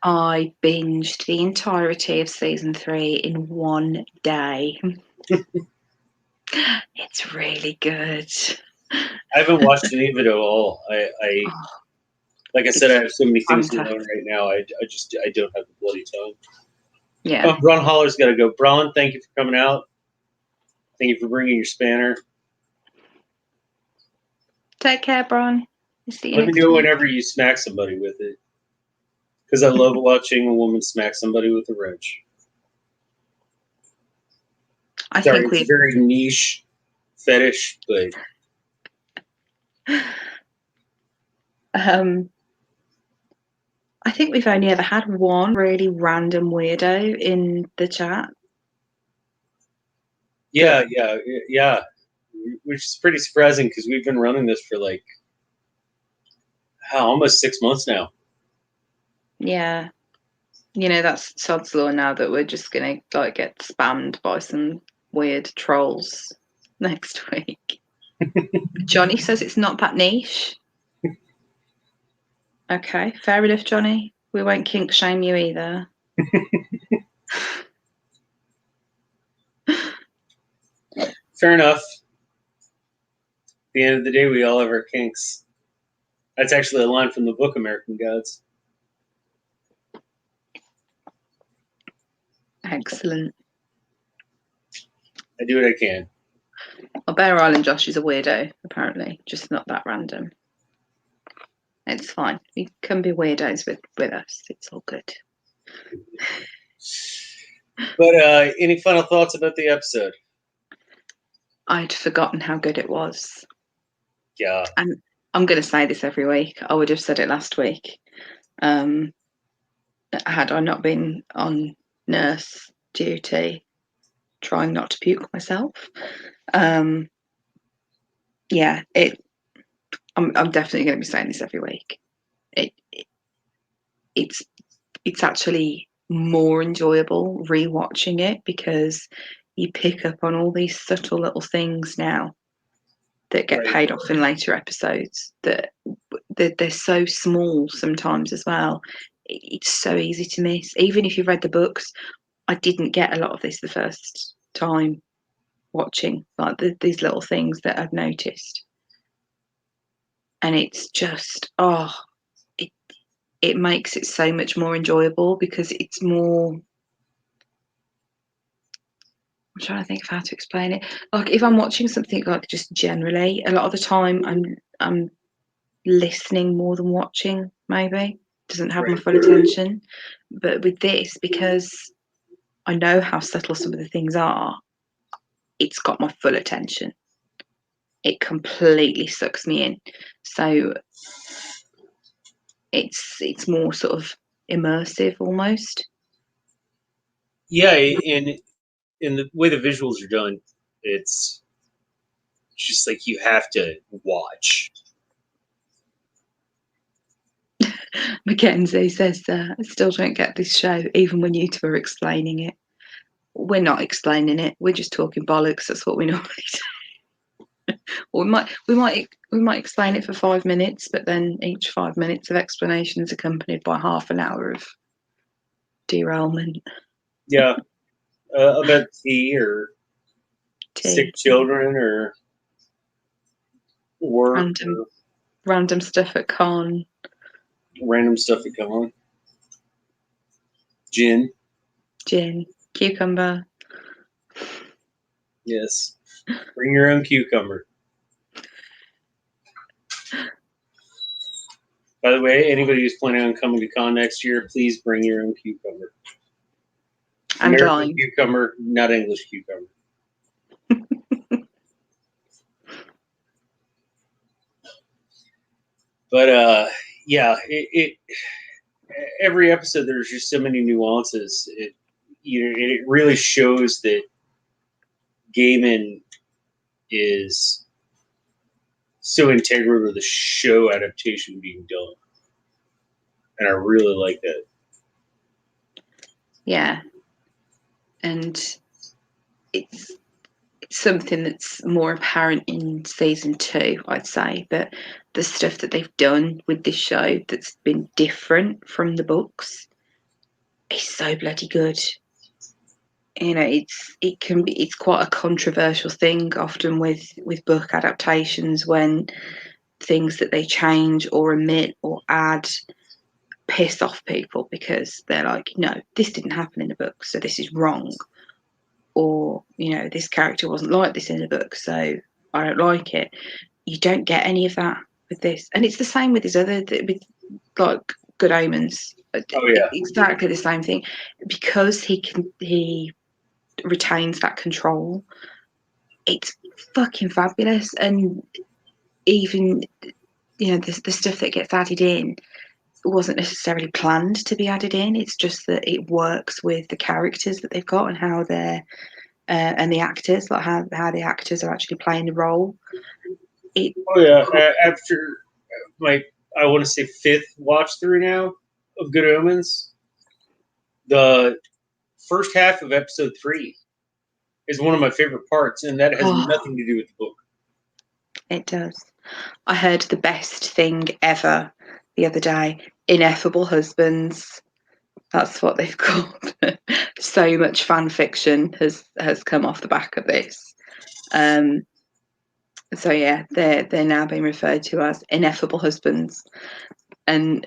I binged the entirety of season 3 in one day. It's really good. I haven't watched any of it at all. Like I said, I have so many things going on right now. I don't have the bloody time. Yeah. Bron Holler's got to go. Bron, thank you for coming out. Thank you for bringing your spanner. Take care, Bron. Let me know whenever you smack somebody with it. Because I love watching a woman smack somebody with a wrench. Sorry, it's a very niche fetish, but I think we've only ever had one really random weirdo in the chat. Yeah, which is pretty surprising because we've been running this for like almost 6 months now. Yeah, that's sod's law now that we're just gonna like get spammed by some weird trolls next week. Johnny says it's not that niche. Okay, fair enough, Johnny. We won't kink shame you either. Fair enough. At the end of the day, we all have our kinks. That's actually a line from the book American Gods. Excellent. I do what I can. Well, Bear Island Josh is a weirdo, apparently. Just not that random. It's fine. You can be weirdos with us. It's all good. But any final thoughts about the episode? I'd forgotten how good it was. Yeah. And I'm going to say this every week. I would have said it last week. Had I not been on nurse duty, trying not to puke myself. Yeah, I'm definitely going to be saying this every week. It's actually more enjoyable rewatching it because you pick up on all these subtle little things now that get paid off in later episodes that they're so small sometimes as well. It's so easy to miss. Even if you've read the books, I didn't get a lot of this the first time watching, like these little things that I've noticed. And it's just, it makes it so much more enjoyable because it's more. I'm trying to think of how to explain it. Like if I'm watching something like just generally, a lot of the time I'm listening more than watching, maybe. Doesn't have my full attention. But with this, because I know how subtle some of the things are, it's got my full attention. It completely sucks me in. So it's more sort of immersive almost. Yeah, in the way the visuals are done, it's just like you have to watch. Mackenzie says, I still don't get this show, even when you two are explaining it. We're not explaining it. We're just talking bollocks. That's what we normally do. Or we might explain it for 5 minutes, but then each 5 minutes of explanation is accompanied by half an hour of derailment. Yeah, about tea or sick children or work random stuff at con. Random stuff at con. Gin, cucumber. Yes, bring your own cucumber. By the way, anybody who's planning on coming to con next year, please bring your own cucumber. And American lime. cucumber, not English cucumber. But yeah, every episode there's just so many nuances. It really shows that Gaiman is so integral to the show adaptation being done, and I really like that. Yeah, and it's something that's more apparent in season 2, I'd say. But the stuff that they've done with this show that's been different from the books is so bloody good. You know, it's quite a controversial thing often with book adaptations, when things that they change or omit or add piss off people because they're like, no, this didn't happen in the book, so this is wrong. Or, you know, this character wasn't like this in the book, so I don't like it. You don't get any of that with this. And it's the same with his other, with like Good Omens. Oh yeah, Exactly the same thing. Because he retains that control, it's fucking fabulous. And even, you know, the stuff that gets added in wasn't necessarily planned to be added in. It's just that it works with the characters that they've got and how they're and the actors, like how the actors are actually playing the role. Oh yeah. After my, I want to say 5th watch through now of Good Omens, the first half of episode 3 is one of my favorite parts, and that has nothing to do with the book. It does. I heard the best thing ever the other day. Ineffable Husbands. That's what they've called. So much fan fiction has come off the back of this. So yeah, they're now being referred to as Ineffable Husbands, and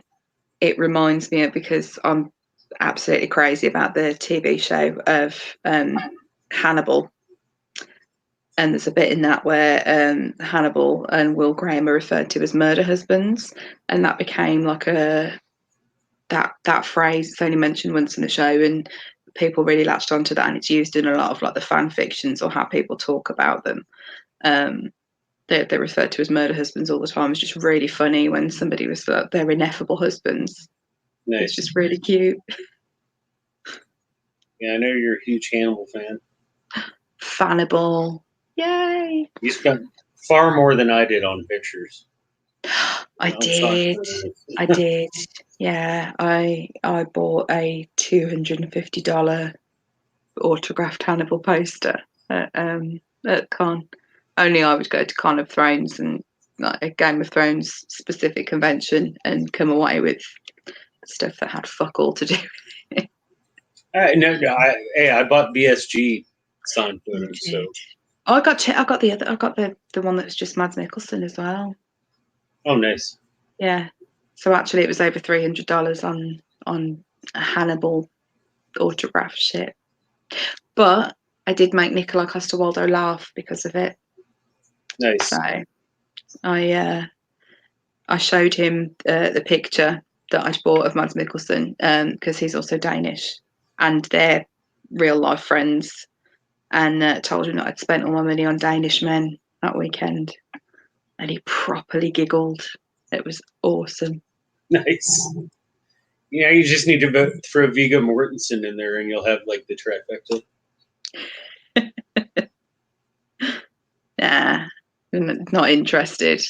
it reminds me of, because I'm absolutely crazy about the TV show of Hannibal. And there's a bit in that where Hannibal and Will Graham are referred to as murder husbands, and that became like that phrase. It's only mentioned once in the show, and people really latched onto that, and it's used in a lot of like the fan fictions or how people talk about them. They're referred to as murder husbands all the time. It's just really funny when somebody was like, they're ineffable husbands. Nice. It's just really cute. Yeah, I know you're a huge Hannibal fan. Fannibal. Yay. You spent far more than I did on pictures. I did. Yeah, I bought a $250 autographed Hannibal poster at Con. Only I would go to Con of Thrones and like a Game of Thrones specific convention and come away with stuff that had fuck all to do with it. I bought BSG signed photos. So I got the one that was just Mads Mikkelsen as well. Oh, nice. Yeah. So actually, it was over $300 on a Hannibal autograph shit. But I did make Nicola Costa-Waldau laugh because of it. Nice. So I showed him the picture that I'd bought of Mads Mikkelsen because he's also Danish, and they're real life friends. And told him that I'd spent all my money on Danish men that weekend, and he properly giggled. It was awesome. Nice. Yeah, you just need to throw Viggo Mortensen in there, and you'll have like the trifecta. Nah, not interested.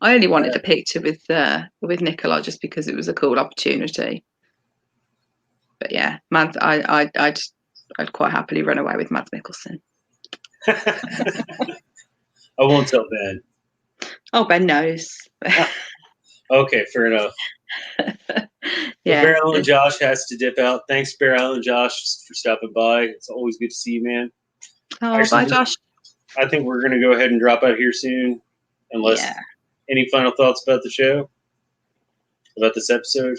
I only wanted a picture with Nicola just because it was a cool opportunity. But yeah, Mads, I'd quite happily run away with Mads Mikkelsen. I won't tell Ben. Oh, Ben knows. Okay, fair enough. Yeah. Bear Island Josh has to dip out. Thanks, Bear Island Josh, for stopping by. It's always good to see you, man. Oh, actually, bye, Josh. I think we're going to go ahead and drop out here soon. Unless any final thoughts about the show? About this episode?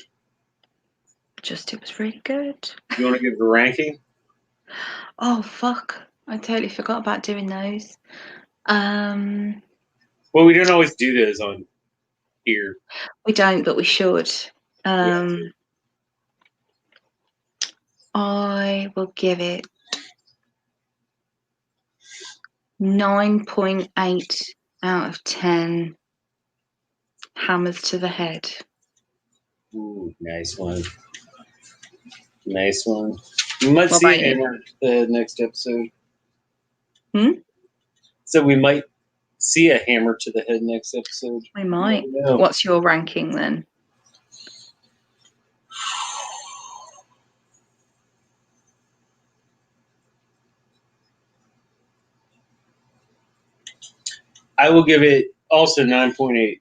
Just, it was really good. You want to give a ranking? Oh, fuck. I totally forgot about doing those. Well, we don't always do those on here. We don't, but we should. I will give it 9.8 out of 10 hammers to the head. Ooh, nice one. Nice one. We might see a hammer the next episode. So we might see a hammer to the head next episode. We might. What's your ranking then? I will give it also 9.8.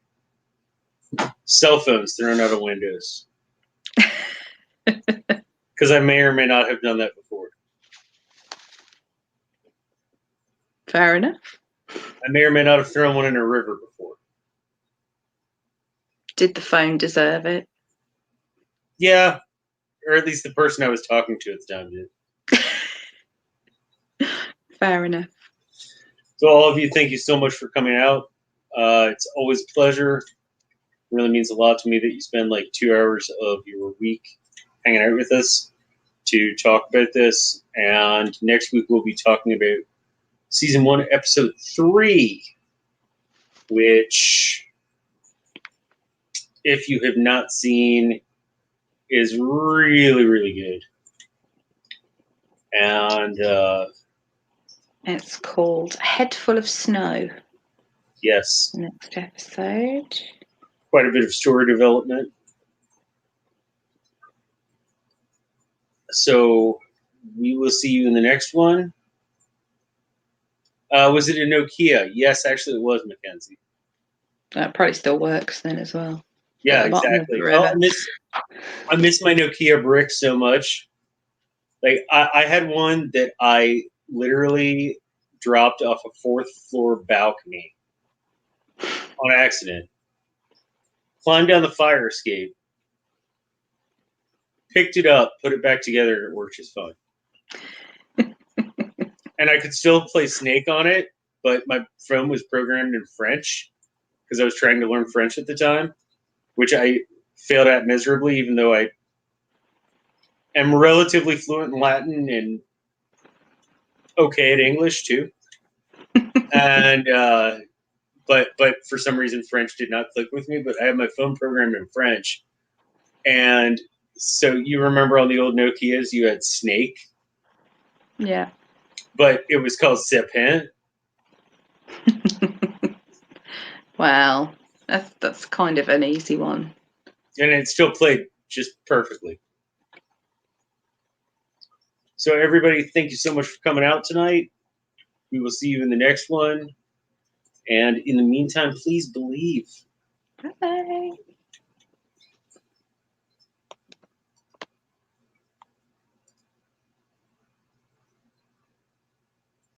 Cell phones thrown out of windows. Because I may or may not have done that before. Fair enough. I may or may not have thrown one in a river before. Did the phone deserve it? Yeah, or at least the person I was talking to at the time did. Fair enough. So all of you, thank you so much for coming out. It's always a pleasure. It really means a lot to me that you spend like 2 hours of your week hanging out with us to talk about this. And next week we'll be talking about season 1, episode 3, which, if you have not seen, is really, really good. And it's called Head Full of Snow. Yes. Next episode. Quite a bit of story development. So we will see you in the next one. Was it a Nokia? Yes, actually it was, Mackenzie. That probably still works then as well. Yeah, exactly. Oh, I miss my Nokia brick so much. Like I had one that I literally dropped off a 4th floor balcony on accident. Climbed down the fire escape, picked it up, put it back together, and it worked just fine. And I could still play Snake on it, but my phone was programmed in French because I was trying to learn French at the time, which I failed at miserably, even though I am relatively fluent in Latin and okay at English too. And but for some reason French did not click with me. But I had my phone programmed in French, and so you remember on the old Nokias you had Snake, yeah, but it was called Sepin. Wow, that's kind of an easy one, and it still played just perfectly. So everybody, thank you so much for coming out tonight. We will see you in the next one. And in the meantime, please believe. Bye.